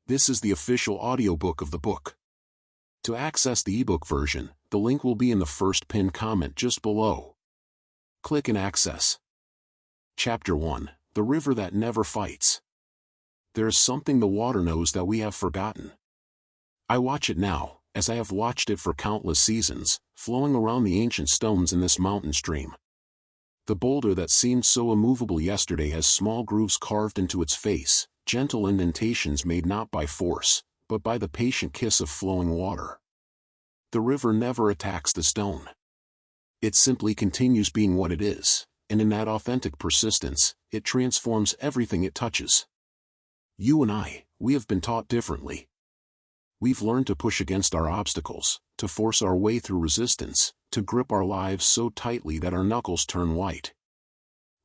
This is the official audiobook of the book. To access the ebook version, the link will be in the first pinned comment just below. Click and access. Chapter 1, The River That Never Fights. There is something the water knows that we have forgotten. I watch it now, as I have watched it for countless seasons, flowing around the ancient stones in this mountain stream. The boulder that seemed so immovable yesterday has small grooves carved into its face, gentle indentations made not by force, but by the patient kiss of flowing water. The river never attacks the stone. It simply continues being what it is, and in that authentic persistence, it transforms everything it touches. You and I, we have been taught differently. We've learned to push against our obstacles, to force our way through resistance, to grip our lives so tightly that our knuckles turn white.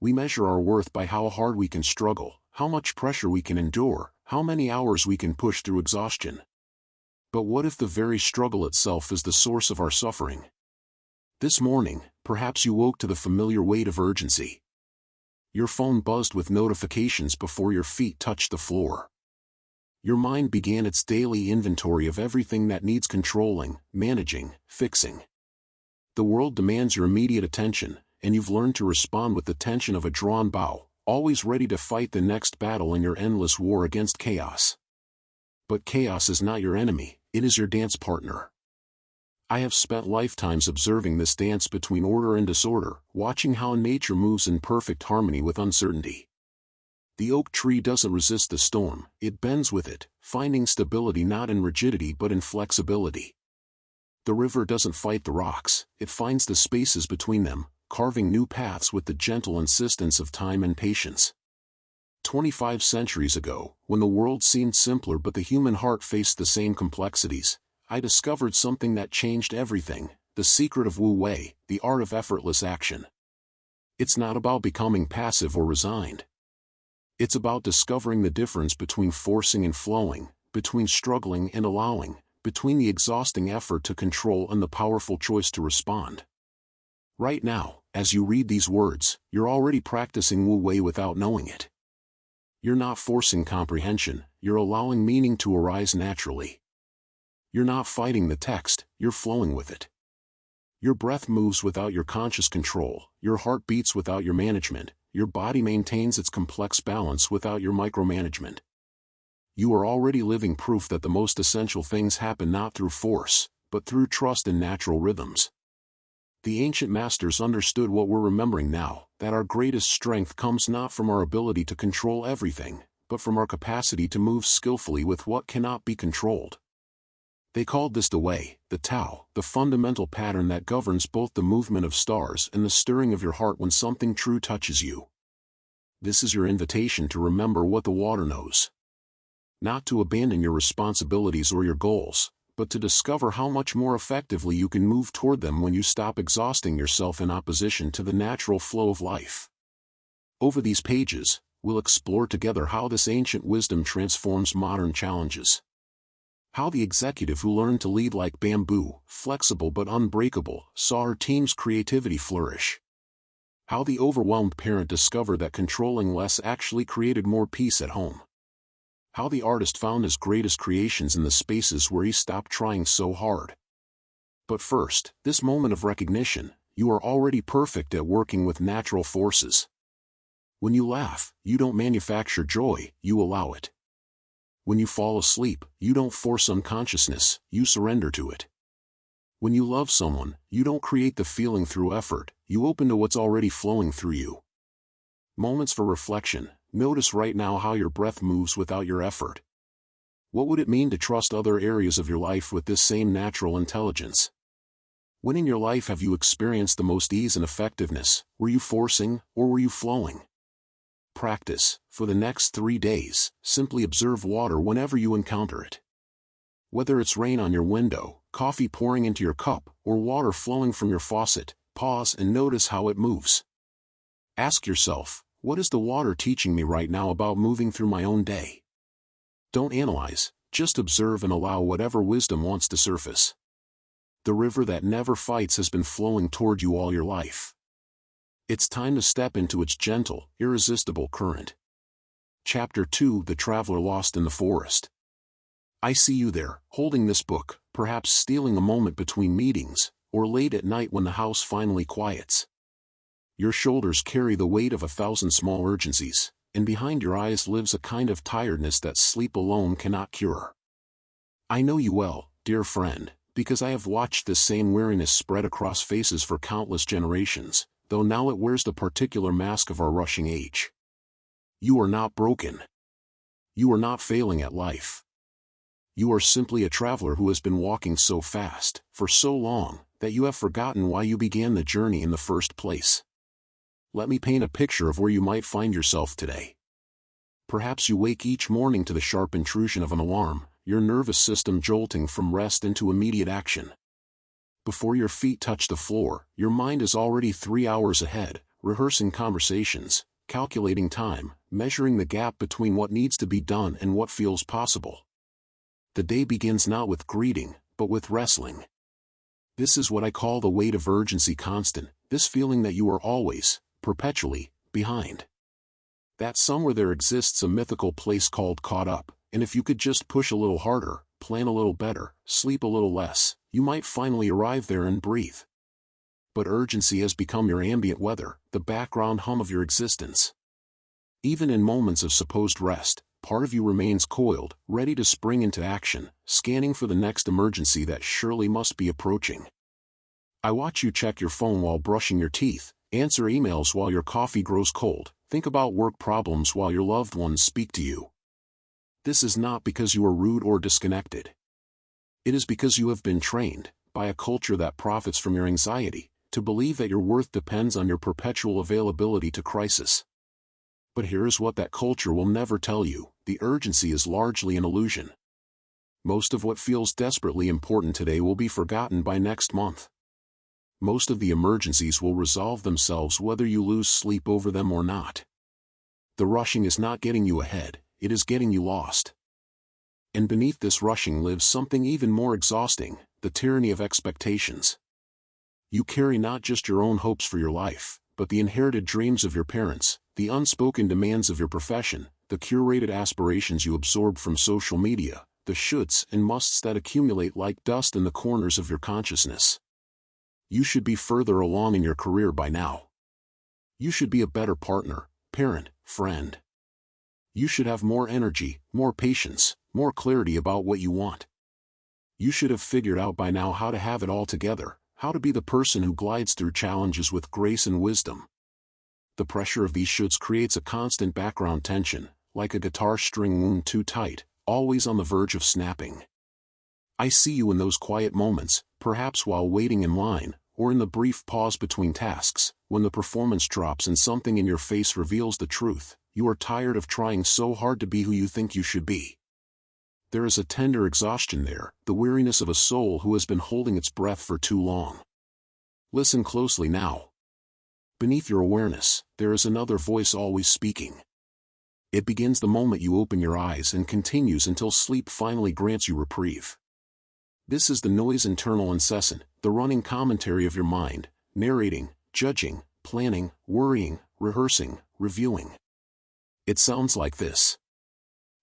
We measure our worth by how hard we can struggle, how much pressure we can endure, how many hours we can push through exhaustion. But what if the very struggle itself is the source of our suffering? This morning, perhaps you woke to the familiar weight of urgency. Your phone buzzed with notifications before your feet touched the floor. Your mind began its daily inventory of everything that needs controlling, managing, fixing. The world demands your immediate attention, and you've learned to respond with the tension of a drawn bow, always ready to fight the next battle in your endless war against chaos. But chaos is not your enemy, it is your dance partner. I have spent lifetimes observing this dance between order and disorder, watching how nature moves in perfect harmony with uncertainty. The oak tree doesn't resist the storm, it bends with it, finding stability not in rigidity but in flexibility. The river doesn't fight the rocks, it finds the spaces between them, carving new paths with the gentle insistence of time and patience. 25 centuries ago, when the world seemed simpler but the human heart faced the same complexities, I discovered something that changed everything, the secret of Wu Wei, the art of effortless action. It's not about becoming passive or resigned. It's about discovering the difference between forcing and flowing, between struggling and allowing, between the exhausting effort to control and the powerful choice to respond. Right now, as you read these words, you're already practicing Wu Wei without knowing it. You're not forcing comprehension, you're allowing meaning to arise naturally. You're not fighting the text, you're flowing with it. Your breath moves without your conscious control, your heart beats without your management, your body maintains its complex balance without your micromanagement. You are already living proof that the most essential things happen not through force, but through trust in natural rhythms. The ancient masters understood what we're remembering now, that our greatest strength comes not from our ability to control everything, but from our capacity to move skillfully with what cannot be controlled. They called this the Way, the Tao, the fundamental pattern that governs both the movement of stars and the stirring of your heart when something true touches you. This is your invitation to remember what the water knows. Not to abandon your responsibilities or your goals, but to discover how much more effectively you can move toward them when you stop exhausting yourself in opposition to the natural flow of life. Over these pages, we'll explore together how this ancient wisdom transforms modern challenges. How the executive who learned to lead like bamboo, flexible but unbreakable, saw her team's creativity flourish. How the overwhelmed parent discovered that controlling less actually created more peace at home. How the artist found his greatest creations in the spaces where he stopped trying so hard. But first, this moment of recognition, you are already perfect at working with natural forces. When you laugh, you don't manufacture joy, you allow it. When you fall asleep, you don't force unconsciousness, you surrender to it. When you love someone, you don't create the feeling through effort, you open to what's already flowing through you. Moments for reflection. Notice right now how your breath moves without your effort. What would it mean to trust other areas of your life with this same natural intelligence? When in your life have you experienced the most ease and effectiveness? Were you forcing, or were you flowing? Practice. For the next 3 days, simply observe water whenever you encounter it. Whether it's rain on your window, coffee pouring into your cup, or water flowing from your faucet, pause and notice how it moves. Ask yourself, what is the water teaching me right now about moving through my own day? Don't analyze, just observe and allow whatever wisdom wants to surface. The river that never fights has been flowing toward you all your life. It's time to step into its gentle, irresistible current. Chapter 2: The Traveler Lost in the Forest. I see you there, holding this book, perhaps stealing a moment between meetings, or late at night when the house finally quiets. Your shoulders carry the weight of 1,000 small urgencies, and behind your eyes lives a kind of tiredness that sleep alone cannot cure. I know you well, dear friend, because I have watched this same weariness spread across faces for countless generations, though now it wears the particular mask of our rushing age. You are not broken. You are not failing at life. You are simply a traveler who has been walking so fast, for so long, that you have forgotten why you began the journey in the first place. Let me paint a picture of where you might find yourself today. Perhaps you wake each morning to the sharp intrusion of an alarm, your nervous system jolting from rest into immediate action. Before your feet touch the floor, your mind is already 3 hours ahead, rehearsing conversations, calculating time, measuring the gap between what needs to be done and what feels possible. The day begins not with greeting, but with wrestling. This is what I call the weight of urgency constant, this feeling that you are always, perpetually, behind. That somewhere there exists a mythical place called caught up, and if you could just push a little harder, plan a little better, sleep a little less, you might finally arrive there and breathe. But urgency has become your ambient weather, the background hum of your existence. Even in moments of supposed rest, part of you remains coiled, ready to spring into action, scanning for the next emergency that surely must be approaching. I watch you check your phone while brushing your teeth, answer emails while your coffee grows cold, think about work problems while your loved ones speak to you. This is not because you are rude or disconnected. It is because you have been trained, by a culture that profits from your anxiety, to believe that your worth depends on your perpetual availability to crisis. But here is what that culture will never tell you: the urgency is largely an illusion. Most of what feels desperately important today will be forgotten by next month. Most of the emergencies will resolve themselves whether you lose sleep over them or not. The rushing is not getting you ahead, it is getting you lost. And beneath this rushing lives something even more exhausting: the tyranny of expectations. You carry not just your own hopes for your life, but the inherited dreams of your parents, the unspoken demands of your profession, the curated aspirations you absorb from social media, the shoulds and musts that accumulate like dust in the corners of your consciousness. You should be further along in your career by now. You should be a better partner, parent, friend. You should have more energy, more patience, more clarity about what you want. You should have figured out by now how to have it all together, how to be the person who glides through challenges with grace and wisdom. The pressure of these shoulds creates a constant background tension, like a guitar string wound too tight, always on the verge of snapping. I see you in those quiet moments, perhaps while waiting in line, or in the brief pause between tasks, when the performance drops and something in your face reveals the truth: you are tired of trying so hard to be who you think you should be. There is a tender exhaustion there, the weariness of a soul who has been holding its breath for too long. Listen closely now. Beneath your awareness, there is another voice always speaking. It begins the moment you open your eyes and continues until sleep finally grants you reprieve. This is the noise internal incessant, the running commentary of your mind, narrating, judging, planning, worrying, rehearsing, reviewing. It sounds like this.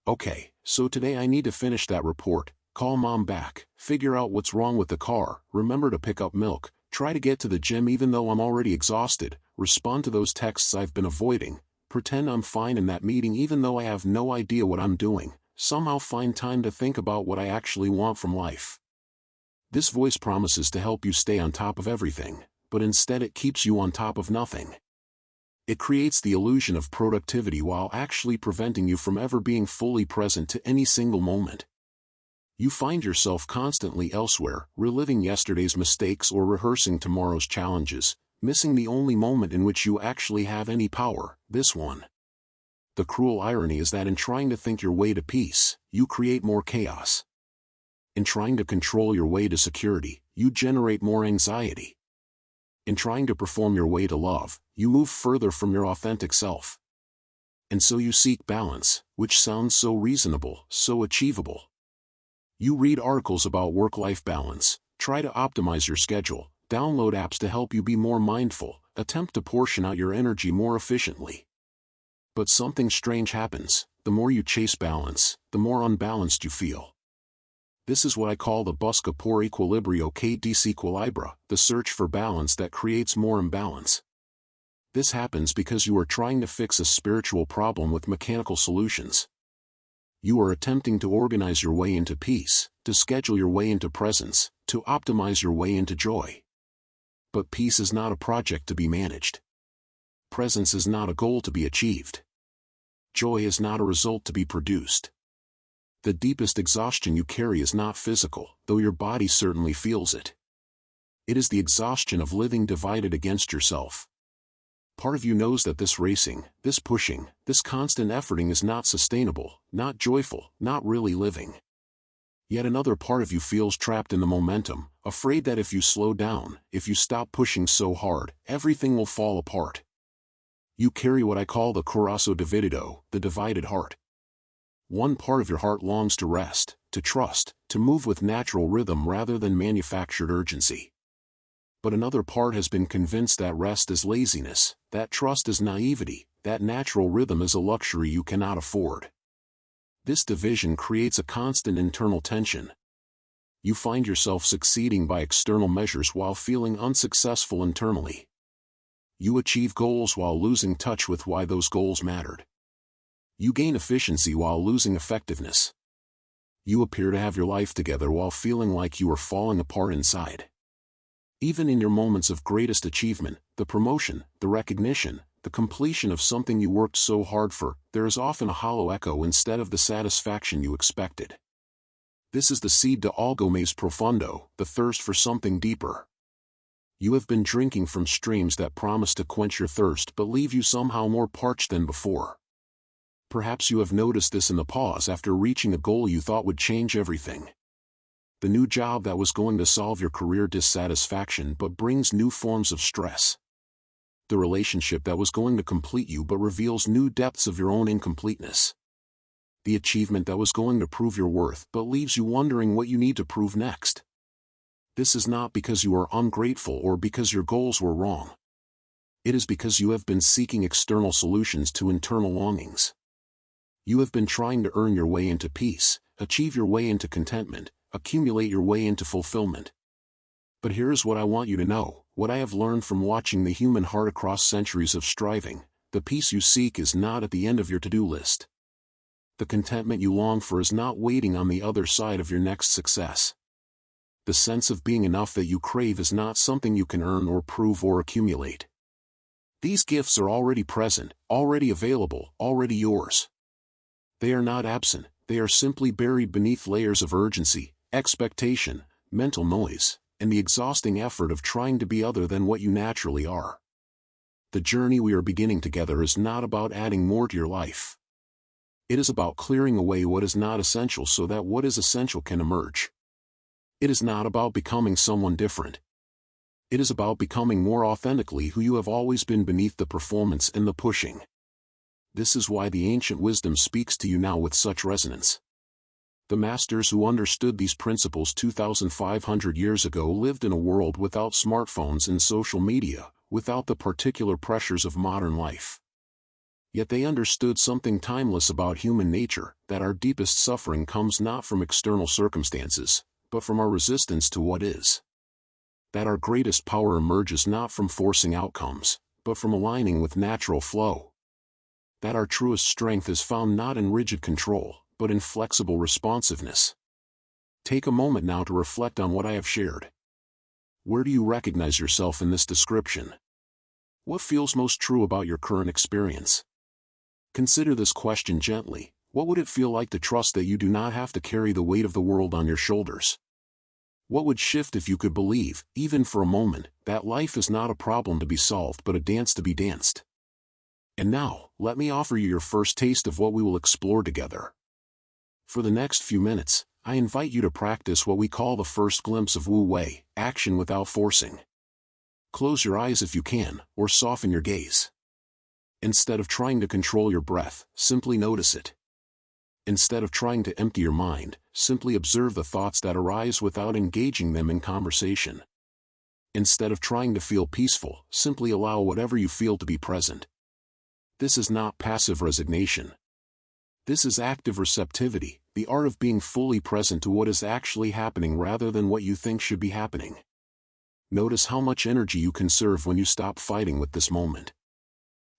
Okay, so today I need to finish that report, call mom back, figure out what's wrong with the car, remember to pick up milk, try to get to the gym even though I'm already exhausted, respond to those texts I've been avoiding, pretend I'm fine in that meeting even though I have no idea what I'm doing, somehow find time to think about what I actually want from life. This voice promises to help you stay on top of everything, but instead it keeps you on top of nothing. It creates the illusion of productivity while actually preventing you from ever being fully present to any single moment. You find yourself constantly elsewhere, reliving yesterday's mistakes or rehearsing tomorrow's challenges, missing the only moment in which you actually have any power, this one. The cruel irony is that in trying to think your way to peace, you create more chaos. In trying to control your way to security, you generate more anxiety. In trying to perform your way to love, you move further from your authentic self. And so you seek balance, which sounds so reasonable, so achievable. You read articles about work-life balance, try to optimize your schedule, download apps to help you be more mindful, attempt to portion out your energy more efficiently. But something strange happens: the more you chase balance, the more unbalanced you feel. This is what I call the busca por equilibrio que disequilibra, the search for balance that creates more imbalance. This happens because you are trying to fix a spiritual problem with mechanical solutions. You are attempting to organize your way into peace, to schedule your way into presence, to optimize your way into joy. But peace is not a project to be managed. Presence is not a goal to be achieved. Joy is not a result to be produced. The deepest exhaustion you carry is not physical, though your body certainly feels it. It is the exhaustion of living divided against yourself. Part of you knows that this racing, this pushing, this constant efforting is not sustainable, not joyful, not really living. Yet another part of you feels trapped in the momentum, afraid that if you slow down, if you stop pushing so hard, everything will fall apart. You carry what I call the corazón dividido, the divided heart. One part of your heart longs to rest, to trust, to move with natural rhythm rather than manufactured urgency. But another part has been convinced that rest is laziness, that trust is naivety, that natural rhythm is a luxury you cannot afford. This division creates a constant internal tension. You find yourself succeeding by external measures while feeling unsuccessful internally. You achieve goals while losing touch with why those goals mattered. You gain efficiency while losing effectiveness. You appear to have your life together while feeling like you are falling apart inside. Even in your moments of greatest achievement, the promotion, the recognition, the completion of something you worked so hard for, there is often a hollow echo instead of the satisfaction you expected. This is the sed de algo más profundo, the thirst for something deeper. You have been drinking from streams that promise to quench your thirst but leave you somehow more parched than before. Perhaps you have noticed this in the pause after reaching a goal you thought would change everything. The new job that was going to solve your career dissatisfaction but brings new forms of stress. The relationship that was going to complete you but reveals new depths of your own incompleteness. The achievement that was going to prove your worth but leaves you wondering what you need to prove next. This is not because you are ungrateful or because your goals were wrong. It is because you have been seeking external solutions to internal longings. You have been trying to earn your way into peace, achieve your way into contentment, accumulate your way into fulfillment. But here is what I want you to know, what I have learned from watching the human heart across centuries of striving: the peace you seek is not at the end of your to-do list. The contentment you long for is not waiting on the other side of your next success. The sense of being enough that you crave is not something you can earn or prove or accumulate. These gifts are already present, already available, already yours. They are not absent, they are simply buried beneath layers of urgency, expectation, mental noise, and the exhausting effort of trying to be other than what you naturally are. The journey we are beginning together is not about adding more to your life. It is about clearing away what is not essential so that what is essential can emerge. It is not about becoming someone different. It is about becoming more authentically who you have always been beneath the performance and the pushing. This is why the ancient wisdom speaks to you now with such resonance. The masters who understood these principles 2,500 years ago lived in a world without smartphones and social media, without the particular pressures of modern life. Yet they understood something timeless about human nature, that our deepest suffering comes not from external circumstances, but from our resistance to what is. That our greatest power emerges not from forcing outcomes, but from aligning with natural flow. That our truest strength is found not in rigid control, but in flexible responsiveness. Take a moment now to reflect on what I have shared. Where do you recognize yourself in this description? What feels most true about your current experience? Consider this question gently: what would it feel like to trust that you do not have to carry the weight of the world on your shoulders? What would shift if you could believe, even for a moment, that life is not a problem to be solved but a dance to be danced? And now, let me offer you your first taste of what we will explore together. For the next few minutes, I invite you to practice what we call the first glimpse of Wu Wei, action without forcing. Close your eyes if you can, or soften your gaze. Instead of trying to control your breath, simply notice it. Instead of trying to empty your mind, simply observe the thoughts that arise without engaging them in conversation. Instead of trying to feel peaceful, simply allow whatever you feel to be present. This is not passive resignation. This is active receptivity, the art of being fully present to what is actually happening rather than what you think should be happening. Notice how much energy you conserve when you stop fighting with this moment.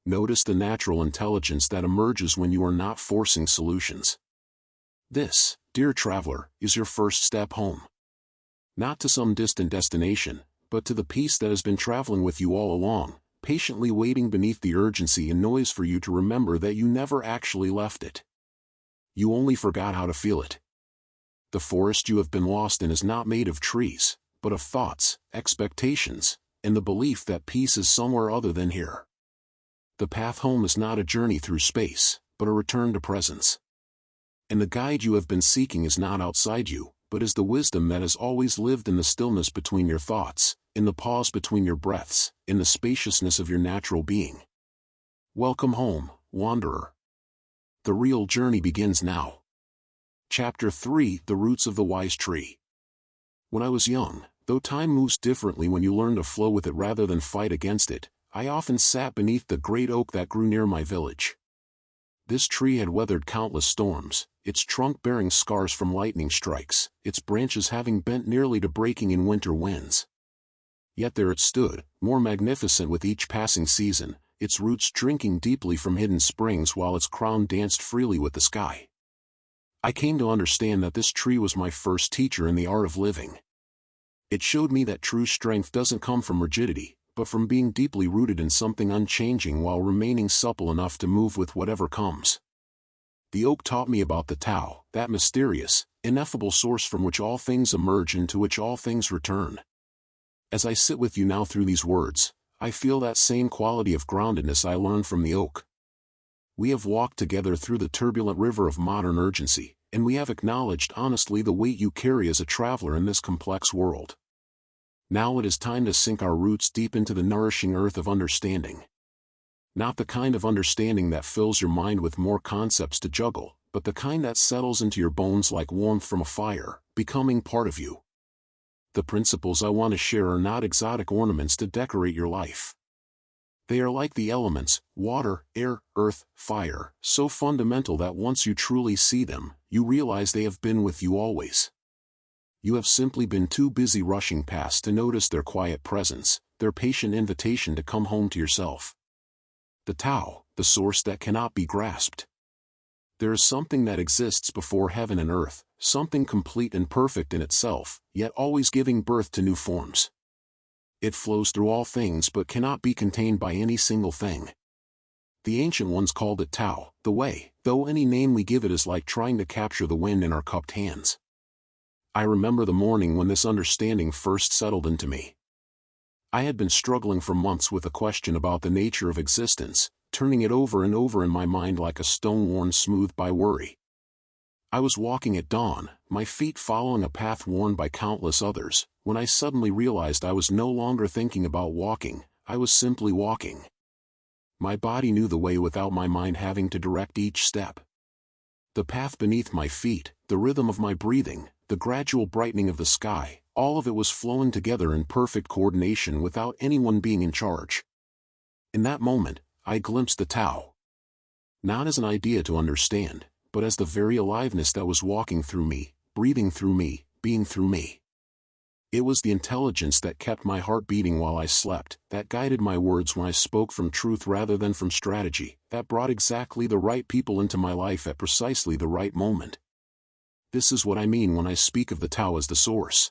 Notice the natural intelligence that emerges when you are not forcing solutions. This, dear traveler, is your first step home. Not to some distant destination, but to the peace that has been traveling with you all along, patiently waiting beneath the urgency and noise for you to remember that you never actually left it. You only forgot how to feel it. The forest you have been lost in is not made of trees, but of thoughts, expectations, and the belief that peace is somewhere other than here. The path home is not a journey through space, but a return to presence. And the guide you have been seeking is not outside you, but is the wisdom that has always lived in the stillness between your thoughts, in the pause between your breaths, in the spaciousness of your natural being. Welcome home, wanderer. The real journey begins now. Chapter 3: The Roots of the Wise Tree. When I was young, though time moves differently when you learn to flow with it rather than fight against it, I often sat beneath the great oak that grew near my village. This tree had weathered countless storms, its trunk bearing scars from lightning strikes, its branches having bent nearly to breaking in winter winds. Yet there it stood, more magnificent with each passing season, its roots drinking deeply from hidden springs while its crown danced freely with the sky. I came to understand that this tree was my first teacher in the art of living. It showed me that true strength doesn't come from rigidity, but from being deeply rooted in something unchanging while remaining supple enough to move with whatever comes. The oak taught me about the Tao, that mysterious, ineffable source from which all things emerge and to which all things return. As I sit with you now through these words, I feel that same quality of groundedness I learned from the oak. We have walked together through the turbulent river of modern urgency, and we have acknowledged honestly the weight you carry as a traveler in this complex world. Now it is time to sink our roots deep into the nourishing earth of understanding. Not the kind of understanding that fills your mind with more concepts to juggle, but the kind that settles into your bones like warmth from a fire, becoming part of you. The principles I want to share are not exotic ornaments to decorate your life. They are like the elements, water, air, earth, fire, so fundamental that once you truly see them, you realize they have been with you always. You have simply been too busy rushing past to notice their quiet presence, their patient invitation to come home to yourself. The Tao, the source that cannot be grasped. There is something that exists before heaven and earth, something complete and perfect in itself, yet always giving birth to new forms. It flows through all things but cannot be contained by any single thing. The ancient ones called it Tao, the way, though any name we give it is like trying to capture the wind in our cupped hands. I remember the morning when this understanding first settled into me. I had been struggling for months with a question about the nature of existence, turning it over and over in my mind like a stone worn smooth by worry. I was walking at dawn, my feet following a path worn by countless others, when I suddenly realized I was no longer thinking about walking, I was simply walking. My body knew the way without my mind having to direct each step. The path beneath my feet, the rhythm of my breathing, the gradual brightening of the sky, all of it was flowing together in perfect coordination without anyone being in charge. In that moment, I glimpsed the Tao. Not as an idea to understand, but as the very aliveness that was walking through me, breathing through me, being through me. It was the intelligence that kept my heart beating while I slept, that guided my words when I spoke from truth rather than from strategy, that brought exactly the right people into my life at precisely the right moment. This is what I mean when I speak of the Tao as the source.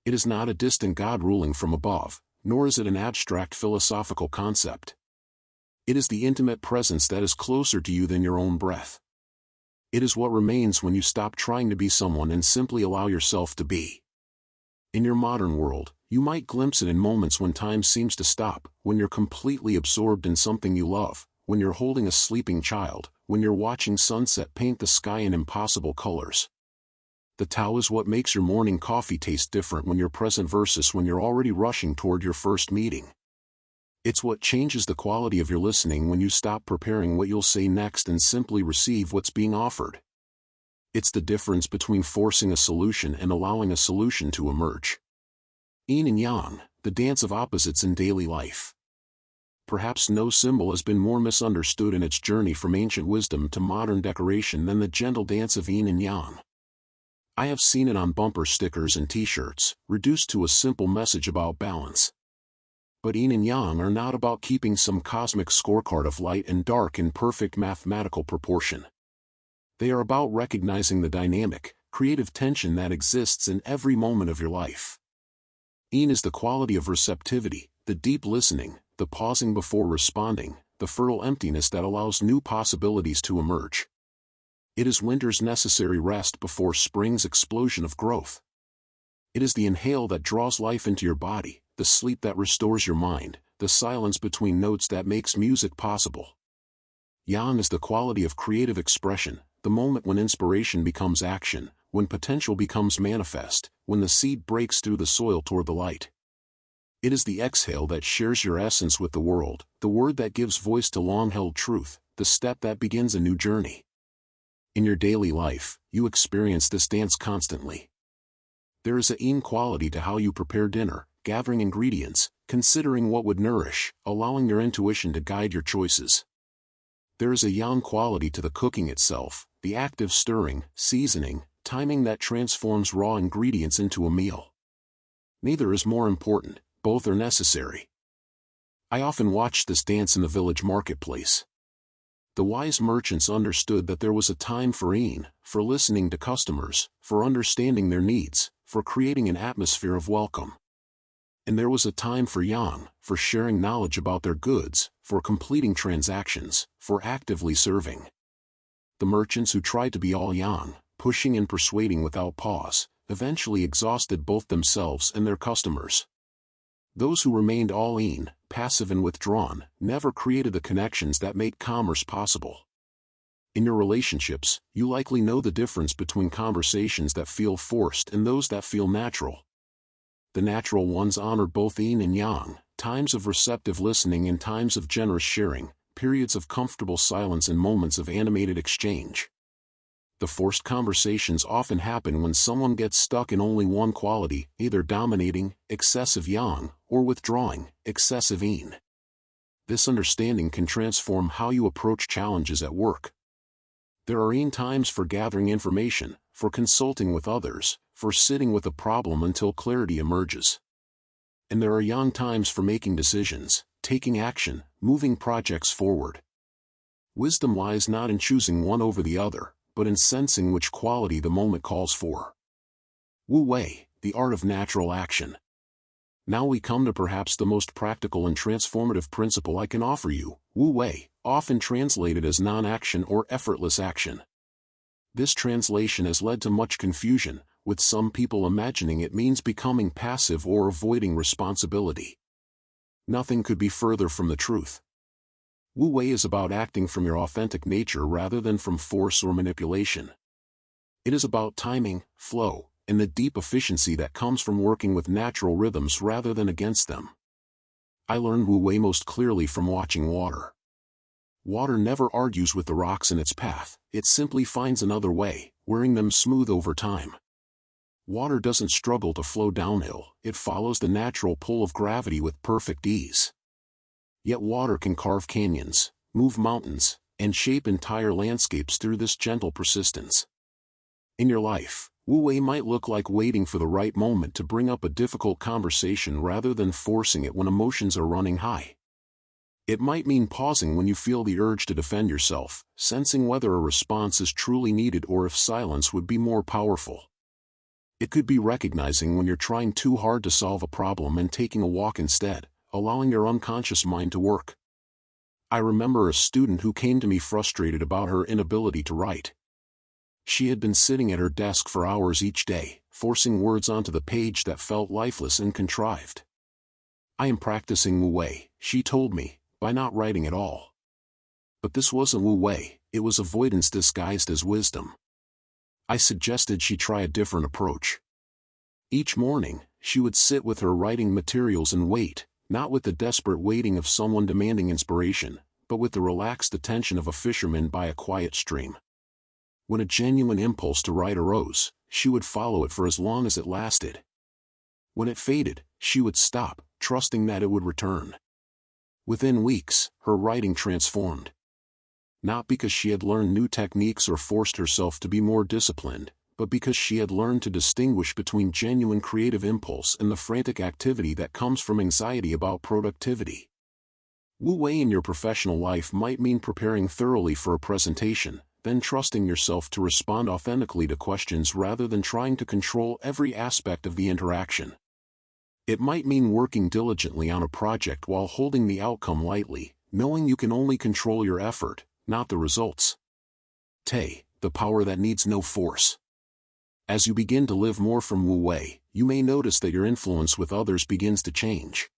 It is not a distant God ruling from above, nor is it an abstract philosophical concept. It is the intimate presence that is closer to you than your own breath. It is what remains when you stop trying to be someone and simply allow yourself to be. In your modern world, you might glimpse it in moments when time seems to stop, when you're completely absorbed in something you love, when you're holding a sleeping child, when you're watching sunset paint the sky in impossible colors. The Tao is what makes your morning coffee taste different when you're present versus when you're already rushing toward your first meeting. It's what changes the quality of your listening when you stop preparing what you'll say next and simply receive what's being offered. It's the difference between forcing a solution and allowing a solution to emerge. Yin and Yang, the dance of opposites in daily life. perhaps no symbol has been more misunderstood in its journey from ancient wisdom to modern decoration than the gentle dance of yin and yang. I have seen it on bumper stickers and t-shirts, reduced to a simple message about balance. But yin and yang are not about keeping some cosmic scorecard of light and dark in perfect mathematical proportion. They are about recognizing the dynamic, creative tension that exists in every moment of your life. Yin is the quality of receptivity, the deep listening, the pausing before responding, the fertile emptiness that allows new possibilities to emerge. It is winter's necessary rest before spring's explosion of growth. It is the inhale that draws life into your body, the sleep that restores your mind, the silence between notes that makes music possible. Yang is the quality of creative expression, the moment when inspiration becomes action, when potential becomes manifest, when the seed breaks through the soil toward the light. It is the exhale that shares your essence with the world, the word that gives voice to long-held truth, the step that begins a new journey. In your daily life, you experience this dance constantly. There is a yin quality to how you prepare dinner, gathering ingredients, considering what would nourish, allowing your intuition to guide your choices. There is a yang quality to the cooking itself, the active stirring, seasoning, timing that transforms raw ingredients into a meal. Neither is more important, both are necessary. I often watched this dance in the village marketplace. The wise merchants understood that there was a time for yin, for listening to customers, for understanding their needs, for creating an atmosphere of welcome. And there was a time for yang, for sharing knowledge about their goods, for completing transactions, for actively serving. The merchants who tried to be all yang, pushing and persuading without pause, eventually exhausted both themselves and their customers. Those who remained all yin, passive and withdrawn, never created the connections that make commerce possible. In your relationships, you likely know the difference between conversations that feel forced and those that feel natural. The natural ones honor both yin and yang, times of receptive listening and times of generous sharing, periods of comfortable silence and moments of animated exchange. The forced conversations often happen when someone gets stuck in only one quality, either dominating, excessive yang, or withdrawing, excessive yin. This understanding can transform how you approach challenges at work. There are yin times for gathering information, for consulting with others, for sitting with a problem until clarity emerges. And there are yang times for making decisions, taking action, moving projects forward. Wisdom lies not in choosing one over the other, but in sensing which quality the moment calls for. Wu Wei, the art of natural action. Now we come to perhaps the most practical and transformative principle I can offer you, Wu Wei, often translated as non-action or effortless action. This translation has led to much confusion, with some people imagining it means becoming passive or avoiding responsibility. Nothing could be further from the truth. Wu Wei is about acting from your authentic nature rather than from force or manipulation. It is about timing, flow, and the deep efficiency that comes from working with natural rhythms rather than against them. I learned Wu Wei most clearly from watching water. Water never argues with the rocks in its path, it simply finds another way, wearing them smooth over time. Water doesn't struggle to flow downhill, it follows the natural pull of gravity with perfect ease. Yet water can carve canyons, move mountains, and shape entire landscapes through this gentle persistence. In your life, Wu Wei might look like waiting for the right moment to bring up a difficult conversation rather than forcing it when emotions are running high. It might mean pausing when you feel the urge to defend yourself, sensing whether a response is truly needed or if silence would be more powerful. It could be recognizing when you're trying too hard to solve a problem and taking a walk instead, allowing your unconscious mind to work. I remember a student who came to me frustrated about her inability to write. She had been sitting at her desk for hours each day, forcing words onto the page that felt lifeless and contrived. I am practicing Wu Wei, she told me, by not writing at all. But this wasn't Wu Wei, it was avoidance disguised as wisdom. I suggested she try a different approach. Each morning, she would sit with her writing materials and wait, not with the desperate waiting of someone demanding inspiration, but with the relaxed attention of a fisherman by a quiet stream. When a genuine impulse to write arose, she would follow it for as long as it lasted. When it faded, she would stop, trusting that it would return. Within weeks, her writing transformed. Not because she had learned new techniques or forced herself to be more disciplined, but because she had learned to distinguish between genuine creative impulse and the frantic activity that comes from anxiety about productivity. Wu Wei in your professional life might mean preparing thoroughly for a presentation, then trusting yourself to respond authentically to questions rather than trying to control every aspect of the interaction. It might mean working diligently on a project while holding the outcome lightly, knowing you can only control your effort, not the results. Te, the power that needs no force. As you begin to live more from Wu Wei, you may notice that your influence with others begins to change.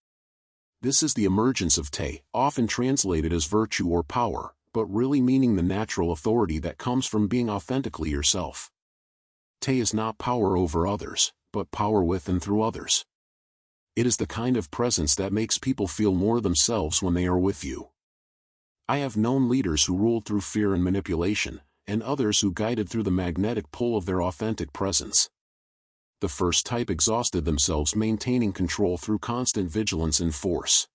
This is the emergence of Te, often translated as virtue or power, but really meaning the natural authority that comes from being authentically yourself. Te is not power over others, but power with and through others. It is the kind of presence that makes people feel more themselves when they are with you. I have known leaders who ruled through fear and manipulation, and others who guided through the magnetic pull of their authentic presence. The first type exhausted themselves maintaining control through constant vigilance and force.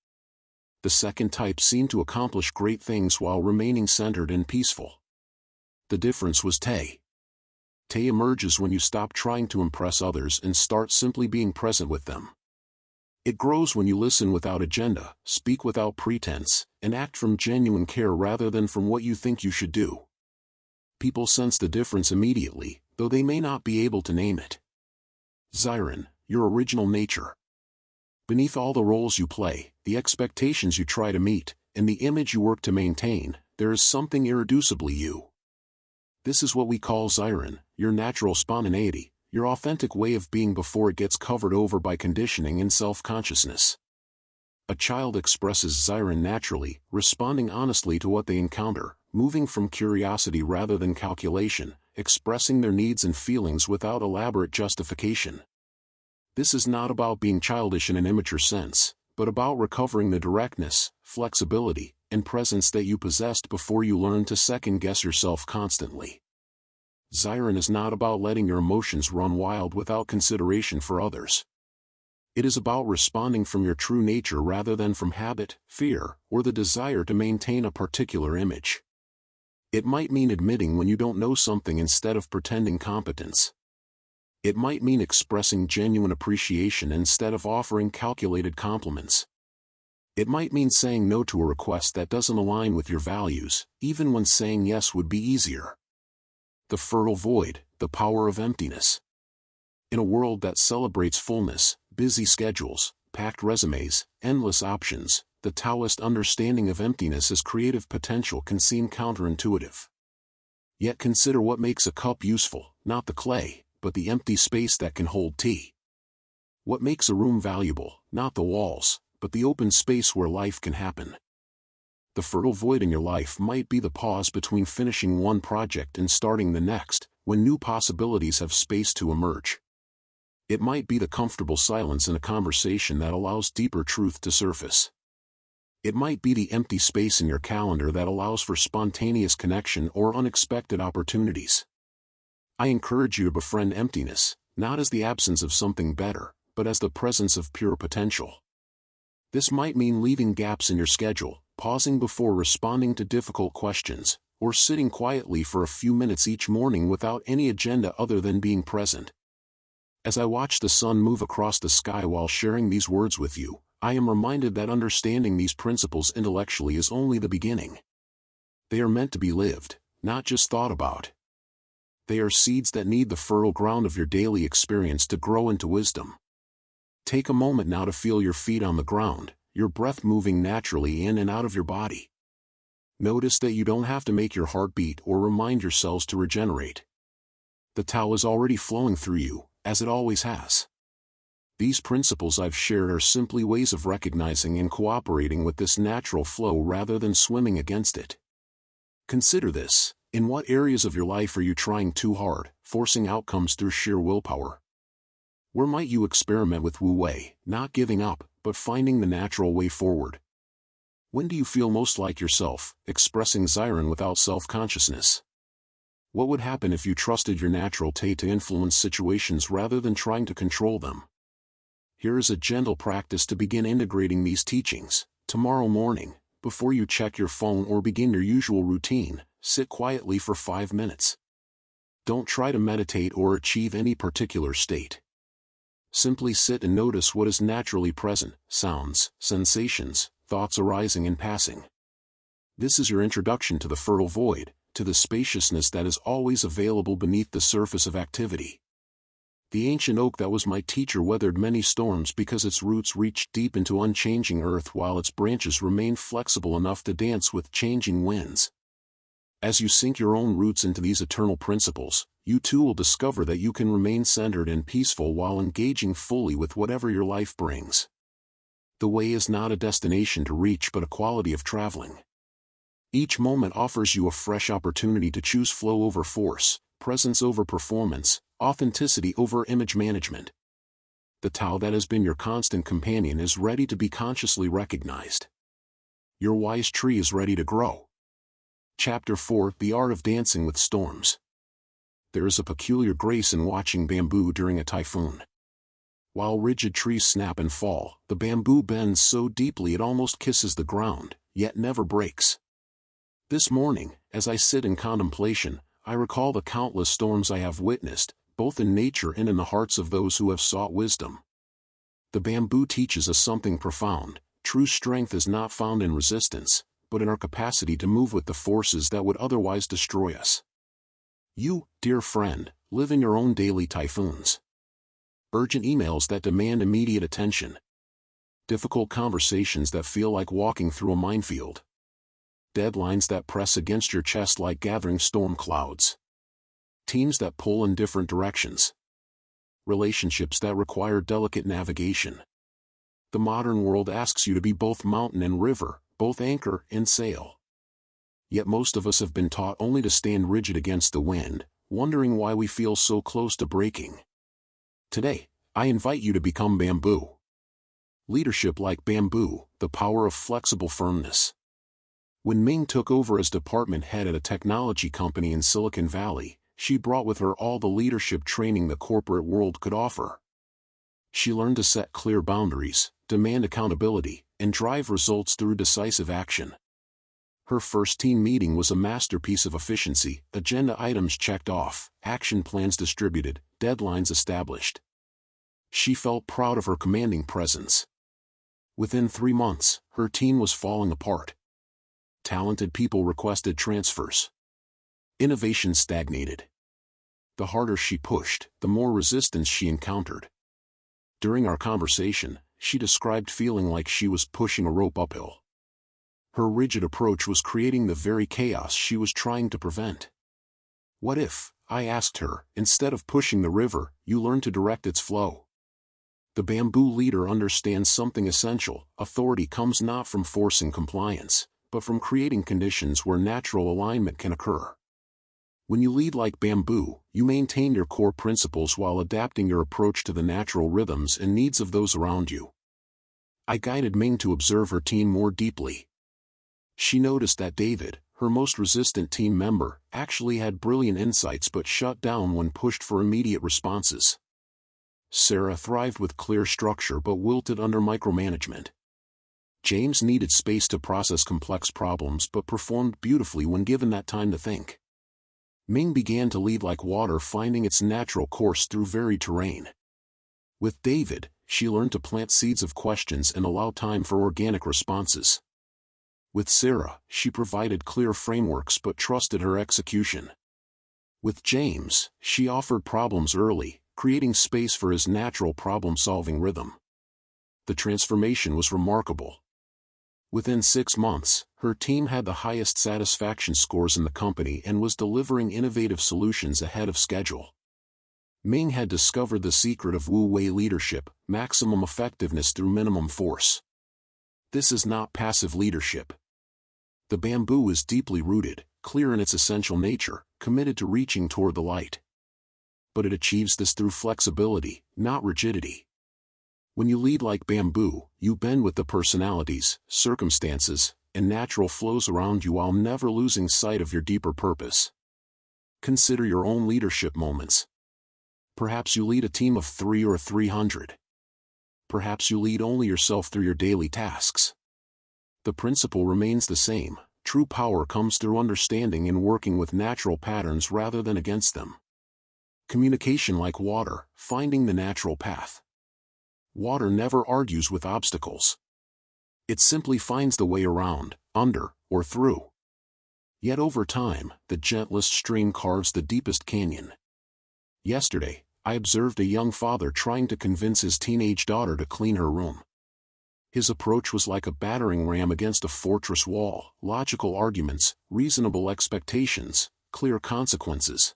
The second type seemed to accomplish great things while remaining centered and peaceful. The difference was Te. Te emerges when you stop trying to impress others and start simply being present with them. It grows when you listen without agenda, speak without pretense, and act from genuine care rather than from what you think you should do. People sense the difference immediately, though they may not be able to name it. Xiren, your original nature. Beneath all the roles you play, the expectations you try to meet, and the image you work to maintain, there is something irreducibly you. This is what we call Xiren, your natural spontaneity, your authentic way of being before it gets covered over by conditioning and self-consciousness. A child expresses Xiren naturally, responding honestly to what they encounter, moving from curiosity rather than calculation, expressing their needs and feelings without elaborate justification. This is not about being childish in an immature sense, but about recovering the directness, flexibility, and presence that you possessed before you learned to second-guess yourself constantly. Xiren is not about letting your emotions run wild without consideration for others. It is about responding from your true nature rather than from habit, fear, or the desire to maintain a particular image. It might mean admitting when you don't know something instead of pretending competence. It might mean expressing genuine appreciation instead of offering calculated compliments. It might mean saying no to a request that doesn't align with your values, even when saying yes would be easier. The fertile void, the power of emptiness. In a world that celebrates fullness, busy schedules, packed resumes, endless options, the Taoist understanding of emptiness as creative potential can seem counterintuitive. Yet consider what makes a cup useful, not the clay, but the empty space that can hold tea. What makes a room valuable, not the walls, but the open space where life can happen. The fertile void in your life might be the pause between finishing one project and starting the next, when new possibilities have space to emerge. It might be the comfortable silence in a conversation that allows deeper truth to surface. It might be the empty space in your calendar that allows for spontaneous connection or unexpected opportunities. I encourage you to befriend emptiness, not as the absence of something better, but as the presence of pure potential. This might mean leaving gaps in your schedule, pausing before responding to difficult questions, or sitting quietly for a few minutes each morning without any agenda other than being present. As I watch the sun move across the sky while sharing these words with you, I am reminded that understanding these principles intellectually is only the beginning. They are meant to be lived, not just thought about. They are seeds that need the fertile ground of your daily experience to grow into wisdom. Take a moment now to feel your feet on the ground, your breath moving naturally in and out of your body. Notice that you don't have to make your heart beat or remind your cells to regenerate. The Tao is already flowing through you, as it always has. These principles I've shared are simply ways of recognizing and cooperating with this natural flow rather than swimming against it. Consider this: in what areas of your life are you trying too hard, forcing outcomes through sheer willpower? Where might you experiment with Wu Wei, not giving up, but finding the natural way forward? When do you feel most like yourself, expressing Xiren without self-consciousness? What would happen if you trusted your natural Te to influence situations rather than trying to control them? Here is a gentle practice to begin integrating these teachings. Tomorrow morning, before you check your phone or begin your usual routine, sit quietly for 5 minutes. Don't try to meditate or achieve any particular state. Simply sit and notice what is naturally present: sounds, sensations, thoughts arising and passing. This is your introduction to the fertile void, to the spaciousness that is always available beneath the surface of activity. The ancient oak that was my teacher weathered many storms because its roots reached deep into unchanging earth while its branches remained flexible enough to dance with changing winds. As you sink your own roots into these eternal principles, you too will discover that you can remain centered and peaceful while engaging fully with whatever your life brings. The way is not a destination to reach but a quality of traveling. Each moment offers you a fresh opportunity to choose flow over force, presence over performance, authenticity over image management. The Tao that has been your constant companion is ready to be consciously recognized. Your wise tree is ready to grow. Chapter 4: The Art of Dancing with Storms. There is a peculiar grace in watching bamboo during a typhoon. While rigid trees snap and fall, the bamboo bends so deeply it almost kisses the ground, yet never breaks. This morning, as I sit in contemplation, I recall the countless storms I have witnessed, both in nature and in the hearts of those who have sought wisdom. The bamboo teaches us something profound. True strength is not found in resistance, but in our capacity to move with the forces that would otherwise destroy us. You, dear friend, live in your own daily typhoons. Urgent emails that demand immediate attention. Difficult conversations that feel like walking through a minefield. Deadlines that press against your chest like gathering storm clouds. Teams that pull in different directions. Relationships that require delicate navigation. The modern world asks you to be both mountain and river, both anchor and sail. Yet most of us have been taught only to stand rigid against the wind, wondering why we feel so close to breaking. Today, I invite you to become bamboo. Leadership like bamboo, the power of flexible firmness. When Ming took over as department head at a technology company in Silicon Valley, she brought with her all the leadership training the corporate world could offer. She learned to set clear boundaries, demand accountability, and drive results through decisive action. Her first team meeting was a masterpiece of efficiency: agenda items checked off, action plans distributed, deadlines established. She felt proud of her commanding presence. Within 3 months, her team was falling apart. Talented people requested transfers. Innovation stagnated. The harder she pushed, the more resistance she encountered. During our conversation, she described feeling like she was pushing a rope uphill. Her rigid approach was creating the very chaos she was trying to prevent. What if, I asked her, instead of pushing the river, you learn to direct its flow? The bamboo leader understands something essential: authority comes not from forcing compliance, but from creating conditions where natural alignment can occur. When you lead like bamboo, you maintain your core principles while adapting your approach to the natural rhythms and needs of those around you. I guided Ming to observe her team more deeply. She noticed that David, her most resistant team member, actually had brilliant insights but shut down when pushed for immediate responses. Sarah thrived with clear structure but wilted under micromanagement. James needed space to process complex problems but performed beautifully when given that time to think. Ming began to lead like water, finding its natural course through varied terrain. With David, she learned to plant seeds of questions and allow time for organic responses. With Sarah, she provided clear frameworks but trusted her execution. With James, she offered problems early, creating space for his natural problem-solving rhythm. The transformation was remarkable. Within 6 months, her team had the highest satisfaction scores in the company and was delivering innovative solutions ahead of schedule. Ming had discovered the secret of Wu Wei leadership: maximum effectiveness through minimum force. This is not passive leadership. The bamboo is deeply rooted, clear in its essential nature, committed to reaching toward the light. But it achieves this through flexibility, not rigidity. When you lead like bamboo, you bend with the personalities, circumstances, and natural flows around you while never losing sight of your deeper purpose. Consider your own leadership moments. Perhaps you lead a team of 3 or 300. Perhaps you lead only yourself through your daily tasks. The principle remains the same. True power comes through understanding and working with natural patterns rather than against them. Communication like water, finding the natural path. Water never argues with obstacles. It simply finds the way around, under, or through. Yet over time, the gentlest stream carves the deepest canyon. Yesterday, I observed a young father trying to convince his teenage daughter to clean her room. His approach was like a battering ram against a fortress wall: logical arguments, reasonable expectations, clear consequences.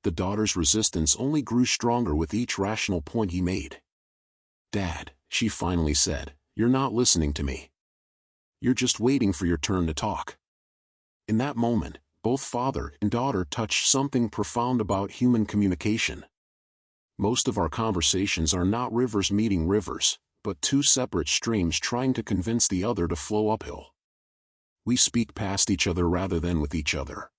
The daughter's resistance only grew stronger with each rational point he made. "Dad," she finally said, "you're not listening to me. You're just waiting for your turn to talk." In that moment, both father and daughter touched something profound about human communication. Most of our conversations are not rivers meeting rivers, but two separate streams trying to convince the other to flow uphill. We speak past each other rather than with each other.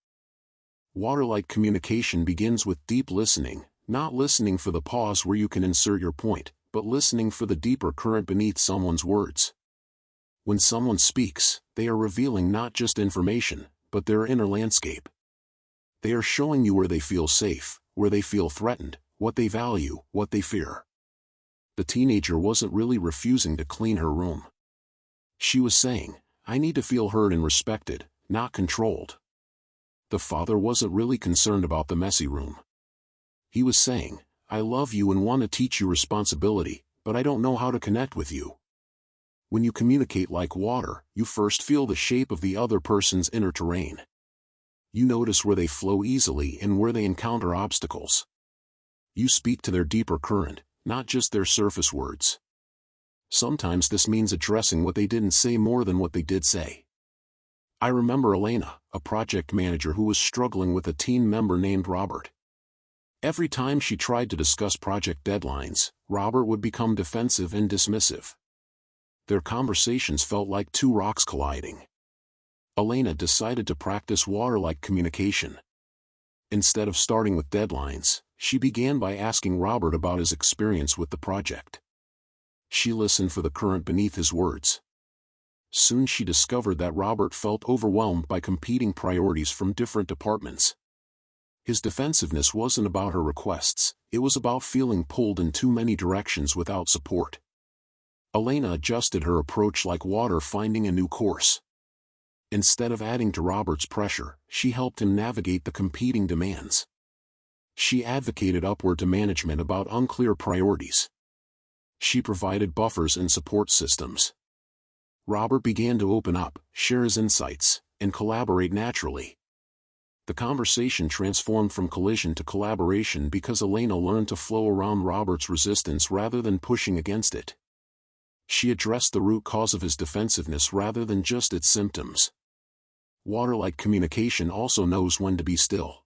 Water-like communication begins with deep listening, not listening for the pause where you can insert your point, but listening for the deeper current beneath someone's words. When someone speaks, they are revealing not just information, but their inner landscape. They are showing you where they feel safe, where they feel threatened, what they value, what they fear. The teenager wasn't really refusing to clean her room. She was saying, "I need to feel heard and respected, not controlled." The father wasn't really concerned about the messy room. He was saying, "I love you and want to teach you responsibility, but I don't know how to connect with you." When you communicate like water, you first feel the shape of the other person's inner terrain. You notice where they flow easily and where they encounter obstacles. You speak to their deeper current, not just their surface words. Sometimes this means addressing what they didn't say more than what they did say. I remember Elena, a project manager who was struggling with a team member named Robert. Every time she tried to discuss project deadlines, Robert would become defensive and dismissive. Their conversations felt like two rocks colliding. Elena decided to practice water-like communication. Instead of starting with deadlines, she began by asking Robert about his experience with the project. She listened for the current beneath his words. Soon she discovered that Robert felt overwhelmed by competing priorities from different departments. His defensiveness wasn't about her requests, it was about feeling pulled in too many directions without support. Elena adjusted her approach like water finding a new course. Instead of adding to Robert's pressure, she helped him navigate the competing demands. She advocated upward to management about unclear priorities. She provided buffers and support systems. Robert began to open up, share his insights, and collaborate naturally. The conversation transformed from collision to collaboration because Elena learned to flow around Robert's resistance rather than pushing against it. She addressed the root cause of his defensiveness rather than just its symptoms. Water-like communication also knows when to be still.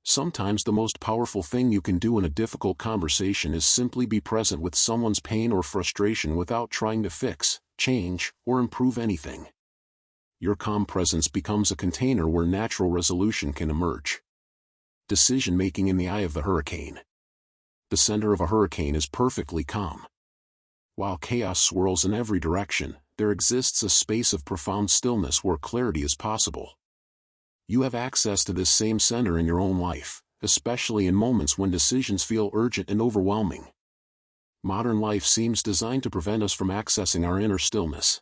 Sometimes the most powerful thing you can do in a difficult conversation is simply be present with someone's pain or frustration without trying to fix, change, or improve anything. Your calm presence becomes a container where natural resolution can emerge. Decision-making in the eye of the hurricane. The center of a hurricane is perfectly calm. While chaos swirls in every direction, there exists a space of profound stillness where clarity is possible. You have access to this same center in your own life, especially in moments when decisions feel urgent and overwhelming. Modern life seems designed to prevent us from accessing our inner stillness.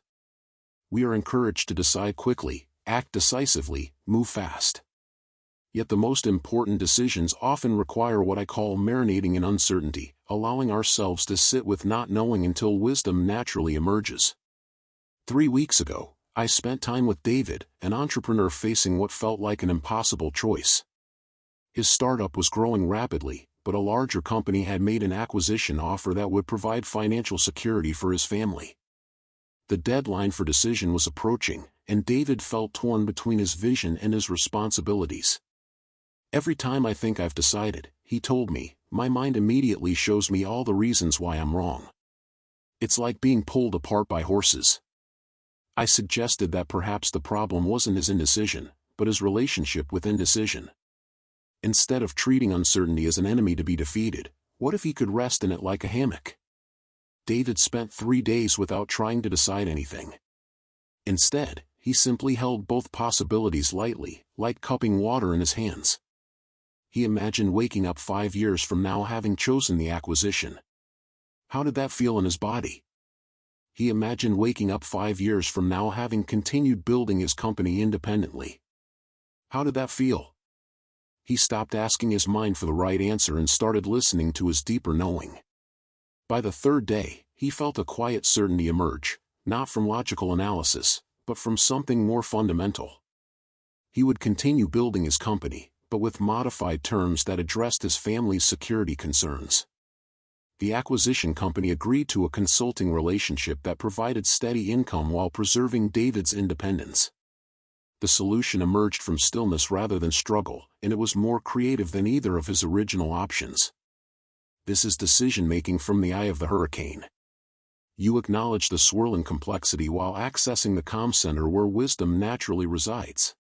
We are encouraged to decide quickly, act decisively, move fast. Yet the most important decisions often require what I call marinating in uncertainty, allowing ourselves to sit with not knowing until wisdom naturally emerges. 3 weeks ago, I spent time with David, an entrepreneur facing what felt like an impossible choice. His startup was growing rapidly, but a larger company had made an acquisition offer that would provide financial security for his family. The deadline for decision was approaching, and David felt torn between his vision and his responsibilities. "Every time I think I've decided," he told me, "my mind immediately shows me all the reasons why I'm wrong. It's like being pulled apart by horses." I suggested that perhaps the problem wasn't his indecision, but his relationship with indecision. Instead of treating uncertainty as an enemy to be defeated, what if he could rest in it like a hammock? David spent 3 days without trying to decide anything. Instead, he simply held both possibilities lightly, like cupping water in his hands. He imagined waking up 5 years from now having chosen the acquisition. How did that feel in his body? He imagined waking up 5 years from now having continued building his company independently. How did that feel? He stopped asking his mind for the right answer and started listening to his deeper knowing. By the third day, he felt a quiet certainty emerge, not from logical analysis, but from something more fundamental. He would continue building his company, but with modified terms that addressed his family's security concerns. The acquisition company agreed to a consulting relationship that provided steady income while preserving David's independence. The solution emerged from stillness rather than struggle, and it was more creative than either of his original options. This is decision-making from the eye of the hurricane. You acknowledge the swirling complexity while accessing the calm center where wisdom naturally resides.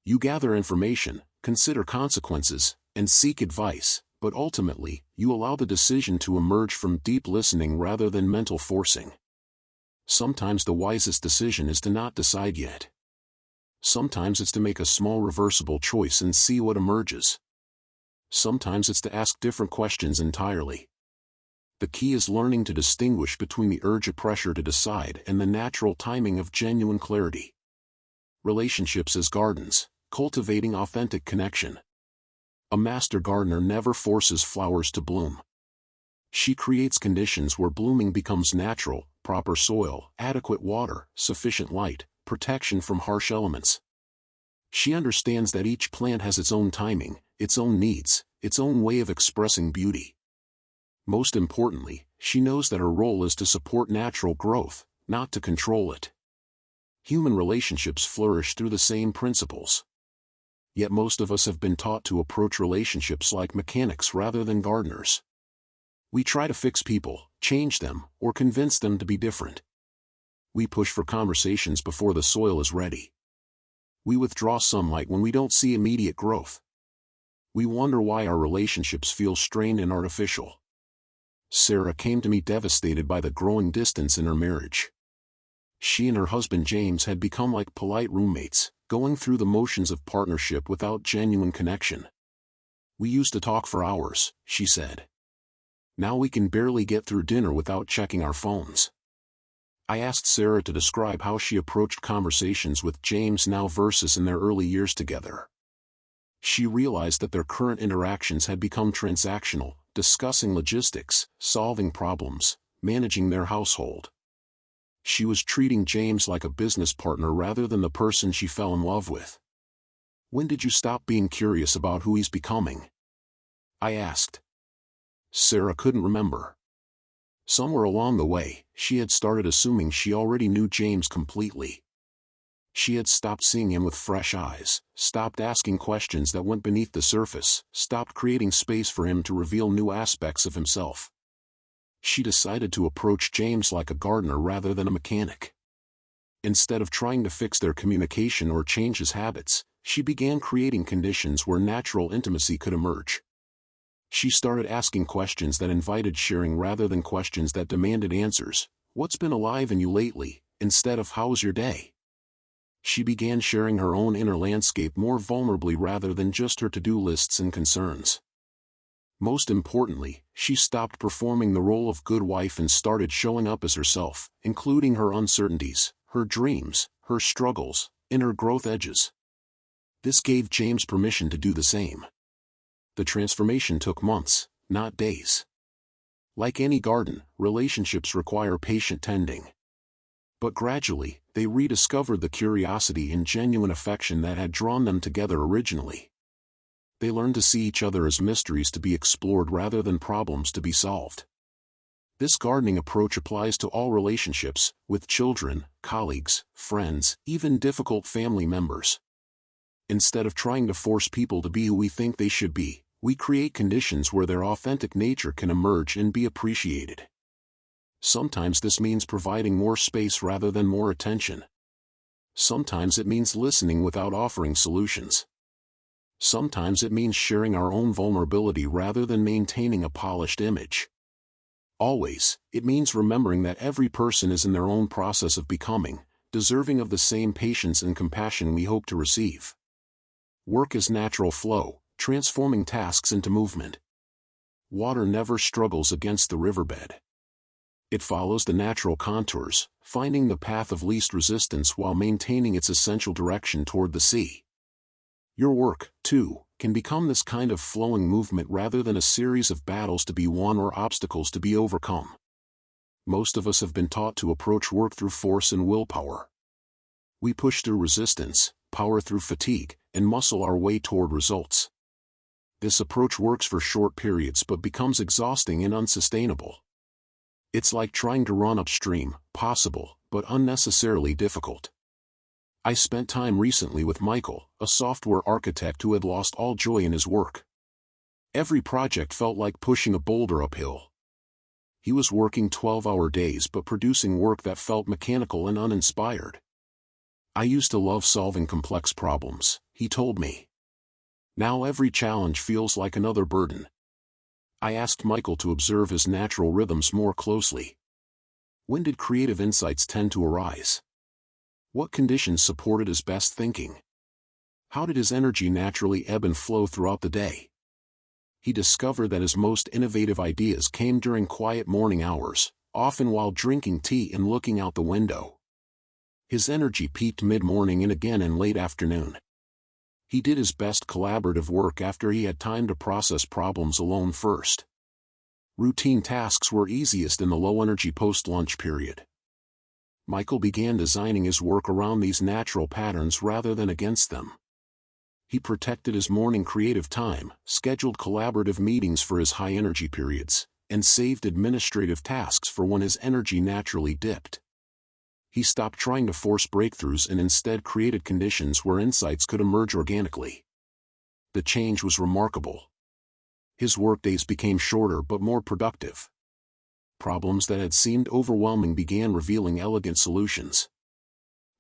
You gather information, consider consequences, and seek advice, but ultimately, you allow the decision to emerge from deep listening rather than mental forcing. Sometimes the wisest decision is to not decide yet. Sometimes it's to make a small reversible choice and see what emerges. Sometimes it's to ask different questions entirely. The key is learning to distinguish between the urge of pressure to decide and the natural timing of genuine clarity. Relationships as gardens, cultivating authentic connection. A master gardener never forces flowers to bloom. She creates conditions where blooming becomes natural: proper soil, adequate water, sufficient light, protection from harsh elements. She understands that each plant has its own timing, its own needs, its own way of expressing beauty. Most importantly, she knows that her role is to support natural growth, not to control it. Human relationships flourish through the same principles. Yet most of us have been taught to approach relationships like mechanics rather than gardeners. We try to fix people, change them, or convince them to be different. We push for conversations before the soil is ready. We withdraw sunlight when we don't see immediate growth. We wonder why our relationships feel strained and artificial. Sarah came to me devastated by the growing distance in her marriage. She and her husband James had become like polite roommates, going through the motions of partnership without genuine connection. We used to talk for hours, she said. Now we can barely get through dinner without checking our phones. I asked Sarah to describe how she approached conversations with James now versus in their early years together. She realized that their current interactions had become transactional, discussing logistics, solving problems, managing their household. She was treating James like a business partner rather than the person she fell in love with. When did you stop being curious about who he's becoming? I asked. Sarah couldn't remember. Somewhere along the way, she had started assuming she already knew James completely. She had stopped seeing him with fresh eyes, stopped asking questions that went beneath the surface, stopped creating space for him to reveal new aspects of himself. She decided to approach James like a gardener rather than a mechanic. Instead of trying to fix their communication or change his habits, she began creating conditions where natural intimacy could emerge. She started asking questions that invited sharing rather than questions that demanded answers. What's been alive in you lately, instead of how's your day? She began sharing her own inner landscape more vulnerably rather than just her to-do lists and concerns. Most importantly, she stopped performing the role of good wife and started showing up as herself, including her uncertainties, her dreams, her struggles, and her growth edges. This gave James permission to do the same. The transformation took months, not days. Like any garden, relationships require patient tending. But gradually, they rediscovered the curiosity and genuine affection that had drawn them together originally. They learned to see each other as mysteries to be explored rather than problems to be solved. This gardening approach applies to all relationships, with children, colleagues, friends, even difficult family members. Instead of trying to force people to be who we think they should be, we create conditions where their authentic nature can emerge and be appreciated. Sometimes this means providing more space rather than more attention. Sometimes it means listening without offering solutions. Sometimes it means sharing our own vulnerability rather than maintaining a polished image. Always, it means remembering that every person is in their own process of becoming, deserving of the same patience and compassion we hope to receive. Work is natural flow, transforming tasks into movement. Water never struggles against the riverbed. It follows the natural contours, finding the path of least resistance while maintaining its essential direction toward the sea. Your work, too, can become this kind of flowing movement rather than a series of battles to be won or obstacles to be overcome. Most of us have been taught to approach work through force and willpower. We push through resistance, power through fatigue, and muscle our way toward results. This approach works for short periods but becomes exhausting and unsustainable. It's like trying to run upstream, possible, but unnecessarily difficult. I spent time recently with Michael, a software architect who had lost all joy in his work. Every project felt like pushing a boulder uphill. He was working 12-hour days but producing work that felt mechanical and uninspired. I used to love solving complex problems, he told me. Now every challenge feels like another burden. I asked Michael to observe his natural rhythms more closely. When did creative insights tend to arise? What conditions supported his best thinking? How did his energy naturally ebb and flow throughout the day? He discovered that his most innovative ideas came during quiet morning hours, often while drinking tea and looking out the window. His energy peaked mid-morning and again in late afternoon. He did his best collaborative work after he had time to process problems alone first. Routine tasks were easiest in the low-energy post-lunch period. Michael began designing his work around these natural patterns rather than against them. He protected his morning creative time, scheduled collaborative meetings for his high-energy periods, and saved administrative tasks for when his energy naturally dipped. He stopped trying to force breakthroughs and instead created conditions where insights could emerge organically. The change was remarkable. His workdays became shorter but more productive. Problems that had seemed overwhelming began revealing elegant solutions.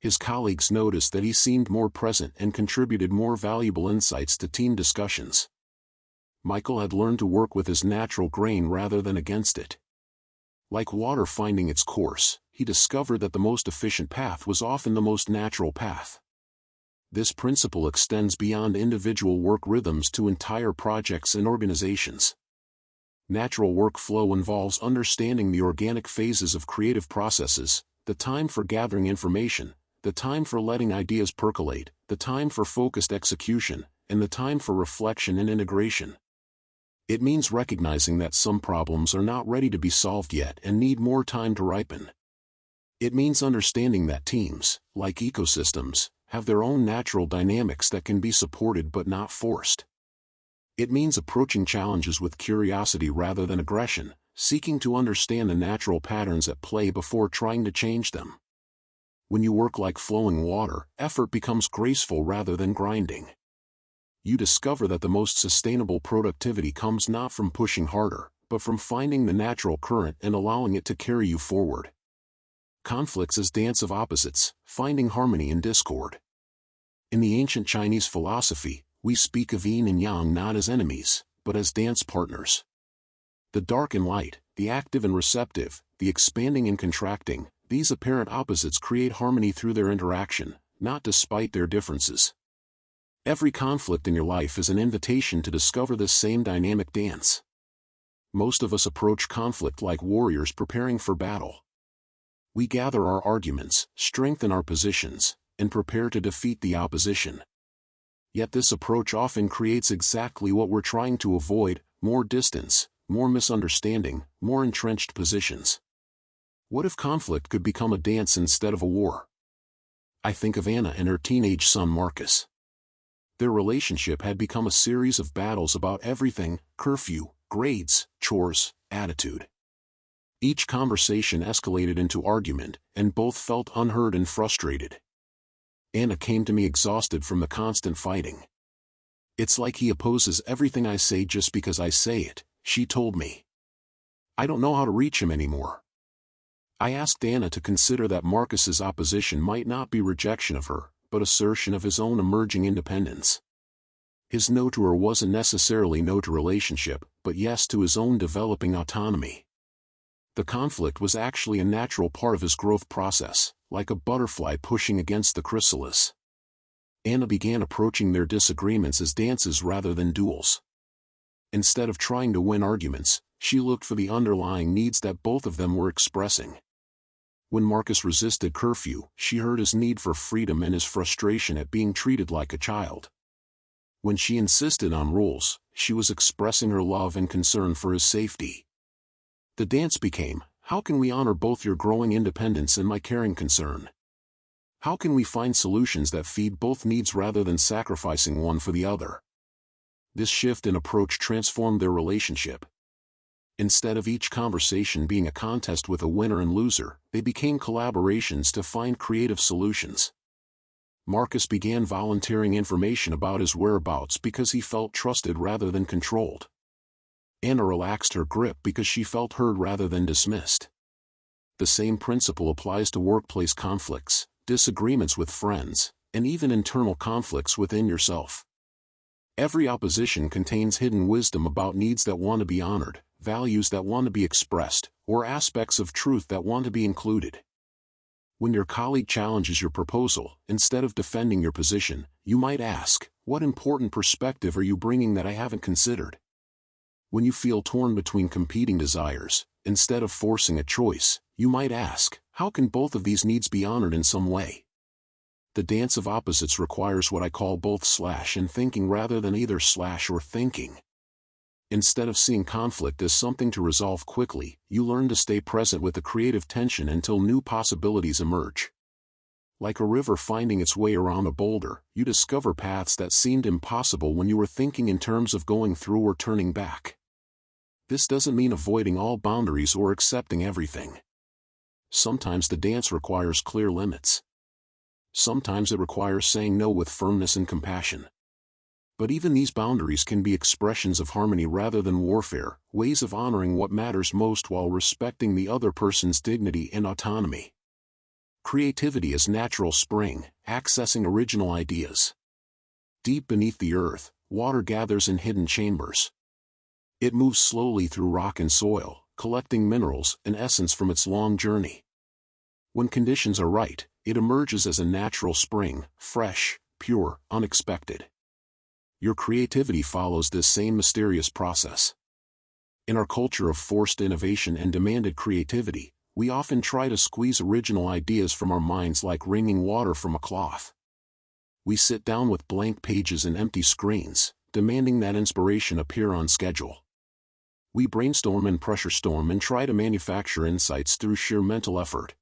His colleagues noticed that he seemed more present and contributed more valuable insights to team discussions. Michael had learned to work with his natural grain rather than against it. Like water finding its course, he discovered that the most efficient path was often the most natural path. This principle extends beyond individual work rhythms to entire projects and organizations. Natural workflow involves understanding the organic phases of creative processes, the time for gathering information, the time for letting ideas percolate, the time for focused execution, and the time for reflection and integration. It means recognizing that some problems are not ready to be solved yet and need more time to ripen. It means understanding that teams, like ecosystems, have their own natural dynamics that can be supported but not forced. It means approaching challenges with curiosity rather than aggression, seeking to understand the natural patterns at play before trying to change them. When you work like flowing water, effort becomes graceful rather than grinding. You discover that the most sustainable productivity comes not from pushing harder, but from finding the natural current and allowing it to carry you forward. Conflicts is dance of opposites, finding harmony in discord. In the ancient Chinese philosophy, we speak of yin and yang not as enemies, but as dance partners. The dark and light, the active and receptive, the expanding and contracting, these apparent opposites create harmony through their interaction, not despite their differences. Every conflict in your life is an invitation to discover this same dynamic dance. Most of us approach conflict like warriors preparing for battle. We gather our arguments, strengthen our positions, and prepare to defeat the opposition. Yet this approach often creates exactly what we're trying to avoid: more distance, more misunderstanding, more entrenched positions. What if conflict could become a dance instead of a war? I think of Anna and her teenage son Marcus. Their relationship had become a series of battles about everything: curfew, grades, chores, attitude. Each conversation escalated into argument, and both felt unheard and frustrated. Anna came to me exhausted from the constant fighting. "It's like he opposes everything I say just because I say it," she told me. "I don't know how to reach him anymore." I asked Anna to consider that Marcus's opposition might not be rejection of her, but assertion of his own emerging independence. His no to her wasn't necessarily no to relationship, but yes to his own developing autonomy. The conflict was actually a natural part of his growth process, like a butterfly pushing against the chrysalis. Anna began approaching their disagreements as dances rather than duels. Instead of trying to win arguments, she looked for the underlying needs that both of them were expressing. When Marcus resisted curfew, she heard his need for freedom and his frustration at being treated like a child. When she insisted on rules, she was expressing her love and concern for his safety. The dance became, how can we honor both your growing independence and my caring concern? How can we find solutions that feed both needs rather than sacrificing one for the other? This shift in approach transformed their relationship. Instead of each conversation being a contest with a winner and loser, they became collaborations to find creative solutions. Marcus began volunteering information about his whereabouts because he felt trusted rather than controlled. Anna relaxed her grip because she felt heard rather than dismissed. The same principle applies to workplace conflicts, disagreements with friends, and even internal conflicts within yourself. Every opposition contains hidden wisdom about needs that want to be honored, values that want to be expressed, or aspects of truth that want to be included. When your colleague challenges your proposal, instead of defending your position, you might ask, what important perspective are you bringing that I haven't considered? When you feel torn between competing desires, instead of forcing a choice, you might ask, how can both of these needs be honored in some way? The dance of opposites requires what I call both/and thinking rather than either/or thinking. Instead of seeing conflict as something to resolve quickly, you learn to stay present with the creative tension until new possibilities emerge. Like a river finding its way around a boulder, you discover paths that seemed impossible when you were thinking in terms of going through or turning back. This doesn't mean avoiding all boundaries or accepting everything. Sometimes the dance requires clear limits. Sometimes it requires saying no with firmness and compassion. But even these boundaries can be expressions of harmony rather than warfare, ways of honoring what matters most while respecting the other person's dignity and autonomy. Creativity is natural spring, accessing original ideas. Deep beneath the earth, water gathers in hidden chambers. It moves slowly through rock and soil, collecting minerals and essence from its long journey. When conditions are right, it emerges as a natural spring, fresh, pure, unexpected. Your creativity follows this same mysterious process. In our culture of forced innovation and demanded creativity, we often try to squeeze original ideas from our minds like wringing water from a cloth. We sit down with blank pages and empty screens, demanding that inspiration appear on schedule. We brainstorm and pressure storm and try to manufacture insights through sheer mental effort.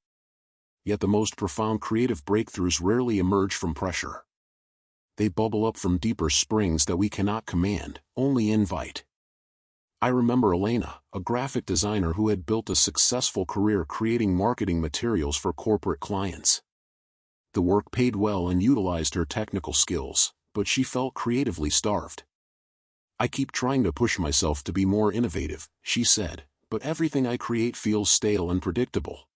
Yet the most profound creative breakthroughs rarely emerge from pressure. They bubble up from deeper springs that we cannot command, only invite. I remember Elena, a graphic designer who had built a successful career creating marketing materials for corporate clients. The work paid well and utilized her technical skills, but she felt creatively starved. I keep trying to push myself to be more innovative, she said, but everything I create feels stale and predictable.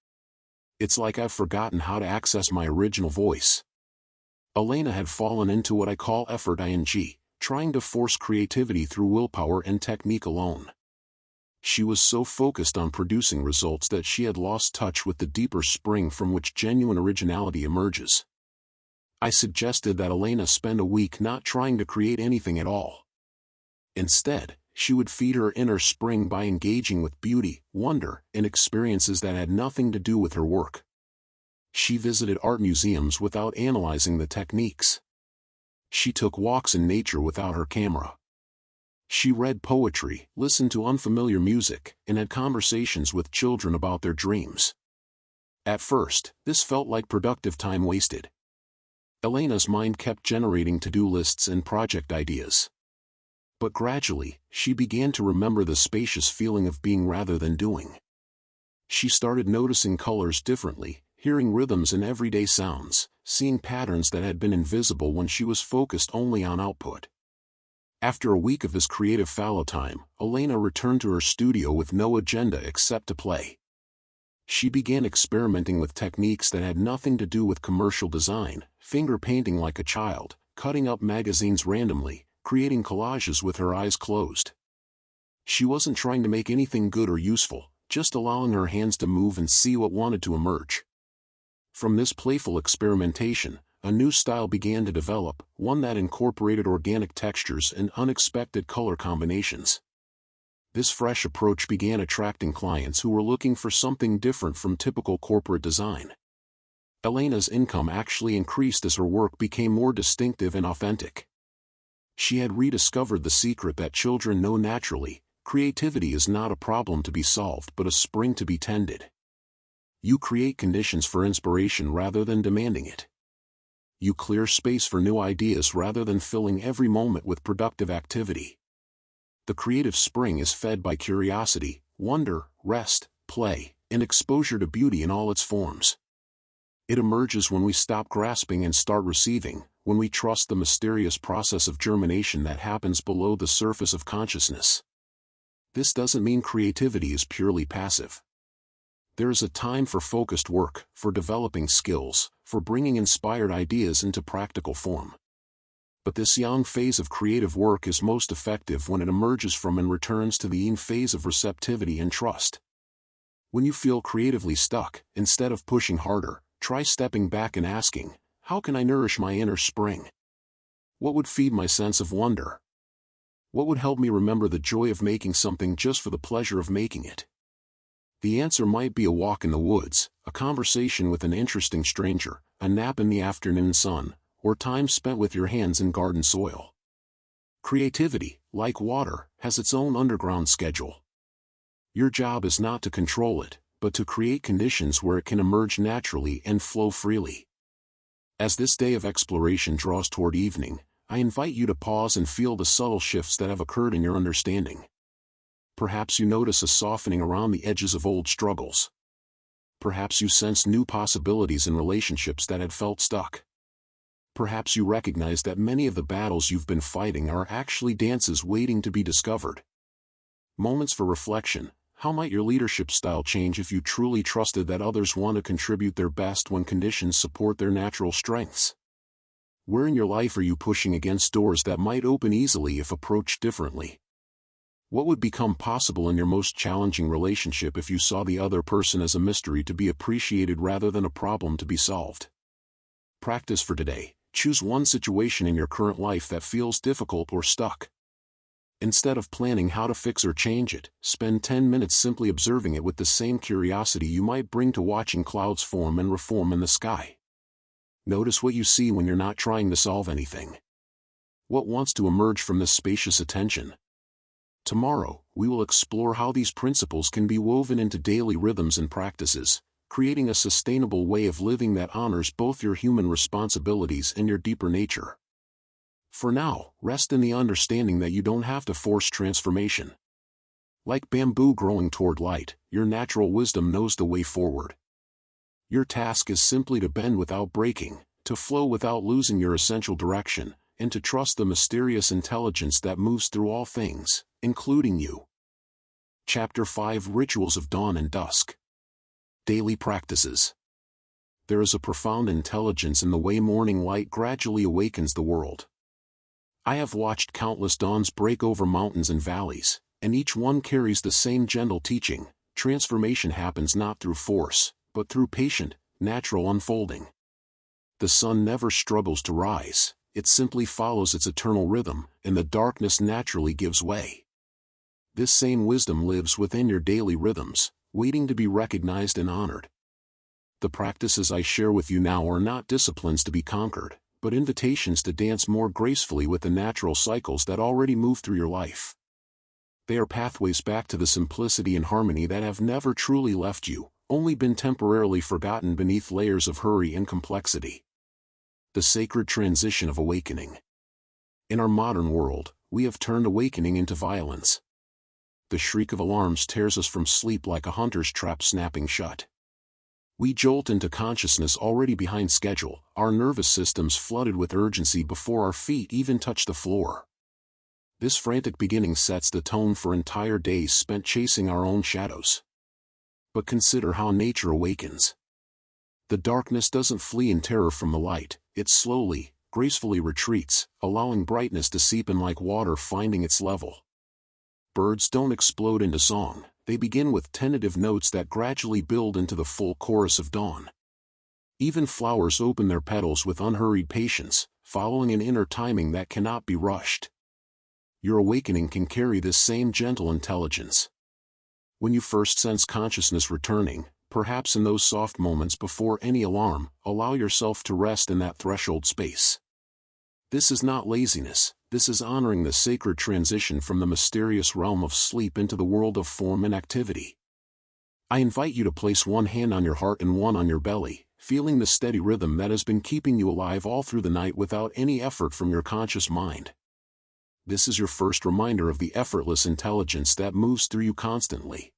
It's like I've forgotten how to access my original voice. Elena had fallen into what I call effort ing, trying to force creativity through willpower and technique alone. She was so focused on producing results that she had lost touch with the deeper spring from which genuine originality emerges. I suggested that Elena spend a week not trying to create anything at all. Instead, she would feed her inner spring by engaging with beauty, wonder, and experiences that had nothing to do with her work. She visited art museums without analyzing the techniques. She took walks in nature without her camera. She read poetry, listened to unfamiliar music, and had conversations with children about their dreams. At first, this felt like productive time wasted. Elena's mind kept generating to-do lists and project ideas. But gradually, she began to remember the spacious feeling of being rather than doing. She started noticing colors differently, hearing rhythms in everyday sounds, seeing patterns that had been invisible when she was focused only on output. After a week of this creative fallow time, Elena returned to her studio with no agenda except to play. She began experimenting with techniques that had nothing to do with commercial design, finger painting like a child, cutting up magazines randomly, creating collages with her eyes closed. She wasn't trying to make anything good or useful, just allowing her hands to move and see what wanted to emerge. From this playful experimentation, a new style began to develop, one that incorporated organic textures and unexpected color combinations. This fresh approach began attracting clients who were looking for something different from typical corporate design. Elena's income actually increased as her work became more distinctive and authentic. She had rediscovered the secret that children know naturally: creativity is not a problem to be solved but a spring to be tended. You create conditions for inspiration rather than demanding it. You clear space for new ideas rather than filling every moment with productive activity. The creative spring is fed by curiosity, wonder, rest, play, and exposure to beauty in all its forms. It emerges when we stop grasping and start receiving, when we trust the mysterious process of germination that happens below the surface of consciousness. This doesn't mean creativity is purely passive. There is a time for focused work, for developing skills, for bringing inspired ideas into practical form. But this yang phase of creative work is most effective when it emerges from and returns to the yin phase of receptivity and trust. When you feel creatively stuck, instead of pushing harder, try stepping back and asking, how can I nourish my inner spring? What would feed my sense of wonder? What would help me remember the joy of making something just for the pleasure of making it? The answer might be a walk in the woods, a conversation with an interesting stranger, a nap in the afternoon sun, or time spent with your hands in garden soil. Creativity, like water, has its own underground schedule. Your job is not to control it, but to create conditions where it can emerge naturally and flow freely. As this day of exploration draws toward evening, I invite you to pause and feel the subtle shifts that have occurred in your understanding. Perhaps you notice a softening around the edges of old struggles. Perhaps you sense new possibilities in relationships that had felt stuck. Perhaps you recognize that many of the battles you've been fighting are actually dances waiting to be discovered. Moments for reflection: how might your leadership style change if you truly trusted that others want to contribute their best when conditions support their natural strengths? Where in your life are you pushing against doors that might open easily if approached differently? What would become possible in your most challenging relationship if you saw the other person as a mystery to be appreciated rather than a problem to be solved? Practice for today: choose one situation in your current life that feels difficult or stuck. Instead of planning how to fix or change it, spend 10 minutes simply observing it with the same curiosity you might bring to watching clouds form and reform in the sky. Notice what you see when you're not trying to solve anything. What wants to emerge from this spacious attention? Tomorrow, we will explore how these principles can be woven into daily rhythms and practices, creating a sustainable way of living that honors both your human responsibilities and your deeper nature. For now, rest in the understanding that you don't have to force transformation. Like bamboo growing toward light, your natural wisdom knows the way forward. Your task is simply to bend without breaking, to flow without losing your essential direction, and to trust the mysterious intelligence that moves through all things, including you. Chapter 5: Rituals of Dawn and Dusk. Daily Practices. There is a profound intelligence in the way morning light gradually awakens the world. I have watched countless dawns break over mountains and valleys, and each one carries the same gentle teaching: transformation happens not through force, but through patient, natural unfolding. The sun never struggles to rise, it simply follows its eternal rhythm, and the darkness naturally gives way. This same wisdom lives within your daily rhythms, waiting to be recognized and honored. The practices I share with you now are not disciplines to be conquered, but invitations to dance more gracefully with the natural cycles that already move through your life. They are pathways back to the simplicity and harmony that have never truly left you, only been temporarily forgotten beneath layers of hurry and complexity. The sacred transition of awakening. In our modern world, we have turned awakening into violence. The shriek of alarms tears us from sleep like a hunter's trap snapping shut. We jolt into consciousness already behind schedule, our nervous systems flooded with urgency before our feet even touch the floor. This frantic beginning sets the tone for entire days spent chasing our own shadows. But consider how nature awakens. The darkness doesn't flee in terror from the light, it slowly, gracefully retreats, allowing brightness to seep in like water finding its level. Birds don't explode into song, they begin with tentative notes that gradually build into the full chorus of dawn. Even flowers open their petals with unhurried patience, following an inner timing that cannot be rushed. Your awakening can carry this same gentle intelligence. When you first sense consciousness returning, perhaps in those soft moments before any alarm, allow yourself to rest in that threshold space. This is not laziness, this is honoring the sacred transition from the mysterious realm of sleep into the world of form and activity. I invite you to place one hand on your heart and one on your belly, feeling the steady rhythm that has been keeping you alive all through the night without any effort from your conscious mind. This is your first reminder of the effortless intelligence that moves through you constantly.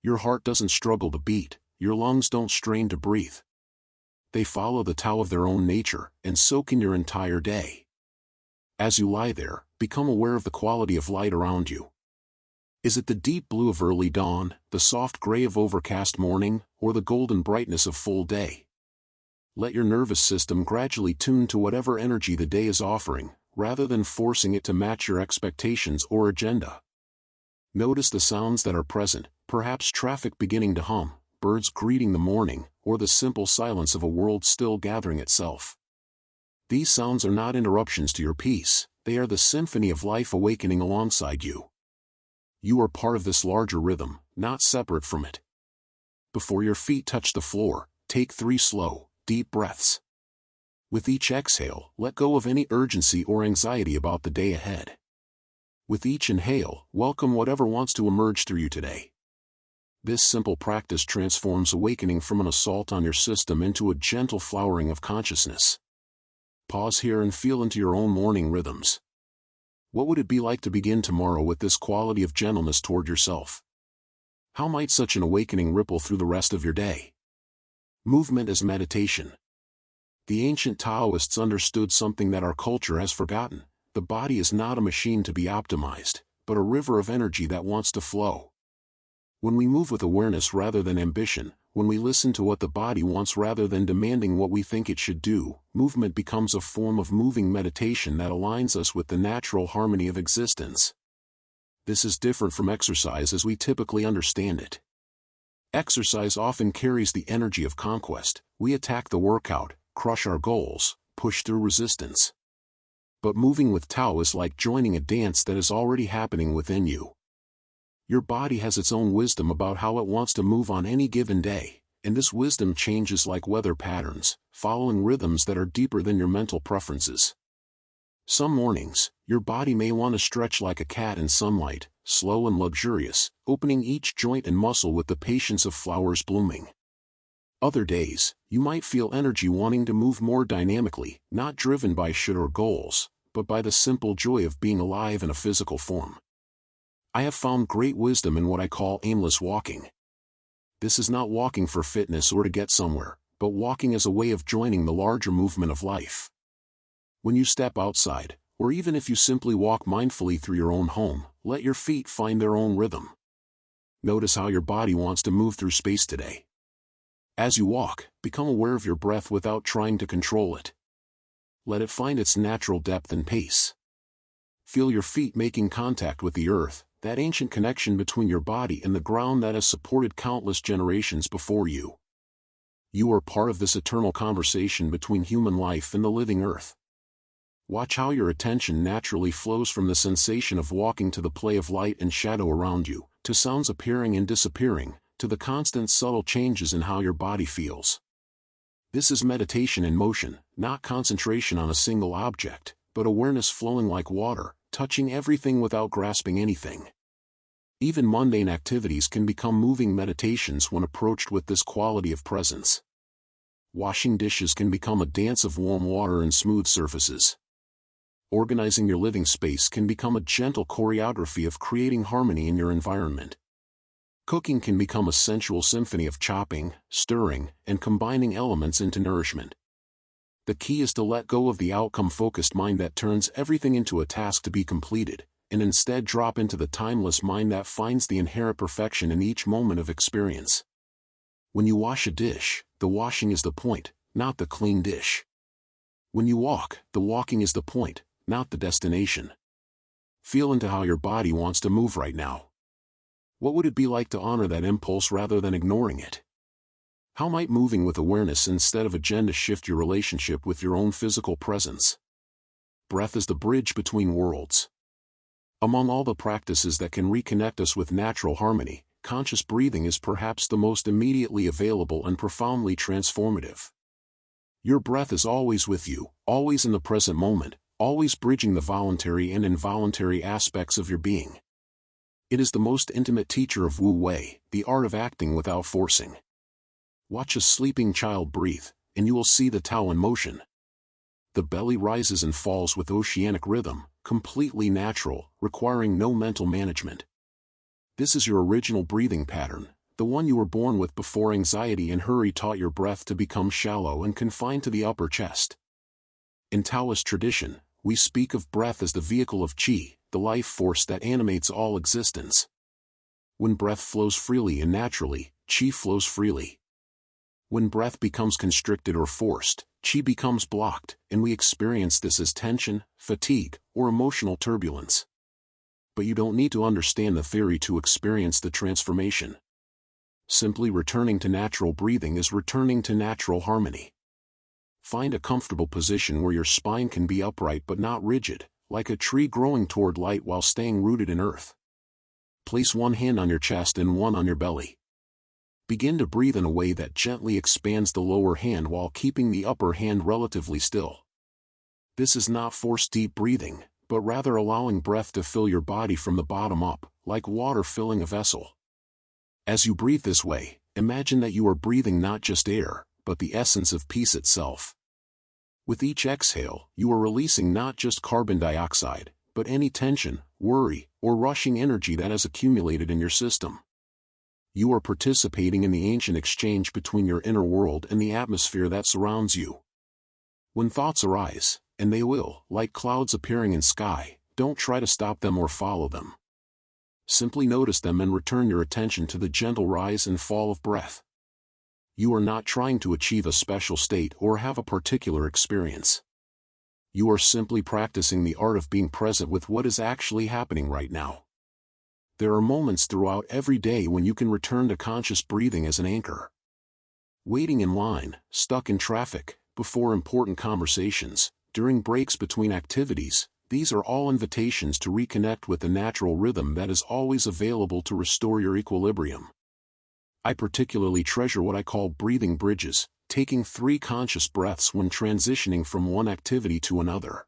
Your heart doesn't struggle to beat, your lungs don't strain to breathe. They follow the Tao of their own nature, and soak in your entire day. As you lie there, become aware of the quality of light around you. Is it the deep blue of early dawn, the soft gray of overcast morning, or the golden brightness of full day? Let your nervous system gradually tune to whatever energy the day is offering, rather than forcing it to match your expectations or agenda. Notice the sounds that are present, perhaps traffic beginning to hum, birds greeting the morning, or the simple silence of a world still gathering itself. These sounds are not interruptions to your peace, they are the symphony of life awakening alongside you. You are part of this larger rhythm, not separate from it. Before your feet touch the floor, take 3 slow, deep breaths. With each exhale, let go of any urgency or anxiety about the day ahead. With each inhale, welcome whatever wants to emerge through you today. This simple practice transforms awakening from an assault on your system into a gentle flowering of consciousness. Pause here and feel into your own morning rhythms. What would it be like to begin tomorrow with this quality of gentleness toward yourself? How might such an awakening ripple through the rest of your day? Movement as meditation. The ancient Taoists understood something that our culture has forgotten. The body is not a machine to be optimized, but a river of energy that wants to flow. When we move with awareness rather than ambition, when we listen to what the body wants rather than demanding what we think it should do, movement becomes a form of moving meditation that aligns us with the natural harmony of existence. This is different from exercise as we typically understand it. Exercise often carries the energy of conquest. We attack the workout, crush our goals, push through resistance. But moving with Tao is like joining a dance that is already happening within you. Your body has its own wisdom about how it wants to move on any given day, and this wisdom changes like weather patterns, following rhythms that are deeper than your mental preferences. Some mornings, your body may want to stretch like a cat in sunlight, slow and luxurious, opening each joint and muscle with the patience of flowers blooming. Other days, you might feel energy wanting to move more dynamically, not driven by should or goals, but by the simple joy of being alive in a physical form. I have found great wisdom in what I call aimless walking. This is not walking for fitness or to get somewhere, but walking as a way of joining the larger movement of life. When you step outside, or even if you simply walk mindfully through your own home, let your feet find their own rhythm. Notice how your body wants to move through space today. As you walk, become aware of your breath without trying to control it. Let it find its natural depth and pace. Feel your feet making contact with the earth, that ancient connection between your body and the ground that has supported countless generations before you. You are part of this eternal conversation between human life and the living earth. Watch how your attention naturally flows from the sensation of walking to the play of light and shadow around you, to sounds appearing and disappearing, to the constant subtle changes in how your body feels. This is meditation in motion, not concentration on a single object, but awareness flowing like water, touching everything without grasping anything. Even mundane activities can become moving meditations when approached with this quality of presence. Washing dishes can become a dance of warm water and smooth surfaces. Organizing your living space can become a gentle choreography of creating harmony in your environment. Cooking can become a sensual symphony of chopping, stirring, and combining elements into nourishment. The key is to let go of the outcome-focused mind that turns everything into a task to be completed, and instead drop into the timeless mind that finds the inherent perfection in each moment of experience. When you wash a dish, the washing is the point, not the clean dish. When you walk, the walking is the point, not the destination. Feel into how your body wants to move right now. What would it be like to honor that impulse rather than ignoring it? How might moving with awareness instead of agenda shift your relationship with your own physical presence? Breath is the bridge between worlds. Among all the practices that can reconnect us with natural harmony, conscious breathing is perhaps the most immediately available and profoundly transformative. Your breath is always with you, always in the present moment, always bridging the voluntary and involuntary aspects of your being. It is the most intimate teacher of Wu Wei, the art of acting without forcing. Watch a sleeping child breathe, and you will see the Tao in motion. The belly rises and falls with oceanic rhythm, completely natural, requiring no mental management. This is your original breathing pattern, the one you were born with before anxiety and hurry taught your breath to become shallow and confined to the upper chest. In Taoist tradition, we speak of breath as the vehicle of qi, the life force that animates all existence. When breath flows freely and naturally, qi flows freely. When breath becomes constricted or forced, qi becomes blocked, and we experience this as tension, fatigue, or emotional turbulence. But you don't need to understand the theory to experience the transformation. Simply returning to natural breathing is returning to natural harmony. Find a comfortable position where your spine can be upright but not rigid, like a tree growing toward light while staying rooted in earth. Place one hand on your chest and one on your belly. Begin to breathe in a way that gently expands the lower hand while keeping the upper hand relatively still. This is not forced deep breathing, but rather allowing breath to fill your body from the bottom up, like water filling a vessel. As you breathe this way, imagine that you are breathing not just air, but the essence of peace itself. With each exhale, you are releasing not just carbon dioxide, but any tension, worry, or rushing energy that has accumulated in your system. You are participating in the ancient exchange between your inner world and the atmosphere that surrounds you. When thoughts arise, and they will, like clouds appearing in sky, don't try to stop them or follow them. Simply notice them and return your attention to the gentle rise and fall of breath. You are not trying to achieve a special state or have a particular experience. You are simply practicing the art of being present with what is actually happening right now. There are moments throughout every day when you can return to conscious breathing as an anchor. Waiting in line, stuck in traffic, before important conversations, during breaks between activities, these are all invitations to reconnect with the natural rhythm that is always available to restore your equilibrium. I particularly treasure what I call breathing bridges, taking 3 conscious breaths when transitioning from one activity to another.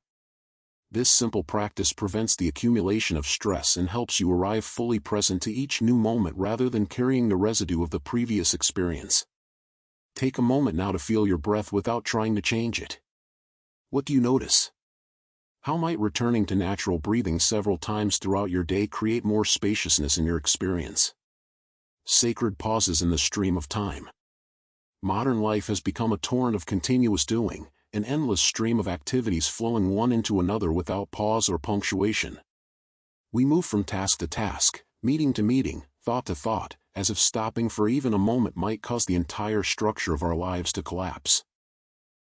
This simple practice prevents the accumulation of stress and helps you arrive fully present to each new moment rather than carrying the residue of the previous experience. Take a moment now to feel your breath without trying to change it. What do you notice? How might returning to natural breathing several times throughout your day create more spaciousness in your experience? Sacred pauses in the stream of time. Modern life has become a torrent of continuous doing, an endless stream of activities flowing one into another without pause or punctuation. We move from task to task, meeting to meeting, thought to thought, as if stopping for even a moment might cause the entire structure of our lives to collapse.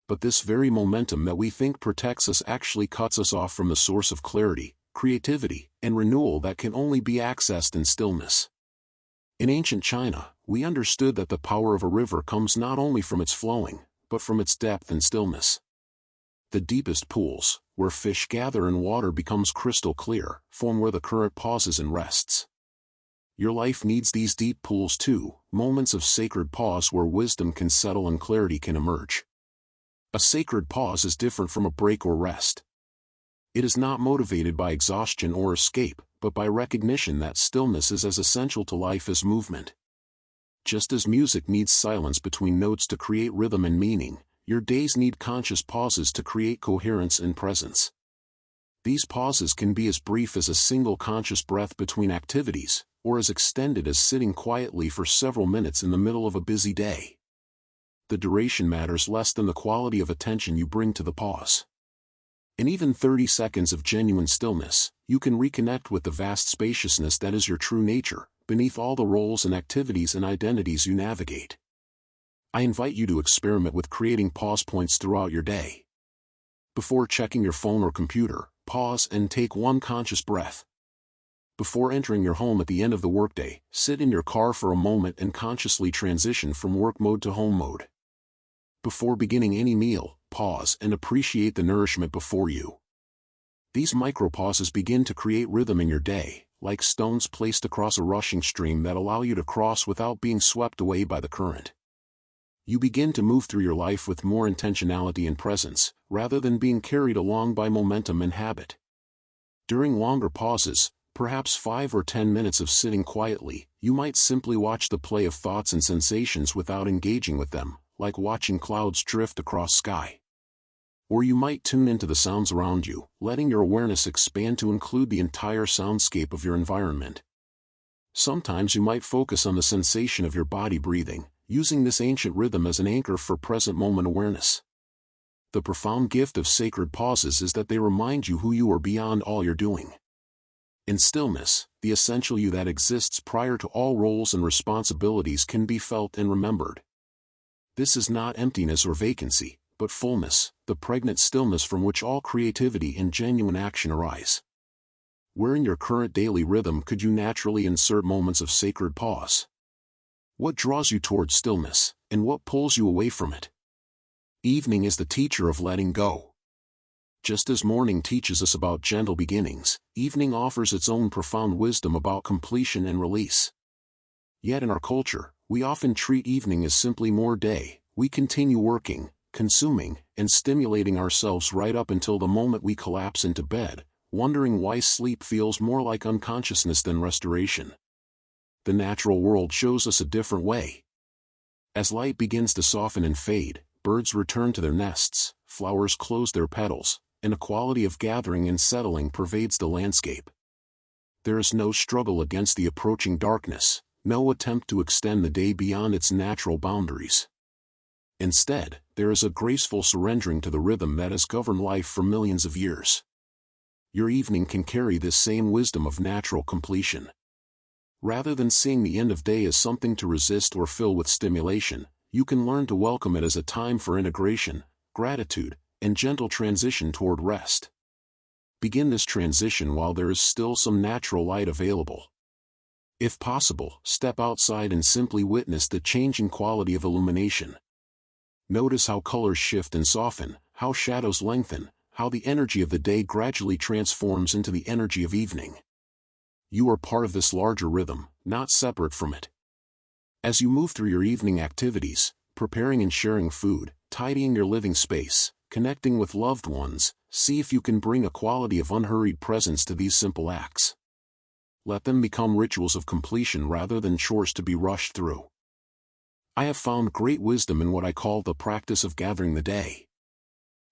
But this very momentum that we think protects us actually cuts us off from the source of clarity, creativity, and renewal that can only be accessed in stillness. In ancient China, we understood that the power of a river comes not only from its flowing, but from its depth and stillness. The deepest pools, where fish gather and water becomes crystal clear, form where the current pauses and rests. Your life needs these deep pools too, moments of sacred pause where wisdom can settle and clarity can emerge. A sacred pause is different from a break or rest. It is not motivated by exhaustion or escape, but by recognition that stillness is as essential to life as movement. Just as music needs silence between notes to create rhythm and meaning, your days need conscious pauses to create coherence and presence. These pauses can be as brief as a single conscious breath between activities, or as extended as sitting quietly for several minutes in the middle of a busy day. The duration matters less than the quality of attention you bring to the pause. In even 30 seconds of genuine stillness, you can reconnect with the vast spaciousness that is your true nature, beneath all the roles and activities and identities you navigate. I invite you to experiment with creating pause points throughout your day. Before checking your phone or computer, pause and take one conscious breath. Before entering your home at the end of the workday, sit in your car for a moment and consciously transition from work mode to home mode. Before beginning any meal, pause and appreciate the nourishment before you. These micropauses begin to create rhythm in your day, like stones placed across a rushing stream that allow you to cross without being swept away by the current. You begin to move through your life with more intentionality and presence, rather than being carried along by momentum and habit. During longer pauses, perhaps 5 or 10 minutes of sitting quietly, you might simply watch the play of thoughts and sensations without engaging with them, like watching clouds drift across sky. Or you might tune into the sounds around you, letting your awareness expand to include the entire soundscape of your environment. Sometimes you might focus on the sensation of your body breathing, using this ancient rhythm as an anchor for present moment awareness. The profound gift of sacred pauses is that they remind you who you are beyond all you're doing. In stillness, the essential you that exists prior to all roles and responsibilities can be felt and remembered. This is not emptiness or vacancy, but fullness, the pregnant stillness from which all creativity and genuine action arise. Where in your current daily rhythm could you naturally insert moments of sacred pause? What draws you towards stillness, and what pulls you away from it? Evening is the teacher of letting go. Just as morning teaches us about gentle beginnings, evening offers its own profound wisdom about completion and release. Yet in our culture, we often treat evening as simply more day. We continue working, consuming, and stimulating ourselves right up until the moment we collapse into bed, wondering why sleep feels more like unconsciousness than restoration. The natural world shows us a different way. As light begins to soften and fade, birds return to their nests, flowers close their petals, and a quality of gathering and settling pervades the landscape. There is no struggle against the approaching darkness, no attempt to extend the day beyond its natural boundaries. Instead, there is a graceful surrendering to the rhythm that has governed life for millions of years. Your evening can carry this same wisdom of natural completion. Rather than seeing the end of day as something to resist or fill with stimulation, you can learn to welcome it as a time for integration, gratitude, and gentle transition toward rest. Begin this transition while there is still some natural light available. If possible, step outside and simply witness the changing quality of illumination. Notice how colors shift and soften, how shadows lengthen, how the energy of the day gradually transforms into the energy of evening. You are part of this larger rhythm, not separate from it. As you move through your evening activities, preparing and sharing food, tidying your living space, connecting with loved ones, see if you can bring a quality of unhurried presence to these simple acts. Let them become rituals of completion rather than chores to be rushed through. I have found great wisdom in what I call the practice of gathering the day.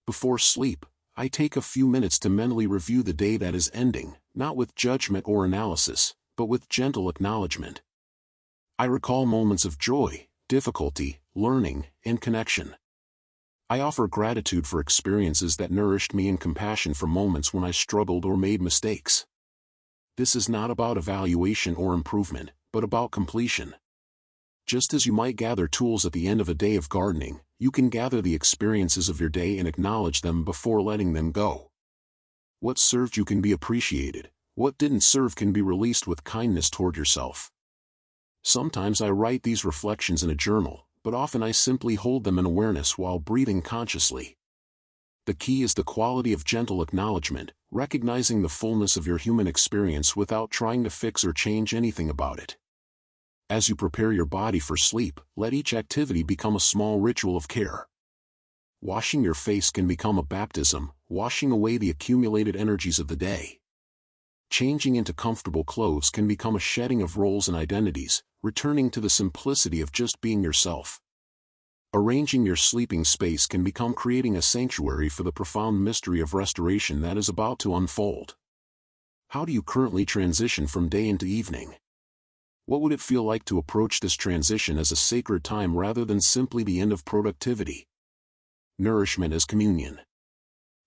Before sleep, I take a few minutes to mentally review the day that is ending, not with judgment or analysis, but with gentle acknowledgement. I recall moments of joy, difficulty, learning, and connection. I offer gratitude for experiences that nourished me and compassion for moments when I struggled or made mistakes. This is not about evaluation or improvement, but about completion. Just as you might gather tools at the end of a day of gardening, you can gather the experiences of your day and acknowledge them before letting them go. What served you can be appreciated, what didn't serve can be released with kindness toward yourself. Sometimes I write these reflections in a journal, but often I simply hold them in awareness while breathing consciously. The key is the quality of gentle acknowledgement, recognizing the fullness of your human experience without trying to fix or change anything about it. As you prepare your body for sleep, let each activity become a small ritual of care. Washing your face can become a baptism, washing away the accumulated energies of the day. Changing into comfortable clothes can become a shedding of roles and identities, returning to the simplicity of just being yourself. Arranging your sleeping space can become creating a sanctuary for the profound mystery of restoration that is about to unfold. How do you currently transition from day into evening? What would it feel like to approach this transition as a sacred time rather than simply the end of productivity? Nourishment as communion.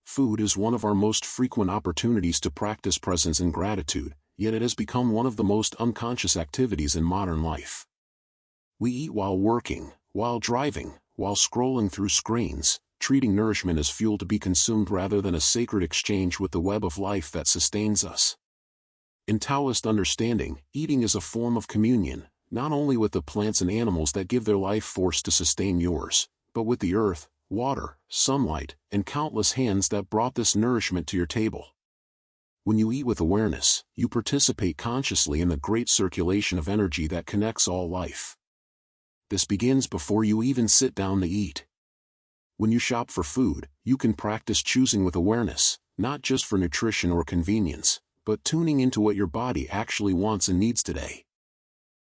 Food is one of our most frequent opportunities to practice presence and gratitude, yet it has become one of the most unconscious activities in modern life. We eat while working, while driving, while scrolling through screens, treating nourishment as fuel to be consumed rather than a sacred exchange with the web of life that sustains us. In Taoist understanding, eating is a form of communion, not only with the plants and animals that give their life force to sustain yours, but with the earth, water, sunlight, and countless hands that brought this nourishment to your table. When you eat with awareness, you participate consciously in the great circulation of energy that connects all life. This begins before you even sit down to eat. When you shop for food, you can practice choosing with awareness, not just for nutrition or convenience, but tuning into what your body actually wants and needs today.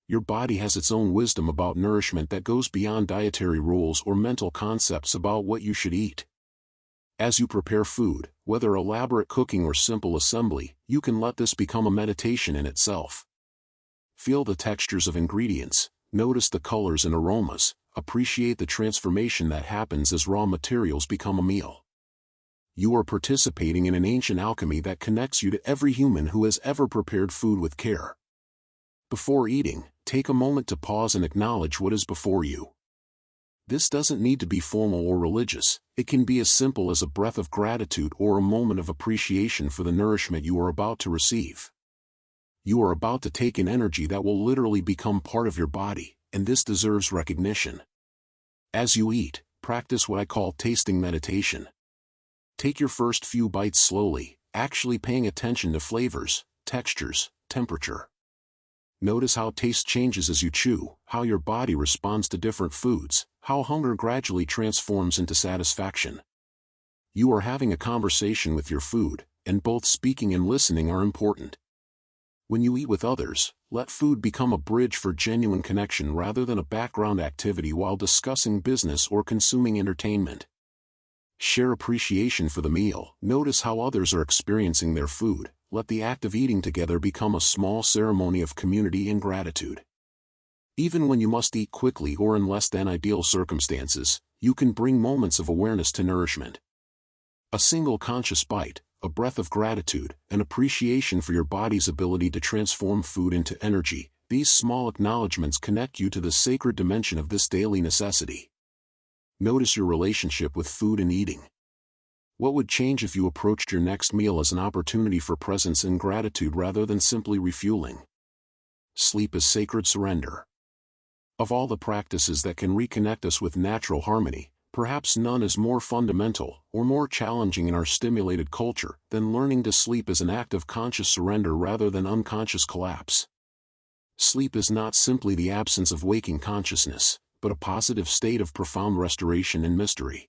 Your body has its own wisdom about nourishment that goes beyond dietary rules or mental concepts about what you should eat. As you prepare food, whether elaborate cooking or simple assembly, you can let this become a meditation in itself. Feel the textures of ingredients, notice the colors and aromas, appreciate the transformation that happens as raw materials become a meal. You are participating in an ancient alchemy that connects you to every human who has ever prepared food with care. Before eating, take a moment to pause and acknowledge what is before you. This doesn't need to be formal or religious, it can be as simple as a breath of gratitude or a moment of appreciation for the nourishment you are about to receive. You are about to take in energy that will literally become part of your body, and this deserves recognition. As you eat, practice what I call tasting meditation. Take your first few bites slowly, actually paying attention to flavors, textures, temperature. Notice how taste changes as you chew, how your body responds to different foods, how hunger gradually transforms into satisfaction. You are having a conversation with your food, and both speaking and listening are important. When you eat with others, let food become a bridge for genuine connection rather than a background activity while discussing business or consuming entertainment. Share appreciation for the meal. Notice how others are experiencing their food. Let the act of eating together become a small ceremony of community and gratitude. Even when you must eat quickly or in less than ideal circumstances, you can bring moments of awareness to nourishment. A single conscious bite, a breath of gratitude, an appreciation for your body's ability to transform food into energy, these small acknowledgments connect you to the sacred dimension of this daily necessity. Notice your relationship with food and eating. What would change if you approached your next meal as an opportunity for presence and gratitude rather than simply refueling? Sleep is sacred surrender. Of all the practices that can reconnect us with natural harmony, perhaps none is more fundamental or more challenging in our stimulated culture than learning to sleep as an act of conscious surrender rather than unconscious collapse. Sleep is not simply the absence of waking consciousness, but a positive state of profound restoration and mystery.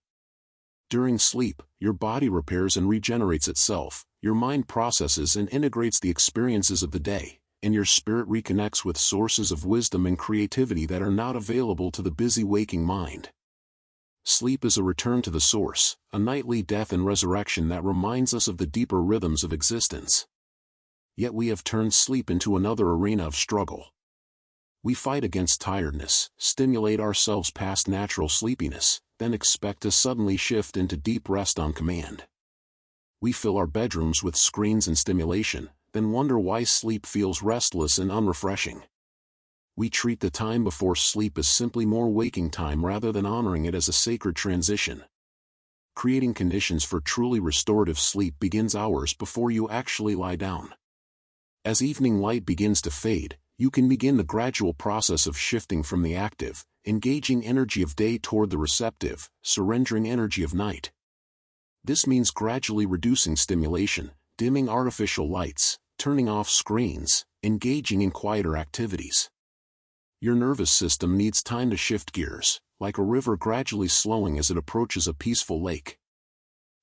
During sleep, your body repairs and regenerates itself, your mind processes and integrates the experiences of the day, and your spirit reconnects with sources of wisdom and creativity that are not available to the busy waking mind. Sleep is a return to the source, a nightly death and resurrection that reminds us of the deeper rhythms of existence. Yet we have turned sleep into another arena of struggle. We fight against tiredness, stimulate ourselves past natural sleepiness, then expect to suddenly shift into deep rest on command. We fill our bedrooms with screens and stimulation, then wonder why sleep feels restless and unrefreshing. We treat the time before sleep as simply more waking time rather than honoring it as a sacred transition. Creating conditions for truly restorative sleep begins hours before you actually lie down. As evening light begins to fade, you can begin the gradual process of shifting from the active, engaging energy of day toward the receptive, surrendering energy of night. This means gradually reducing stimulation, dimming artificial lights, turning off screens, engaging in quieter activities. Your nervous system needs time to shift gears, like a river gradually slowing as it approaches a peaceful lake.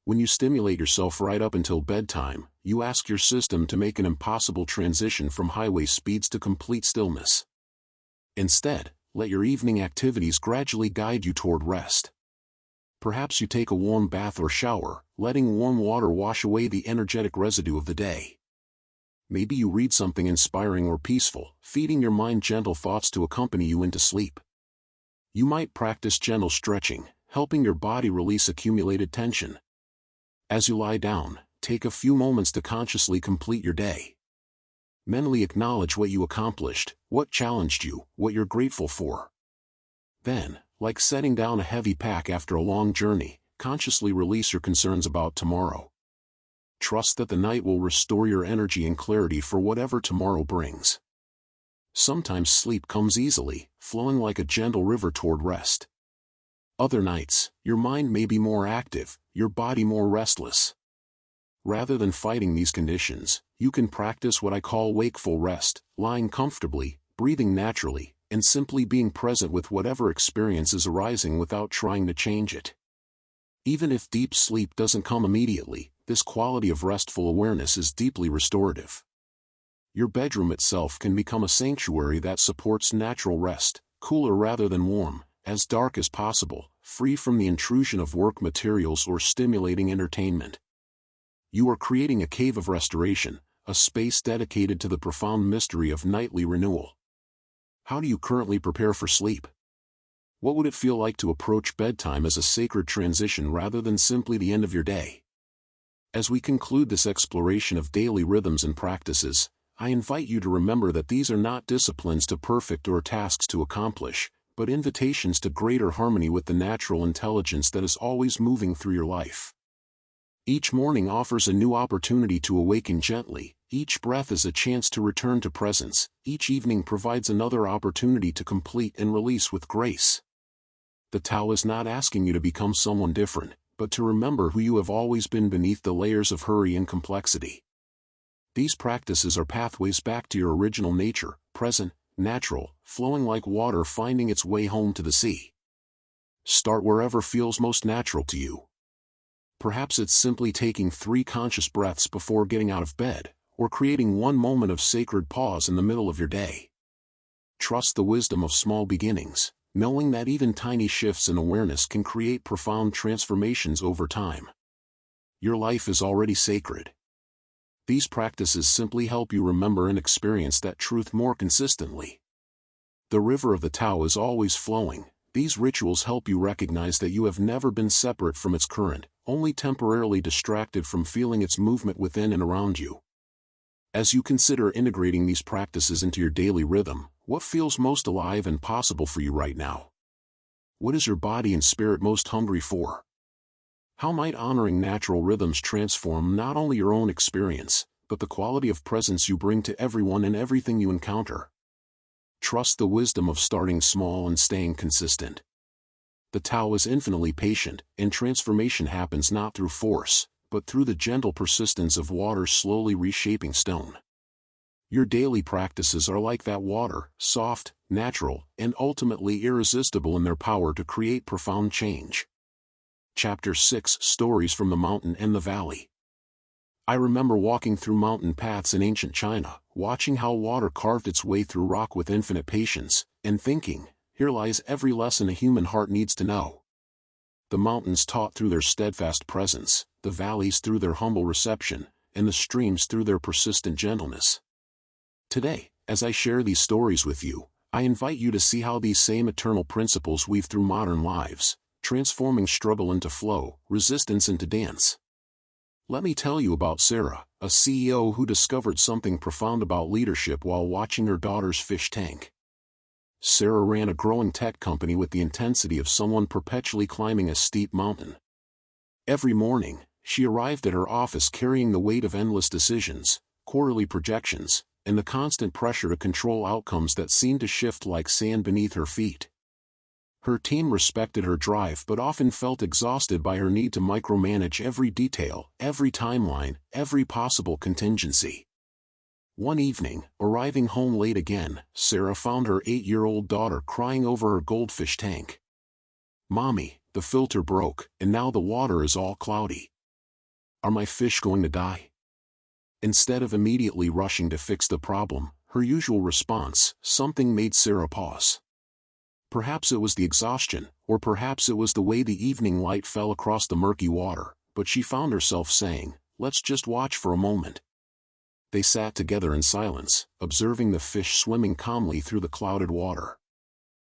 When you stimulate yourself right up until bedtime, you ask your system to make an impossible transition from highway speeds to complete stillness. Instead, let your evening activities gradually guide you toward rest. Perhaps you take a warm bath or shower, letting warm water wash away the energetic residue of the day. Maybe you read something inspiring or peaceful, feeding your mind gentle thoughts to accompany you into sleep. You might practice gentle stretching, helping your body release accumulated tension. As you lie down, take a few moments to consciously complete your day. Mentally acknowledge what you accomplished, what challenged you, what you're grateful for. Then, like setting down a heavy pack after a long journey, consciously release your concerns about tomorrow. Trust that the night will restore your energy and clarity for whatever tomorrow brings. Sometimes sleep comes easily, flowing like a gentle river toward rest. Other nights, your mind may be more active, your body more restless. Rather than fighting these conditions, you can practice what I call wakeful rest, lying comfortably, breathing naturally, and simply being present with whatever experience is arising without trying to change it. Even if deep sleep doesn't come immediately, this quality of restful awareness is deeply restorative. Your bedroom itself can become a sanctuary that supports natural rest, cooler rather than warm, as dark as possible, free from the intrusion of work materials or stimulating entertainment. You are creating a cave of restoration, a space dedicated to the profound mystery of nightly renewal. How do you currently prepare for sleep? What would it feel like to approach bedtime as a sacred transition rather than simply the end of your day? As we conclude this exploration of daily rhythms and practices, I invite you to remember that these are not disciplines to perfect or tasks to accomplish, but invitations to greater harmony with the natural intelligence that is always moving through your life. Each morning offers a new opportunity to awaken gently, each breath is a chance to return to presence, each evening provides another opportunity to complete and release with grace. The Tao is not asking you to become someone different, but to remember who you have always been beneath the layers of hurry and complexity. These practices are pathways back to your original nature, present, natural, flowing like water finding its way home to the sea. Start wherever feels most natural to you. Perhaps it's simply taking 3 conscious breaths before getting out of bed, or creating one moment of sacred pause in the middle of your day. Trust the wisdom of small beginnings, knowing that even tiny shifts in awareness can create profound transformations over time. Your life is already sacred. These practices simply help you remember and experience that truth more consistently. The river of the Tao is always flowing. These rituals help you recognize that you have never been separate from its current, only temporarily distracted from feeling its movement within and around you. As you consider integrating these practices into your daily rhythm, what feels most alive and possible for you right now? What is your body and spirit most hungry for? How might honoring natural rhythms transform not only your own experience, but the quality of presence you bring to everyone and everything you encounter? Trust the wisdom of starting small and staying consistent. The Tao is infinitely patient, and transformation happens not through force, but through the gentle persistence of water slowly reshaping stone. Your daily practices are like that water, soft, natural, and ultimately irresistible in their power to create profound change. Chapter 6: Stories from the Mountain and the Valley. I remember walking through mountain paths in ancient China, watching how water carved its way through rock with infinite patience, and thinking, here lies every lesson a human heart needs to know. The mountains taught through their steadfast presence, the valleys through their humble reception, and the streams through their persistent gentleness. Today, as I share these stories with you, I invite you to see how these same eternal principles weave through modern lives, transforming struggle into flow, resistance into dance. Let me tell you about Sarah, a CEO who discovered something profound about leadership while watching her daughter's fish tank. Sarah ran a growing tech company with the intensity of someone perpetually climbing a steep mountain. Every morning, she arrived at her office carrying the weight of endless decisions, quarterly projections, and the constant pressure to control outcomes that seemed to shift like sand beneath her feet. Her team respected her drive but often felt exhausted by her need to micromanage every detail, every timeline, every possible contingency. One evening, arriving home late again, Sarah found her 8-year-old daughter crying over her goldfish tank. "Mommy, the filter broke, and now the water is all cloudy. Are my fish going to die?" Instead of immediately rushing to fix the problem, her usual response, something made Sarah pause. Perhaps it was the exhaustion, or perhaps it was the way the evening light fell across the murky water, but she found herself saying, "Let's just watch for a moment." They sat together in silence, observing the fish swimming calmly through the clouded water.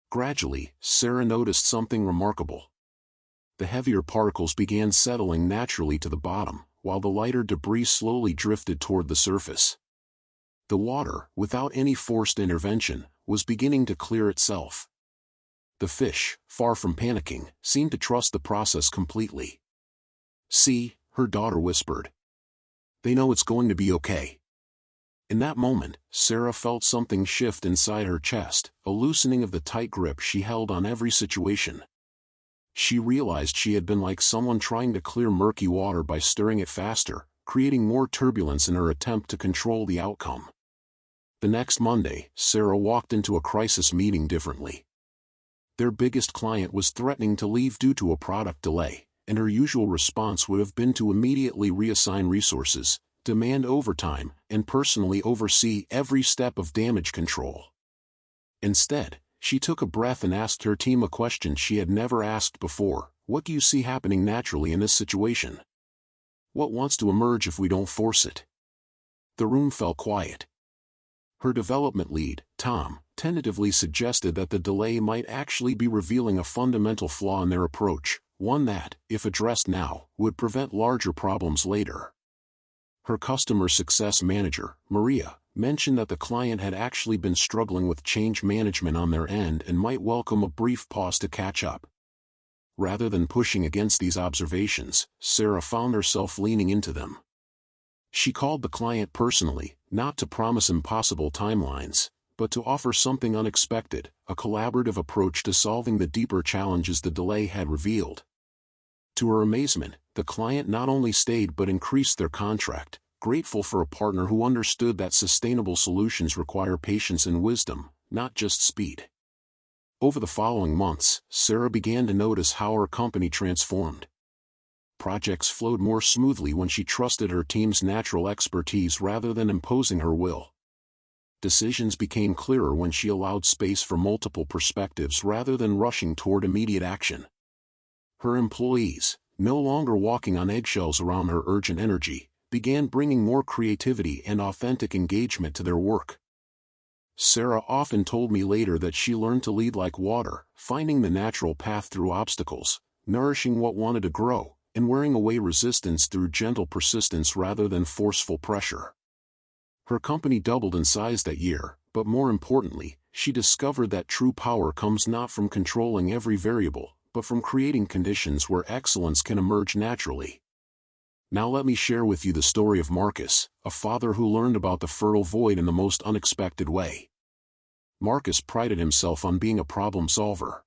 Gradually, Sarah noticed something remarkable. The heavier particles began settling naturally to the bottom, while the lighter debris slowly drifted toward the surface. The water, without any forced intervention, was beginning to clear itself. The fish, far from panicking, seemed to trust the process completely. "See," her daughter whispered. They know it's going to be okay. In that moment, Sarah felt something shift inside her chest, a loosening of the tight grip she held on every situation. She realized she had been like someone trying to clear murky water by stirring it faster, creating more turbulence in her attempt to control the outcome. The next Monday, Sarah walked into a crisis meeting differently. Their biggest client was threatening to leave due to a product delay, and her usual response would have been to immediately reassign resources, demand overtime, and personally oversee every step of damage control. Instead, she took a breath and asked her team a question she had never asked before: what do you see happening naturally in this situation? What wants to emerge if we don't force it? The room fell quiet. Her development lead, Tom, tentatively suggested that the delay might actually be revealing a fundamental flaw in their approach, one that, if addressed now, would prevent larger problems later. Her customer success manager, Maria, mentioned that the client had actually been struggling with change management on their end and might welcome a brief pause to catch up. Rather than pushing against these observations, Sarah found herself leaning into them. She called the client personally, not to promise impossible timelines, but to offer something unexpected, a collaborative approach to solving the deeper challenges the delay had revealed. To her amazement, the client not only stayed but increased their contract, grateful for a partner who understood that sustainable solutions require patience and wisdom, not just speed. Over the following months, Sarah began to notice how her company transformed. Projects flowed more smoothly when she trusted her team's natural expertise rather than imposing her will. Decisions became clearer when she allowed space for multiple perspectives rather than rushing toward immediate action. Her employees, no longer walking on eggshells around her urgent energy, began bringing more creativity and authentic engagement to their work. Sarah often told me later that she learned to lead like water, finding the natural path through obstacles, nourishing what wanted to grow, and wearing away resistance through gentle persistence rather than forceful pressure. Her company doubled in size that year, but more importantly, she discovered that true power comes not from controlling every variable, but from creating conditions where excellence can emerge naturally. Now let me share with you the story of Marcus, a father who learned about the fertile void in the most unexpected way. Marcus prided himself on being a problem solver.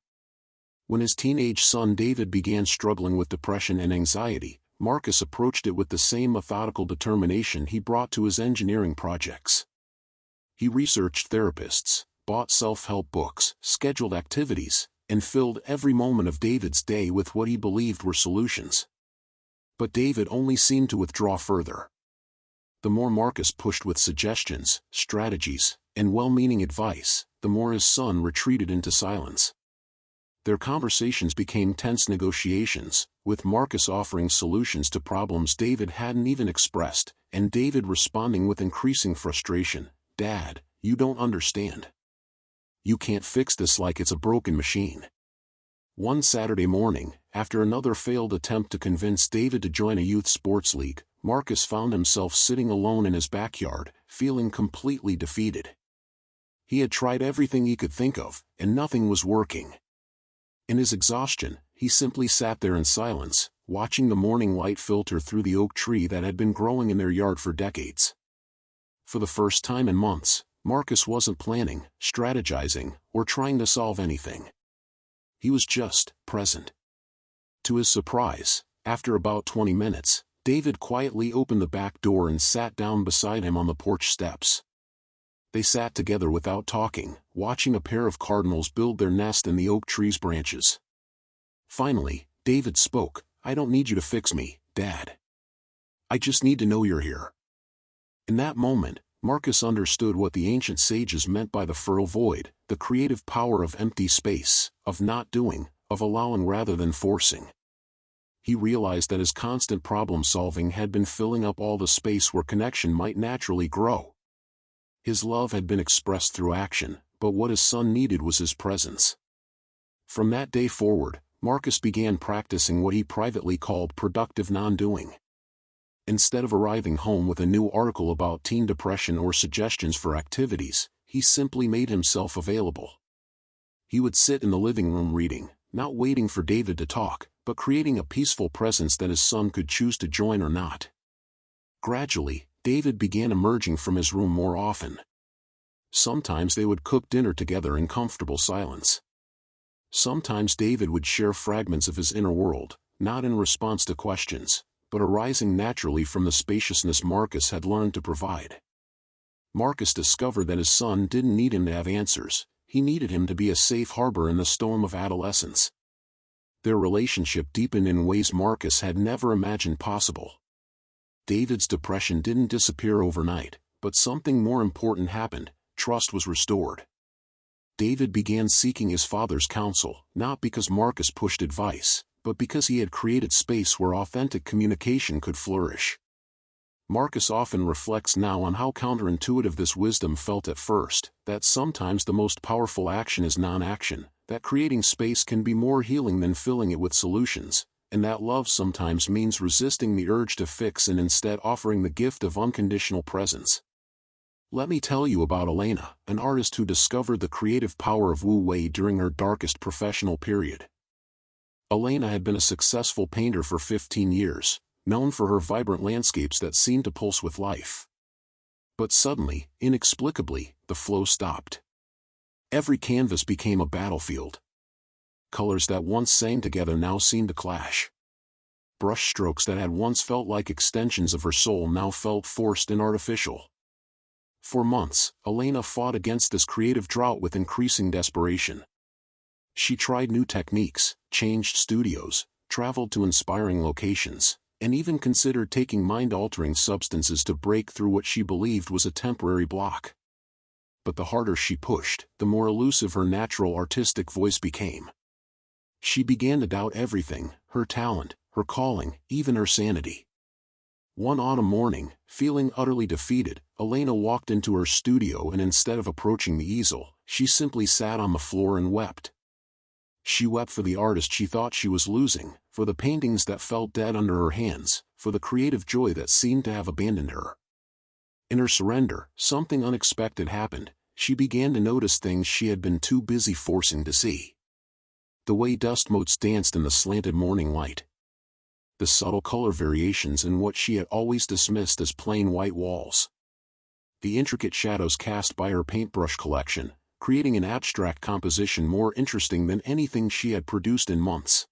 When his teenage son David began struggling with depression and anxiety, Marcus approached it with the same methodical determination he brought to his engineering projects. He researched therapists, bought self-help books, scheduled activities, and filled every moment of David's day with what he believed were solutions. But David only seemed to withdraw further. The more Marcus pushed with suggestions, strategies, and well-meaning advice, the more his son retreated into silence. Their conversations became tense negotiations, with Marcus offering solutions to problems David hadn't even expressed, and David responding with increasing frustration: "Dad, you don't understand. You can't fix this like it's a broken machine." One Saturday morning, after another failed attempt to convince David to join a youth sports league, Marcus found himself sitting alone in his backyard, feeling completely defeated. He had tried everything he could think of, and nothing was working. In his exhaustion, he simply sat there in silence, watching the morning light filter through the oak tree that had been growing in their yard for decades. For the first time in months, Marcus wasn't planning, strategizing, or trying to solve anything. He was just present. To his surprise, after about 20 minutes, David quietly opened the back door and sat down beside him on the porch steps. They sat together without talking, watching a pair of cardinals build their nest in the oak tree's branches. Finally, David spoke: "I don't need you to fix me, Dad. I just need to know you're here." In that moment, Marcus understood what the ancient sages meant by the fertile void, the creative power of empty space, of not doing, of allowing rather than forcing. He realized that his constant problem-solving had been filling up all the space where connection might naturally grow. His love had been expressed through action, but what his son needed was his presence. From that day forward, Marcus began practicing what he privately called productive non-doing. Instead of arriving home with a new article about teen depression or suggestions for activities, he simply made himself available. He would sit in the living room reading, not waiting for David to talk, but creating a peaceful presence that his son could choose to join or not. Gradually, David began emerging from his room more often. Sometimes they would cook dinner together in comfortable silence. Sometimes David would share fragments of his inner world, not in response to questions, but arising naturally from the spaciousness Marcus had learned to provide. Marcus discovered that his son didn't need him to have answers, he needed him to be a safe harbor in the storm of adolescence. Their relationship deepened in ways Marcus had never imagined possible. David's depression didn't disappear overnight, but something more important happened: trust was restored. David began seeking his father's counsel, not because Marcus pushed advice, but because he had created space where authentic communication could flourish. Marcus often reflects now on how counterintuitive this wisdom felt at first, that sometimes the most powerful action is non-action, that creating space can be more healing than filling it with solutions, and that love sometimes means resisting the urge to fix and instead offering the gift of unconditional presence. Let me tell you about Elena, an artist who discovered the creative power of Wu Wei during her darkest professional period. Elena had been a successful painter for 15 years, known for her vibrant landscapes that seemed to pulse with life. But suddenly, inexplicably, the flow stopped. Every canvas became a battlefield. Colors that once sang together now seemed to clash. Brushstrokes that had once felt like extensions of her soul now felt forced and artificial. For months, Elena fought against this creative drought with increasing desperation. She tried new techniques, changed studios, traveled to inspiring locations, and even considered taking mind-altering substances to break through what she believed was a temporary block. But the harder she pushed, the more elusive her natural artistic voice became. She began to doubt everything: her talent, her calling, even her sanity. One autumn morning, feeling utterly defeated, Elena walked into her studio and instead of approaching the easel, she simply sat on the floor and wept. She wept for the artist she thought she was losing, for the paintings that felt dead under her hands, for the creative joy that seemed to have abandoned her. In her surrender, something unexpected happened. She began to notice things she had been too busy forcing to see. The way dust motes danced in the slanted morning light. The subtle color variations in what she had always dismissed as plain white walls. The intricate shadows cast by her paintbrush collection, creating an abstract composition more interesting than anything she had produced in months.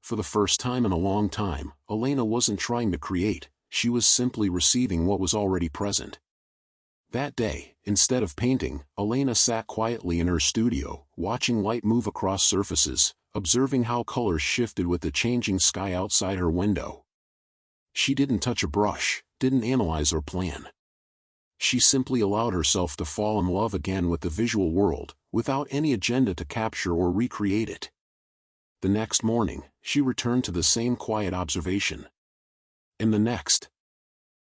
For the first time in a long time, Elena wasn't trying to create, she was simply receiving what was already present. That day, instead of painting, Elena sat quietly in her studio, watching light move across surfaces, observing how colors shifted with the changing sky outside her window. She didn't touch a brush, didn't analyze or plan. She simply allowed herself to fall in love again with the visual world, without any agenda to capture or recreate it. The next morning, she returned to the same quiet observation. And the next.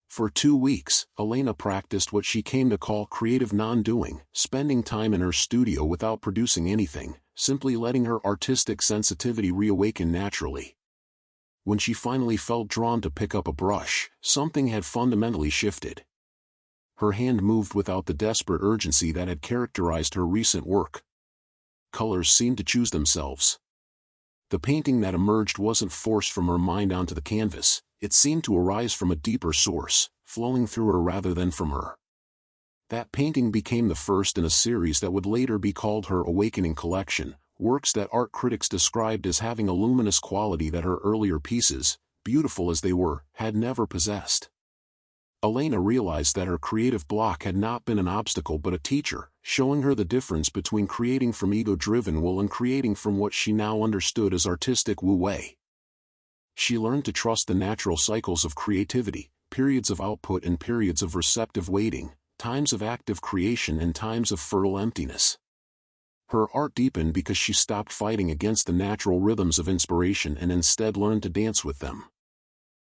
For 2 weeks, Elena practiced what she came to call creative non-doing, spending time in her studio without producing anything, simply letting her artistic sensitivity reawaken naturally. When she finally felt drawn to pick up a brush, something had fundamentally shifted. Her hand moved without the desperate urgency that had characterized her recent work. Colors seemed to choose themselves. The painting that emerged wasn't forced from her mind onto the canvas, it seemed to arise from a deeper source, flowing through her rather than from her. That painting became the first in a series that would later be called her Awakening Collection, works that art critics described as having a luminous quality that her earlier pieces, beautiful as they were, had never possessed. Elena realized that her creative block had not been an obstacle but a teacher, showing her the difference between creating from ego-driven will and creating from what she now understood as artistic Wu Wei. She learned to trust the natural cycles of creativity, periods of output and periods of receptive waiting, times of active creation and times of fertile emptiness. Her art deepened because she stopped fighting against the natural rhythms of inspiration and instead learned to dance with them.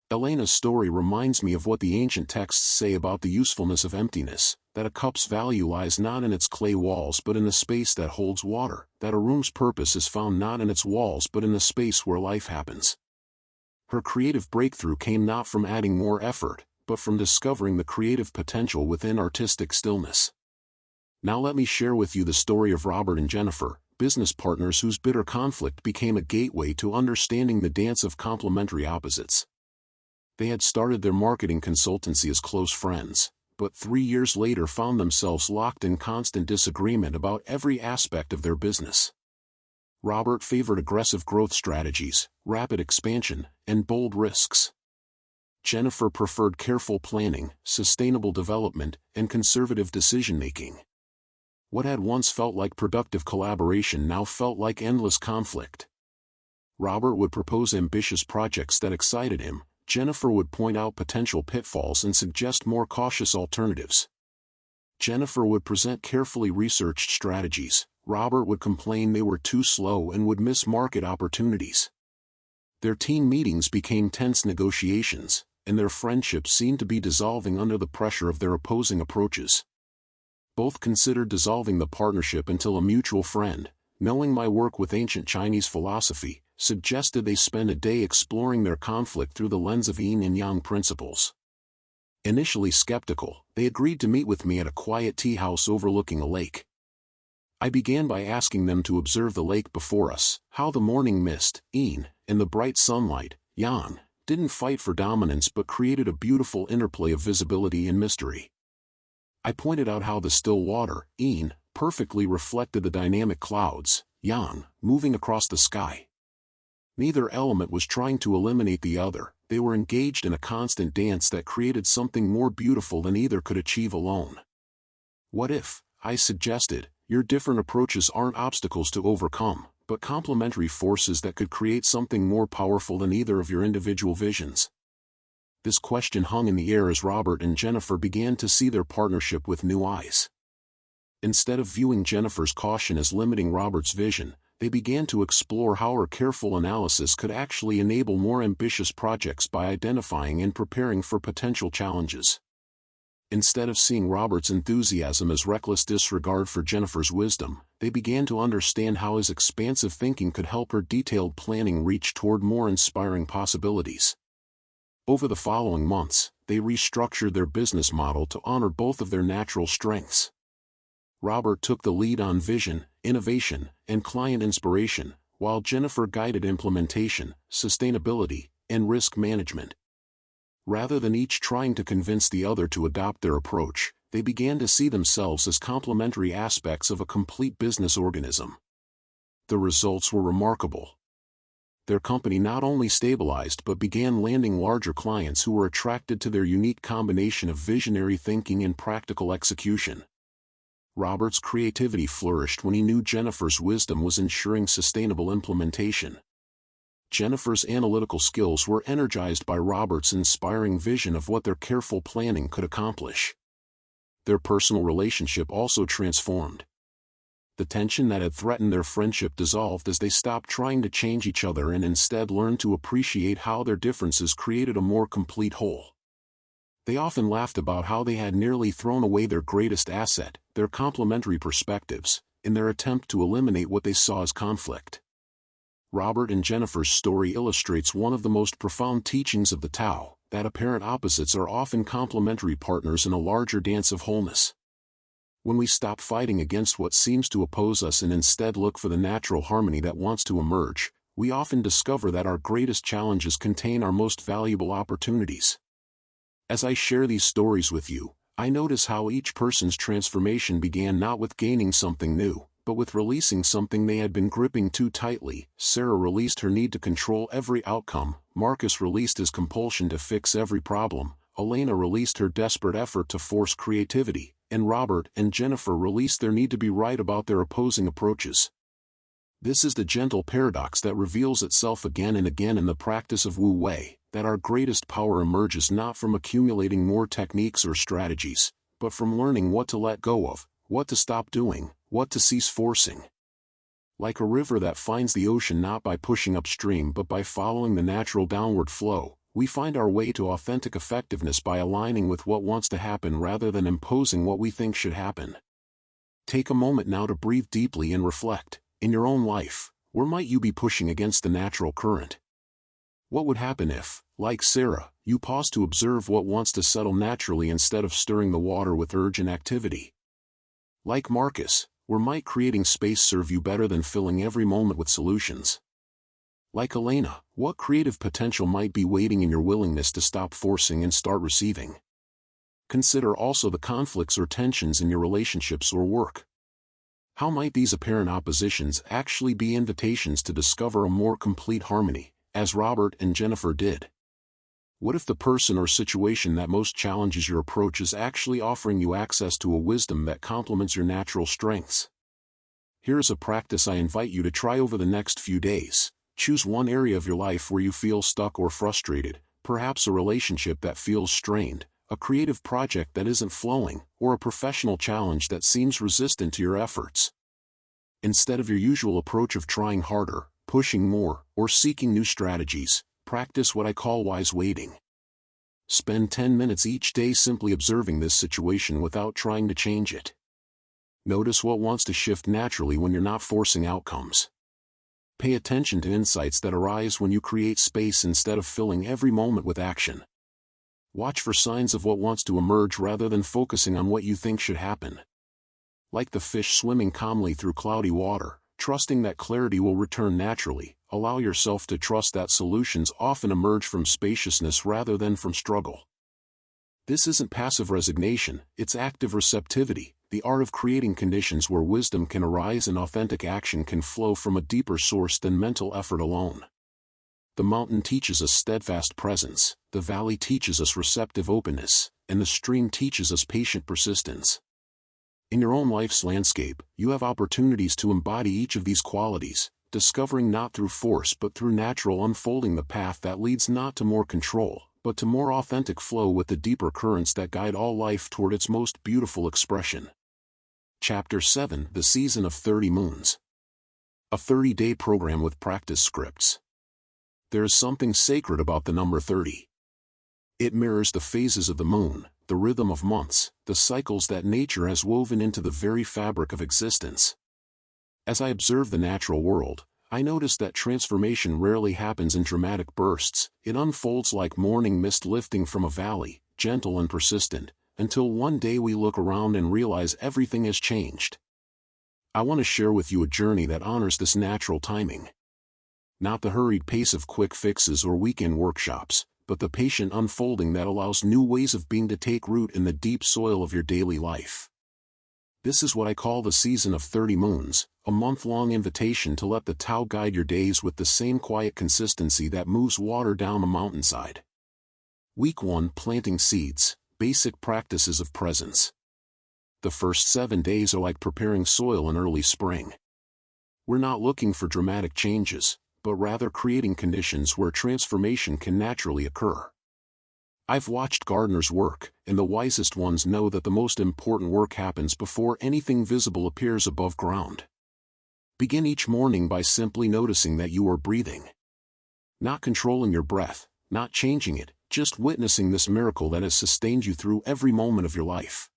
Elena's story reminds me of what the ancient texts say about the usefulness of emptiness, that a cup's value lies not in its clay walls but in the space that holds water, that a room's purpose is found not in its walls but in the space where life happens. Her creative breakthrough came not from adding more effort, but from discovering the creative potential within artistic stillness. Now let me share with you the story of Robert and Jennifer, business partners whose bitter conflict became a gateway to understanding the dance of complementary opposites. They had started their marketing consultancy as close friends, but 3 years later found themselves locked in constant disagreement about every aspect of their business. Robert favored aggressive growth strategies, rapid expansion, and bold risks. Jennifer preferred careful planning, sustainable development, and conservative decision-making. What had once felt like productive collaboration now felt like endless conflict. Robert would propose ambitious projects that excited him. Jennifer would point out potential pitfalls and suggest more cautious alternatives. Jennifer would present carefully researched strategies. Robert would complain they were too slow and would miss market opportunities. Their team meetings became tense negotiations, and their friendship seemed to be dissolving under the pressure of their opposing approaches. Both considered dissolving the partnership until a mutual friend, knowing my work with ancient Chinese philosophy, suggested they spend a day exploring their conflict through the lens of yin and yang principles. Initially skeptical, they agreed to meet with me at a quiet tea house overlooking a lake. I began by asking them to observe the lake before us, how the morning mist, yin, and the bright sunlight, yang, didn't fight for dominance but created a beautiful interplay of visibility and mystery. I pointed out how the still water, yin, perfectly reflected the dynamic clouds, yang, moving across the sky. Neither element was trying to eliminate the other, they were engaged in a constant dance that created something more beautiful than either could achieve alone. What if, I suggested, your different approaches aren't obstacles to overcome, but complementary forces that could create something more powerful than either of your individual visions? This question hung in the air as Robert and Jennifer began to see their partnership with new eyes. Instead of viewing Jennifer's caution as limiting Robert's vision, they began to explore how her careful analysis could actually enable more ambitious projects by identifying and preparing for potential challenges. Instead of seeing Robert's enthusiasm as reckless disregard for Jennifer's wisdom, they began to understand how his expansive thinking could help her detailed planning reach toward more inspiring possibilities. Over the following months, they restructured their business model to honor both of their natural strengths. Robert took the lead on vision, innovation, and client inspiration, while Jennifer guided implementation, sustainability, and risk management. Rather than each trying to convince the other to adopt their approach, they began to see themselves as complementary aspects of a complete business organism. The results were remarkable. Their company not only stabilized but began landing larger clients who were attracted to their unique combination of visionary thinking and practical execution. Robert's creativity flourished when he knew Jennifer's wisdom was ensuring sustainable implementation. Jennifer's analytical skills were energized by Robert's inspiring vision of what their careful planning could accomplish. Their personal relationship also transformed. The tension that had threatened their friendship dissolved as they stopped trying to change each other and instead learned to appreciate how their differences created a more complete whole. They often laughed about how they had nearly thrown away their greatest asset, their complementary perspectives, in their attempt to eliminate what they saw as conflict. Robert and Jennifer's story illustrates one of the most profound teachings of the Tao, that apparent opposites are often complementary partners in a larger dance of wholeness. When we stop fighting against what seems to oppose us and instead look for the natural harmony that wants to emerge, we often discover that our greatest challenges contain our most valuable opportunities. As I share these stories with you, I notice how each person's transformation began not with gaining something new, but with releasing something they had been gripping too tightly. Sarah released her need to control every outcome, Marcus released his compulsion to fix every problem, Elena released her desperate effort to force creativity, and Robert and Jennifer released their need to be right about their opposing approaches. This is the gentle paradox that reveals itself again and again in the practice of Wu Wei, that our greatest power emerges not from accumulating more techniques or strategies, but from learning what to let go of, what to stop doing, what to cease forcing. Like a river that finds the ocean not by pushing upstream but by following the natural downward flow, we find our way to authentic effectiveness by aligning with what wants to happen rather than imposing what we think should happen. Take a moment now to breathe deeply and reflect. In your own life, where might you be pushing against the natural current? What would happen if, like Sarah, you pause to observe what wants to settle naturally instead of stirring the water with urgent activity? Like Marcus, where might creating space serve you better than filling every moment with solutions? Like Elena, What creative potential might be waiting in your willingness to stop forcing and start receiving? Consider also the conflicts or tensions in your relationships or work. How might these apparent oppositions actually be invitations to discover a more complete harmony, as Robert and Jennifer did? What if the person or situation that most challenges your approach is actually offering you access to a wisdom that complements your natural strengths? Here is a practice I invite you to try over the next few days. Choose one area of your life where you feel stuck or frustrated, perhaps a relationship that feels strained, a creative project that isn't flowing, or a professional challenge that seems resistant to your efforts. Instead of your usual approach of trying harder, pushing more, or seeking new strategies, practice what I call wise waiting. Spend 10 minutes each day simply observing this situation without trying to change it. Notice what wants to shift naturally when you're not forcing outcomes. Pay attention to insights that arise when you create space instead of filling every moment with action. Watch for signs of what wants to emerge rather than focusing on what you think should happen. Like the fish swimming calmly through cloudy water, trusting that clarity will return naturally, allow yourself to trust that solutions often emerge from spaciousness rather than from struggle. This isn't passive resignation, it's active receptivity, the art of creating conditions where wisdom can arise and authentic action can flow from a deeper source than mental effort alone. The mountain teaches us steadfast presence, the valley teaches us receptive openness, and the stream teaches us patient persistence. In your own life's landscape, you have opportunities to embody each of these qualities, discovering not through force but through natural unfolding the path that leads not to more control, but to more authentic flow with the deeper currents that guide all life toward its most beautiful expression. Chapter 7: The Season of 30 Moons. A 30-day program with practice scripts. There is something sacred about the number 30. It mirrors the phases of the moon, the rhythm of months, the cycles that nature has woven into the very fabric of existence. As I observe the natural world, I notice that transformation rarely happens in dramatic bursts. It unfolds like morning mist lifting from a valley, gentle and persistent, until one day we look around and realize everything has changed. I want to share with you a journey that honors this natural timing. Not the hurried pace of quick fixes or weekend workshops, but the patient unfolding that allows new ways of being to take root in the deep soil of your daily life. This is what I call the season of 30 moons, a month-long invitation to let the Tao guide your days with the same quiet consistency that moves water down a mountainside. Week 1: Planting Seeds, Basic Practices of Presence. The first 7 days are like preparing soil in early spring. We're not looking for dramatic changes, but rather creating conditions where transformation can naturally occur. I've watched gardeners work, and the wisest ones know that the most important work happens before anything visible appears above ground. Begin each morning by simply noticing that you are breathing. Not controlling your breath, not changing it, just witnessing this miracle that has sustained you through every moment of your life.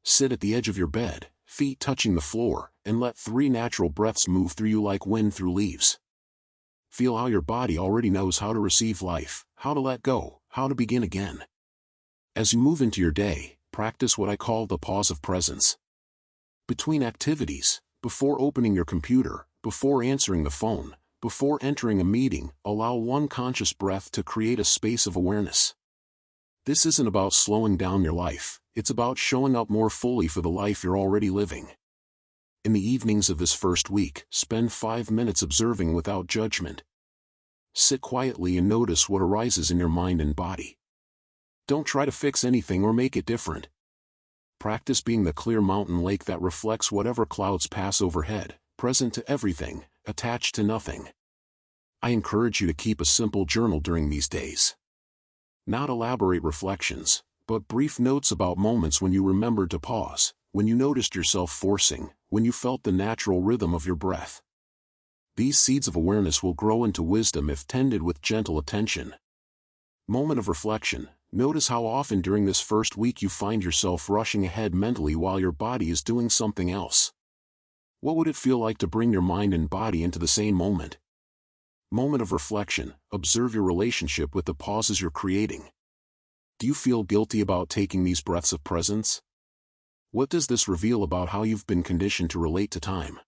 Sit at the edge of your bed, feet touching the floor, and let 3 natural breaths move through you like wind through leaves. Feel how your body already knows how to receive life, how to let go, how to begin again. As you move into your day, practice what I call the pause of presence. Between activities, before opening your computer, before answering the phone, before entering a meeting, allow one conscious breath to create a space of awareness. This isn't about slowing down your life, it's about showing up more fully for the life you're already living. In the evenings of this first week, spend 5 minutes observing without judgment. Sit quietly and notice what arises in your mind and body. Don't try to fix anything or make it different. Practice being the clear mountain lake that reflects whatever clouds pass overhead, present to everything, attached to nothing. I encourage you to keep a simple journal during these days. Not elaborate reflections, but brief notes about moments when you remembered to pause, when you noticed yourself forcing, when you felt the natural rhythm of your breath. These seeds of awareness will grow into wisdom if tended with gentle attention. Moment of reflection. Notice how often during this first week you find yourself rushing ahead mentally while your body is doing something else. What would it feel like to bring your mind and body into the same moment? Moment of reflection. Observe your relationship with the pauses you're creating. Do you feel guilty about taking these breaths of presence? What does this reveal about how you've been conditioned to relate to time?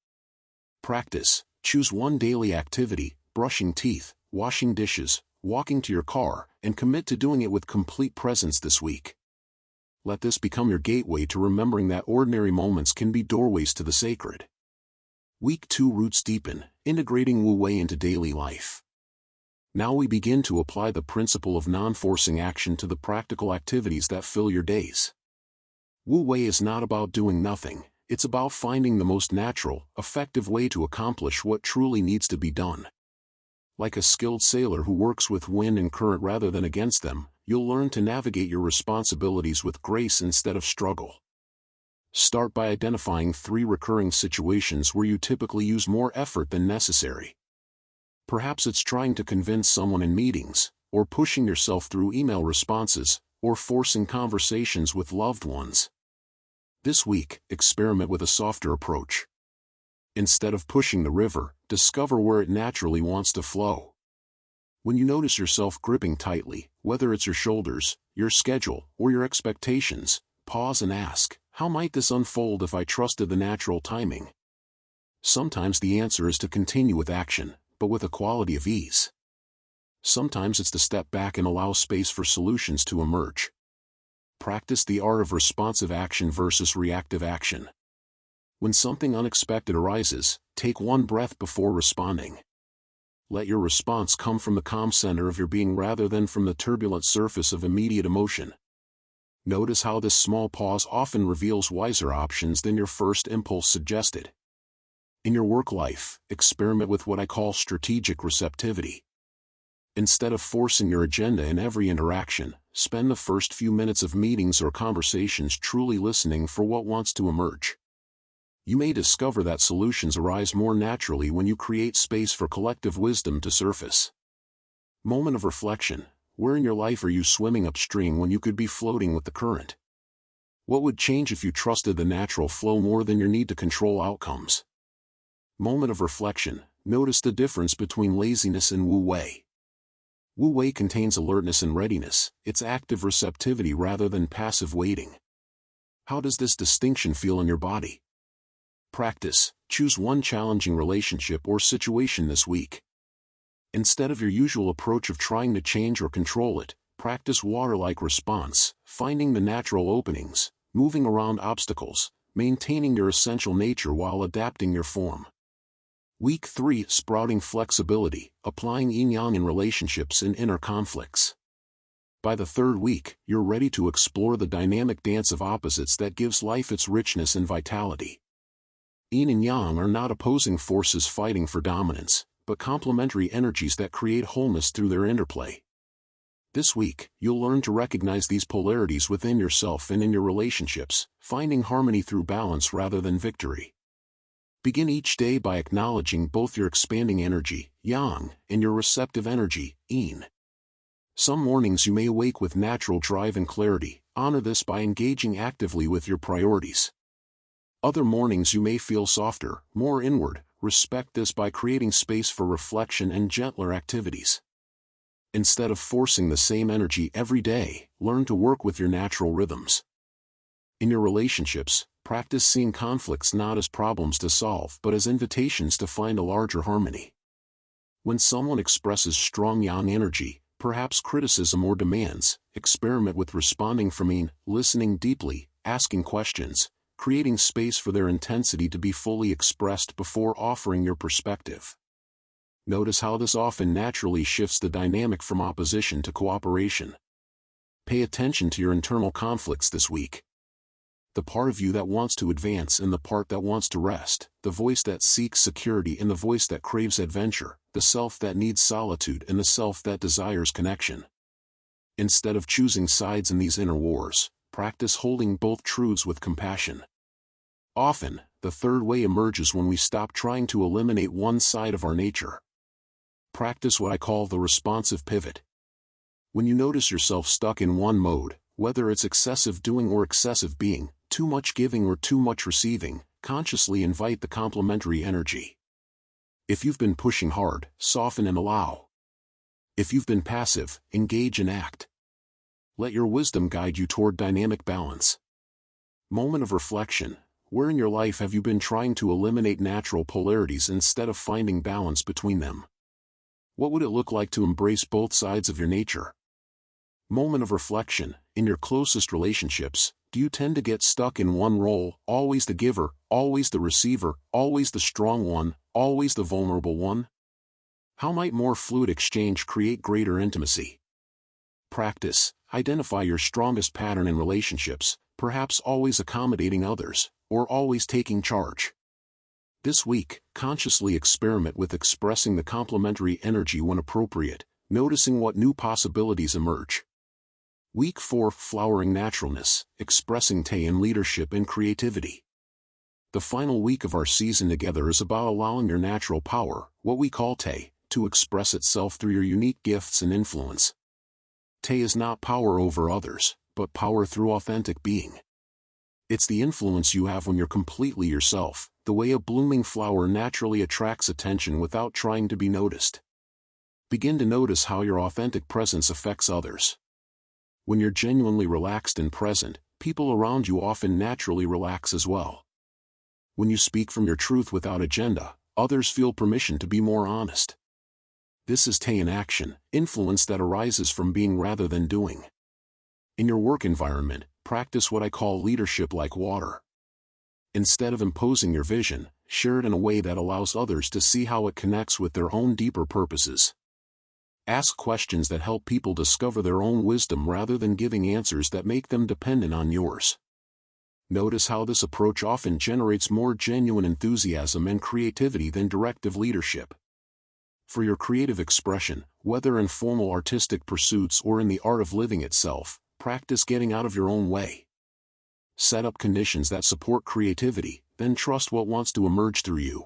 Practice. Choose one daily activity, brushing teeth, washing dishes, walking to your car, and commit to doing it with complete presence this week. Let this become your gateway to remembering that ordinary moments can be doorways to the sacred. Week 2 Roots Deepen, integrating Wu Wei into daily life. Now we begin to apply the principle of non-forcing action to the practical activities that fill your days. Wu Wei is not about doing nothing, it's about finding the most natural, effective way to accomplish what truly needs to be done. Like a skilled sailor who works with wind and current rather than against them, you'll learn to navigate your responsibilities with grace instead of struggle. Start by identifying 3 recurring situations where you typically use more effort than necessary. Perhaps it's trying to convince someone in meetings, or pushing yourself through email responses, or forcing conversations with loved ones. This week, experiment with a softer approach. Instead of pushing the river, discover where it naturally wants to flow. When you notice yourself gripping tightly, whether it's your shoulders, your schedule, or your expectations, pause and ask, how might this unfold if I trusted the natural timing? Sometimes the answer is to continue with action, but with a quality of ease. Sometimes it's to step back and allow space for solutions to emerge. Practice the art of responsive action versus reactive action. When something unexpected arises, take one breath before responding. Let your response come from the calm center of your being rather than from the turbulent surface of immediate emotion. Notice how this small pause often reveals wiser options than your first impulse suggested. In your work life, experiment with what I call strategic receptivity. Instead of forcing your agenda in every interaction, spend the first few minutes of meetings or conversations truly listening for what wants to emerge. You may discover that solutions arise more naturally when you create space for collective wisdom to surface. Moment of reflection. Where in your life are you swimming upstream when you could be floating with the current? What would change if you trusted the natural flow more than your need to control outcomes? Moment of reflection. Notice the difference between laziness and Wu Wei. Wu Wei contains alertness and readiness, it's active receptivity rather than passive waiting. How does this distinction feel in your body? Practice. Choose one challenging relationship or situation this week. Instead of your usual approach of trying to change or control it, practice water-like response, finding the natural openings, moving around obstacles, maintaining your essential nature while adapting your form. Week 3 Sprouting flexibility, applying yin-yang in relationships and inner conflicts. By the 3rd week, you're ready to explore the dynamic dance of opposites that gives life its richness and vitality. Yin and yang are not opposing forces fighting for dominance, but complementary energies that create wholeness through their interplay. This week, you'll learn to recognize these polarities within yourself and in your relationships, finding harmony through balance rather than victory. Begin each day by acknowledging both your expanding energy, yang, and your receptive energy, yin. Some mornings you may awake with natural drive and clarity. Honor this by engaging actively with your priorities. Other mornings you may feel softer, more inward. Respect this by creating space for reflection and gentler activities. Instead of forcing the same energy every day, learn to work with your natural rhythms. In your relationships, practice seeing conflicts not as problems to solve but as invitations to find a larger harmony. When someone expresses strong yang energy, perhaps criticism or demands, experiment with responding from yin, listening deeply, asking questions, creating space for their intensity to be fully expressed before offering your perspective. Notice how this often naturally shifts the dynamic from opposition to cooperation. Pay attention to your internal conflicts this week. The part of you that wants to advance and the part that wants to rest, the voice that seeks security and the voice that craves adventure, the self that needs solitude and the self that desires connection. Instead of choosing sides in these inner wars, practice holding both truths with compassion. Often, the 3rd way emerges when we stop trying to eliminate one side of our nature. Practice what I call the responsive pivot. When you notice yourself stuck in one mode, whether it's excessive doing or excessive being, too much giving or too much receiving, consciously invite the complementary energy. If you've been pushing hard, soften and allow. If you've been passive, engage and act. Let your wisdom guide you toward dynamic balance. Moment of reflection. Where in your life have you been trying to eliminate natural polarities instead of finding balance between them? What would it look like to embrace both sides of your nature? Moment of reflection. In your closest relationships, do you tend to get stuck in one role, always the giver, always the receiver, always the strong one, always the vulnerable one? How might more fluid exchange create greater intimacy? Practice. Identify your strongest pattern in relationships, perhaps always accommodating others, or always taking charge. This week, consciously experiment with expressing the complementary energy when appropriate, noticing what new possibilities emerge. Week 4, Flowering Naturalness, Expressing Tay in Leadership and Creativity. The final week of our season together is about allowing your natural power, what we call Tay, to express itself through your unique gifts and influence. Tay is not power over others, but power through authentic being. It's the influence you have when you're completely yourself, the way a blooming flower naturally attracts attention without trying to be noticed. Begin to notice how your authentic presence affects others. When you're genuinely relaxed and present, people around you often naturally relax as well. When you speak from your truth without agenda, others feel permission to be more honest. This is Tay in action, influence that arises from being rather than doing. In your work environment, practice what I call leadership like water. Instead of imposing your vision, share it in a way that allows others to see how it connects with their own deeper purposes. Ask questions that help people discover their own wisdom rather than giving answers that make them dependent on yours. Notice how this approach often generates more genuine enthusiasm and creativity than directive leadership. For your creative expression, whether in formal artistic pursuits or in the art of living itself, practice getting out of your own way. Set up conditions that support creativity, then trust what wants to emerge through you.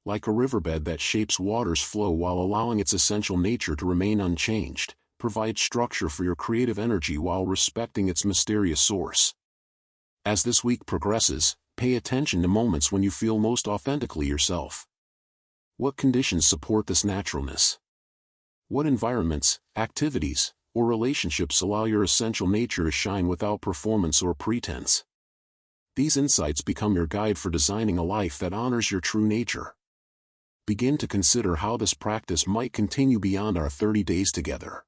Like a riverbed that shapes water's flow while allowing its essential nature to remain unchanged, provide structure for your creative energy while respecting its mysterious source. As this week progresses, pay attention to moments when you feel most authentically yourself. What conditions support this naturalness? What environments, activities, or relationships allow your essential nature to shine without performance or pretense? These insights become your guide for designing a life that honors your true nature. Begin to consider how this practice might continue beyond our 30 days together.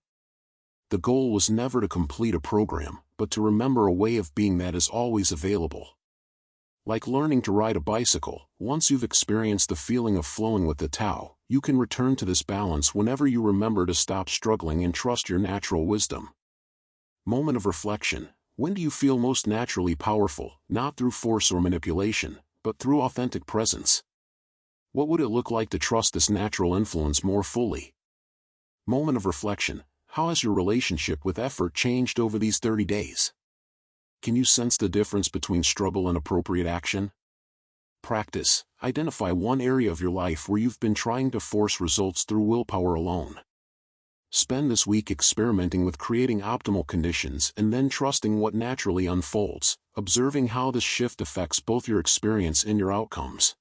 The goal was never to complete a program, but to remember a way of being that is always available. Like learning to ride a bicycle, once you've experienced the feeling of flowing with the Tao, you can return to this balance whenever you remember to stop struggling and trust your natural wisdom. Moment of reflection. When do you feel most naturally powerful, not through force or manipulation, but through authentic presence? What would it look like to trust this natural influence more fully? Moment of reflection. How has your relationship with effort changed over these 30 days? Can you sense the difference between struggle and appropriate action? Practice. Identify one area of your life where you've been trying to force results through willpower alone. Spend this week experimenting with creating optimal conditions and then trusting what naturally unfolds, observing how this shift affects both your experience and your outcomes.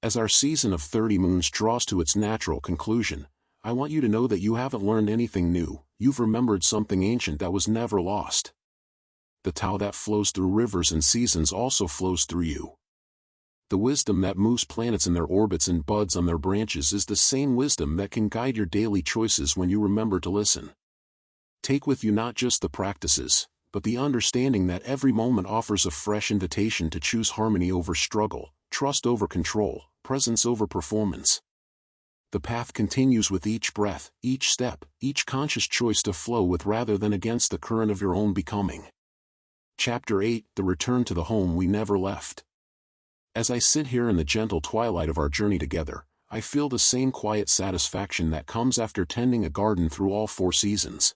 As our season of 30 moons draws to its natural conclusion, I want you to know that you haven't learned anything new, you've remembered something ancient that was never lost. The Tao that flows through rivers and seasons also flows through you. The wisdom that moves planets in their orbits and buds on their branches is the same wisdom that can guide your daily choices when you remember to listen. Take with you not just the practices, but the understanding that every moment offers a fresh invitation to choose harmony over struggle, trust over control, presence over performance. The path continues with each breath, each step, each conscious choice to flow with rather than against the current of your own becoming. Chapter 8, The Return to the Home We Never Left. As I sit here in the gentle twilight of our journey together, I feel the same quiet satisfaction that comes after tending a garden through all 4 seasons.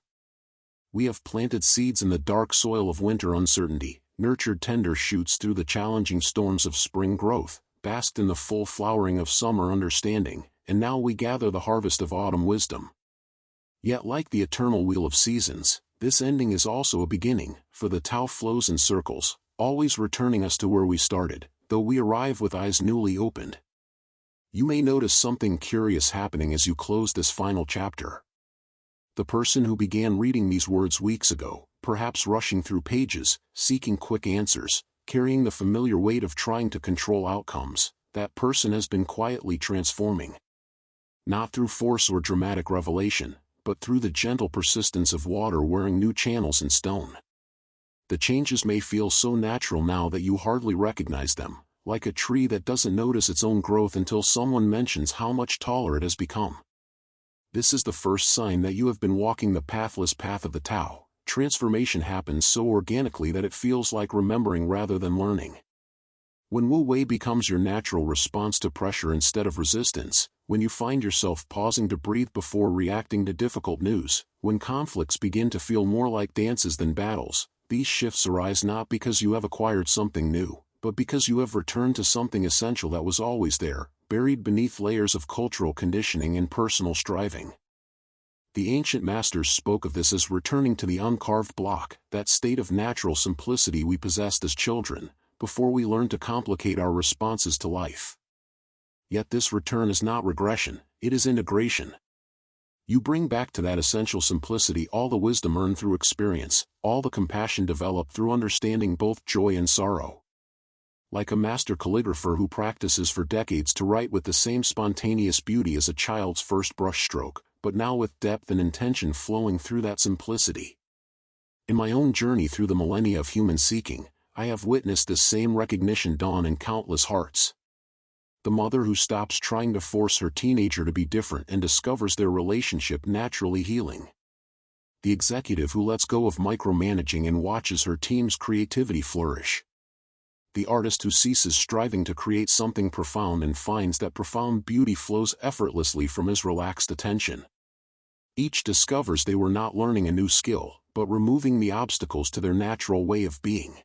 We have planted seeds in the dark soil of winter uncertainty, nurtured tender shoots through the challenging storms of spring growth, basked in the full flowering of summer understanding, and now we gather the harvest of autumn wisdom. Yet like the eternal wheel of seasons, this ending is also a beginning, for the Tao flows in circles, always returning us to where we started, though we arrive with eyes newly opened. You may notice something curious happening as you close this final chapter. The person who began reading these words weeks ago, perhaps rushing through pages, seeking quick answers, carrying the familiar weight of trying to control outcomes, that person has been quietly transforming. not through force or dramatic revelation, but through the gentle persistence of water wearing new channels in stone. The changes may feel so natural now that you hardly recognize them, like a tree that doesn't notice its own growth until someone mentions how much taller it has become. This is the first sign that you have been walking the pathless path of the Tao. Transformation happens so organically that it feels like remembering rather than learning. When Wu Wei becomes your natural response to pressure instead of resistance, when you find yourself pausing to breathe before reacting to difficult news, when conflicts begin to feel more like dances than battles, these shifts arise not because you have acquired something new, but because you have returned to something essential that was always there, buried beneath layers of cultural conditioning and personal striving. The ancient masters spoke of this as returning to the uncarved block, that state of natural simplicity we possessed as children, before we learned to complicate our responses to life. Yet this return is not regression, it is integration. You bring back to that essential simplicity all the wisdom earned through experience, all the compassion developed through understanding both joy and sorrow. Like a master calligrapher who practices for decades to write with the same spontaneous beauty as a child's first brushstroke, but now with depth and intention flowing through that simplicity. In my own journey through the millennia of human seeking, I have witnessed this same recognition dawn in countless hearts. The mother who stops trying to force her teenager to be different and discovers their relationship naturally healing. The executive who lets go of micromanaging and watches her team's creativity flourish. The artist who ceases striving to create something profound and finds that profound beauty flows effortlessly from his relaxed attention. Each discovers they were not learning a new skill, but removing the obstacles to their natural way of being.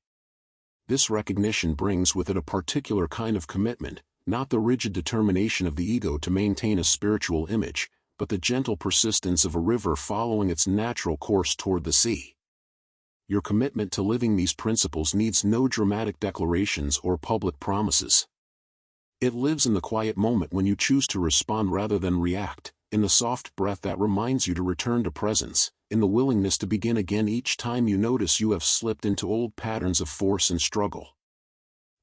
This recognition brings with it a particular kind of commitment, not the rigid determination of the ego to maintain a spiritual image, but the gentle persistence of a river following its natural course toward the sea. Your commitment to living these principles needs no dramatic declarations or public promises. It lives in the quiet moment when you choose to respond rather than react, in the soft breath that reminds you to return to presence, in the willingness to begin again each time you notice you have slipped into old patterns of force and struggle.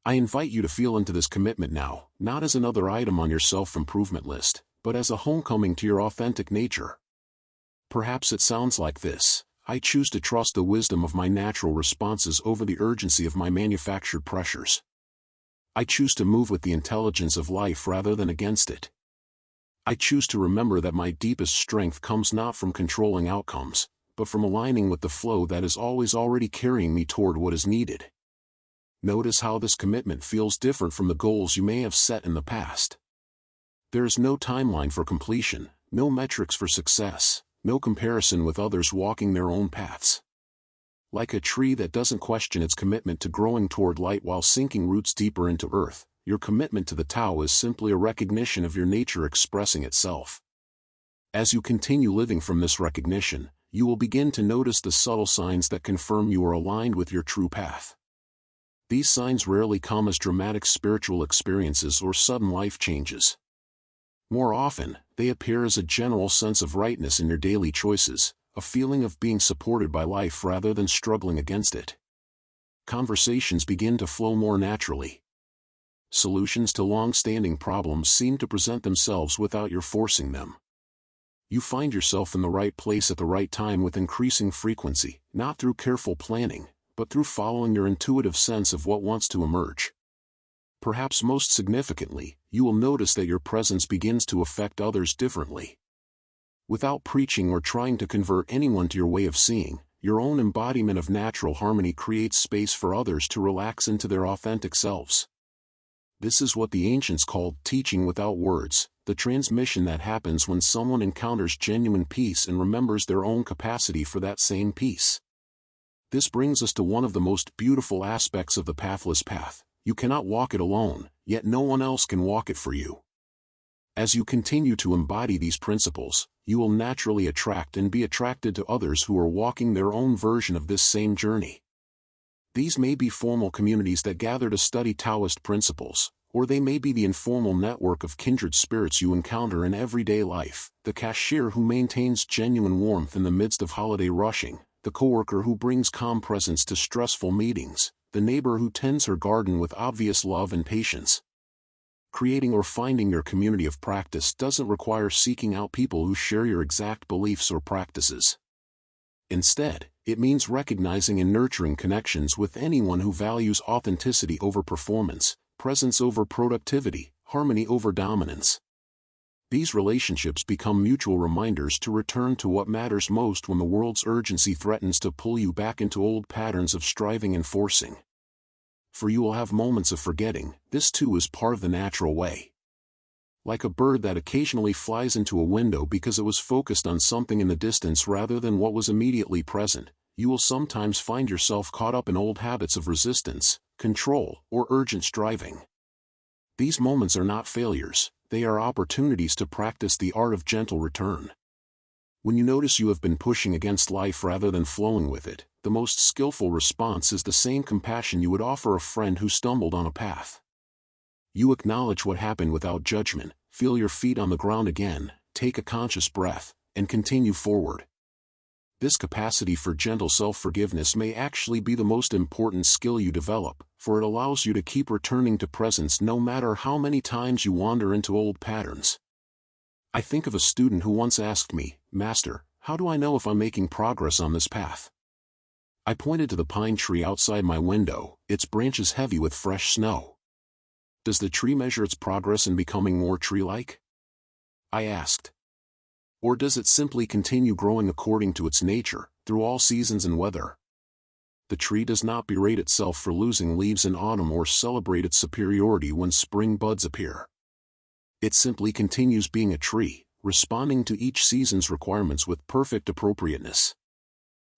I invite you to feel into this commitment now, not as another item on your self-improvement list, but as a homecoming to your authentic nature. Perhaps it sounds like this: I choose to trust the wisdom of my natural responses over the urgency of my manufactured pressures. I choose to move with the intelligence of life rather than against it. I choose to remember that my deepest strength comes not from controlling outcomes, but from aligning with the flow that is always already carrying me toward what is needed. Notice how this commitment feels different from the goals you may have set in the past. There is no timeline for completion, no metrics for success, no comparison with others walking their own paths. Like a tree that doesn't question its commitment to growing toward light while sinking roots deeper into earth, your commitment to the Tao is simply a recognition of your nature expressing itself. As you continue living from this recognition, you will begin to notice the subtle signs that confirm you are aligned with your true path. These signs rarely come as dramatic spiritual experiences or sudden life changes. More often, they appear as a general sense of rightness in your daily choices, a feeling of being supported by life rather than struggling against it. Conversations begin to flow more naturally. Solutions to long-standing problems seem to present themselves without your forcing them. You find yourself in the right place at the right time with increasing frequency, not through careful planning, but through following your intuitive sense of what wants to emerge. Perhaps most significantly, you will notice that your presence begins to affect others differently. Without preaching or trying to convert anyone to your way of seeing, your own embodiment of natural harmony creates space for others to relax into their authentic selves. This is what the ancients called teaching without words, the transmission that happens when someone encounters genuine peace and remembers their own capacity for that same peace. This brings us to one of the most beautiful aspects of the pathless path. You cannot walk it alone, yet no one else can walk it for you. As you continue to embody these principles, you will naturally attract and be attracted to others who are walking their own version of this same journey. These may be formal communities that gather to study Taoist principles, or they may be the informal network of kindred spirits you encounter in everyday life, the cashier who maintains genuine warmth in the midst of holiday rushing, the coworker who brings calm presence to stressful meetings, the neighbor who tends her garden with obvious love and patience. creating or finding your community of practice doesn't require seeking out people who share your exact beliefs or practices. Instead, it means recognizing and nurturing connections with anyone who values authenticity over performance, presence over productivity, harmony over dominance. These relationships become mutual reminders to return to what matters most when the world's urgency threatens to pull you back into old patterns of striving and forcing. For you will have moments of forgetting. This too is part of the natural way. Like a bird that occasionally flies into a window because it was focused on something in the distance rather than what was immediately present, you will sometimes find yourself caught up in old habits of resistance, control, or urgent striving. These moments are not failures, they are opportunities to practice the art of gentle return. When you notice you have been pushing against life rather than flowing with it, the most skillful response is the same compassion you would offer a friend who stumbled on a path. You acknowledge what happened without judgment, feel your feet on the ground again, take a conscious breath, and continue forward. This capacity for gentle self-forgiveness may actually be the most important skill you develop, for it allows you to keep returning to presence no matter how many times you wander into old patterns. I think of a student who once asked me, "Master, how do I know if I'm making progress on this path?" I pointed to the pine tree outside my window, its branches heavy with fresh snow. "Does the tree measure its progress in becoming more tree-like?" I asked. "Or does it simply continue growing according to its nature, through all seasons and weather?" The tree does not berate itself for losing leaves in autumn or celebrate its superiority when spring buds appear. It simply continues being a tree, responding to each season's requirements with perfect appropriateness.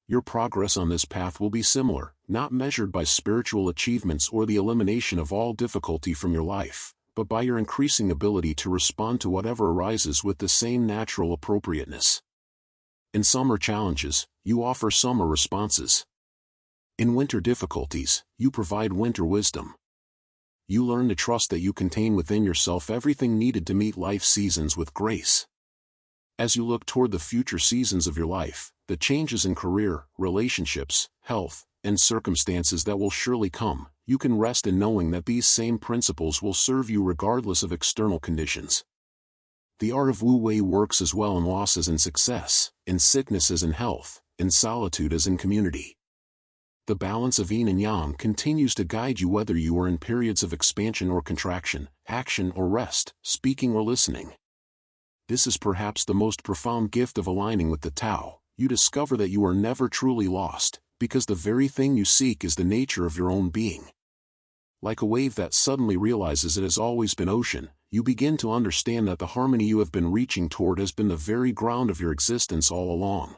Your progress on this path will be similar, not measured by spiritual achievements or the elimination of all difficulty from your life, but by your increasing ability to respond to whatever arises with the same natural appropriateness. In summer challenges, you offer summer responses. In winter difficulties, you provide winter wisdom. You learn to trust that you contain within yourself everything needed to meet life's seasons with grace. As you look toward the future seasons of your life, the changes in career, relationships, health, and circumstances that will surely come, you can rest in knowing that these same principles will serve you regardless of external conditions. The art of wu-wei works as well in loss as in success, in sickness as in health, in solitude as in community. The balance of yin and yang continues to guide you whether you are in periods of expansion or contraction, action or rest, speaking or listening. This is perhaps the most profound gift of aligning with the Tao. You discover that you are never truly lost, because the very thing you seek is the nature of your own being. Like a wave that suddenly realizes it has always been ocean, you begin to understand that the harmony you have been reaching toward has been the very ground of your existence all along.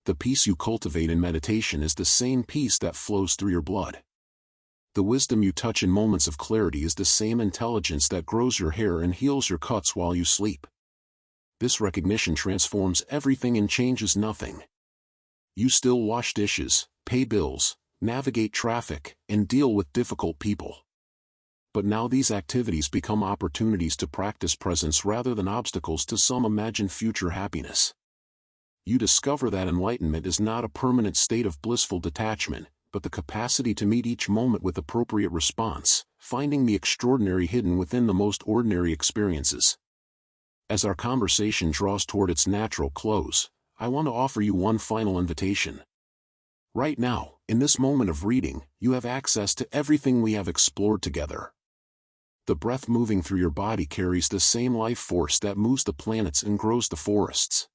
The peace you cultivate in meditation is the same peace that flows through your blood. The wisdom you touch in moments of clarity is the same intelligence that grows your hair and heals your cuts while you sleep. This recognition transforms everything and changes nothing. You still wash dishes, pay bills, navigate traffic, and deal with difficult people. But now these activities become opportunities to practice presence rather than obstacles to some imagined future happiness. You discover that enlightenment is not a permanent state of blissful detachment, but the capacity to meet each moment with appropriate response, finding the extraordinary hidden within the most ordinary experiences. As our conversation draws toward its natural close, I want to offer you one final invitation. Right now, in this moment of reading, you have access to everything we have explored together. The breath moving through your body carries the same life force that moves the planets and grows the forests.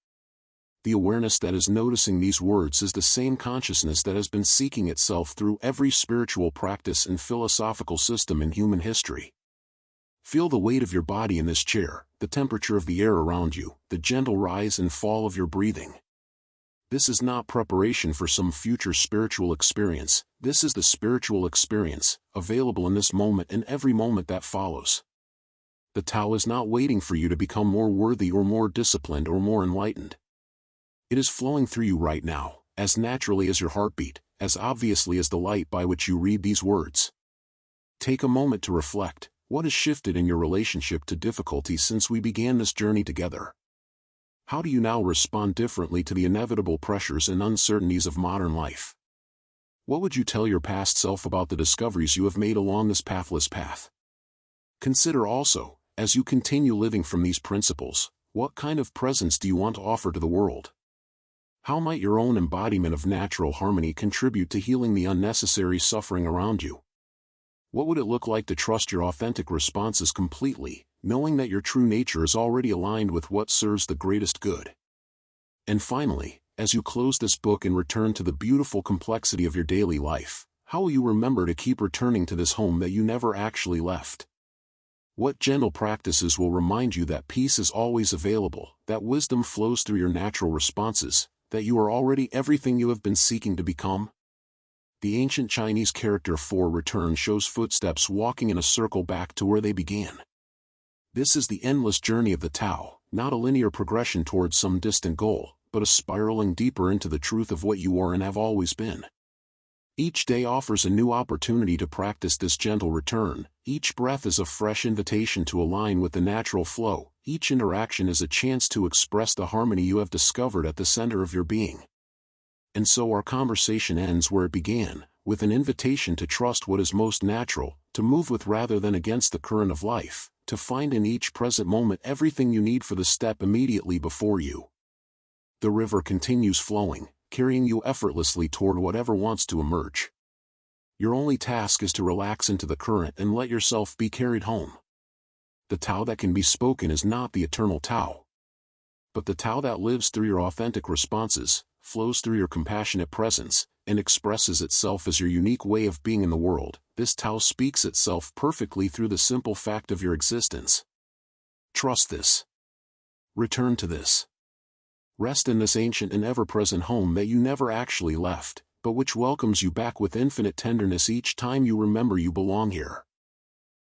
The awareness that is noticing these words is the same consciousness that has been seeking itself through every spiritual practice and philosophical system in human history. Feel the weight of your body in this chair, the temperature of the air around you, the gentle rise and fall of your breathing. This is not preparation for some future spiritual experience, this is the spiritual experience, available in this moment and every moment that follows. The Tao is not waiting for you to become more worthy or more disciplined or more enlightened. It is flowing through you right now, as naturally as your heartbeat, as obviously as the light by which you read these words. Take a moment to reflect. What has shifted in your relationship to difficulty since we began this journey together? How do you now respond differently to the inevitable pressures and uncertainties of modern life? What would you tell your past self about the discoveries you have made along this pathless path? Consider also, as you continue living from these principles, what kind of presence do you want to offer to the world? How might your own embodiment of natural harmony contribute to healing the unnecessary suffering around you? What would it look like to trust your authentic responses completely, knowing that your true nature is already aligned with what serves the greatest good? And finally, as you close this book and return to the beautiful complexity of your daily life, how will you remember to keep returning to this home that you never actually left? What gentle practices will remind you that peace is always available, that wisdom flows through your natural responses, that you are already everything you have been seeking to become? The ancient Chinese character for return shows footsteps walking in a circle back to where they began. This is the endless journey of the Tao, not a linear progression towards some distant goal, but a spiraling deeper into the truth of what you are and have always been. Each day offers a new opportunity to practice this gentle return. Each breath is a fresh invitation to align with the natural flow. Each interaction is a chance to express the harmony you have discovered at the center of your being. And so our conversation ends where it began, with an invitation to trust what is most natural, to move with rather than against the current of life, to find in each present moment everything you need for the step immediately before you. The river continues flowing, carrying you effortlessly toward whatever wants to emerge. Your only task is to relax into the current and let yourself be carried home. The Tao that can be spoken is not the eternal Tao, but the Tao that lives through your authentic responses, flows through your compassionate presence, and expresses itself as your unique way of being in the world. This Tao speaks itself perfectly through the simple fact of your existence. Trust this. Return to this. Rest in this ancient and ever-present home that you never actually left, but which welcomes you back with infinite tenderness each time you remember you belong here.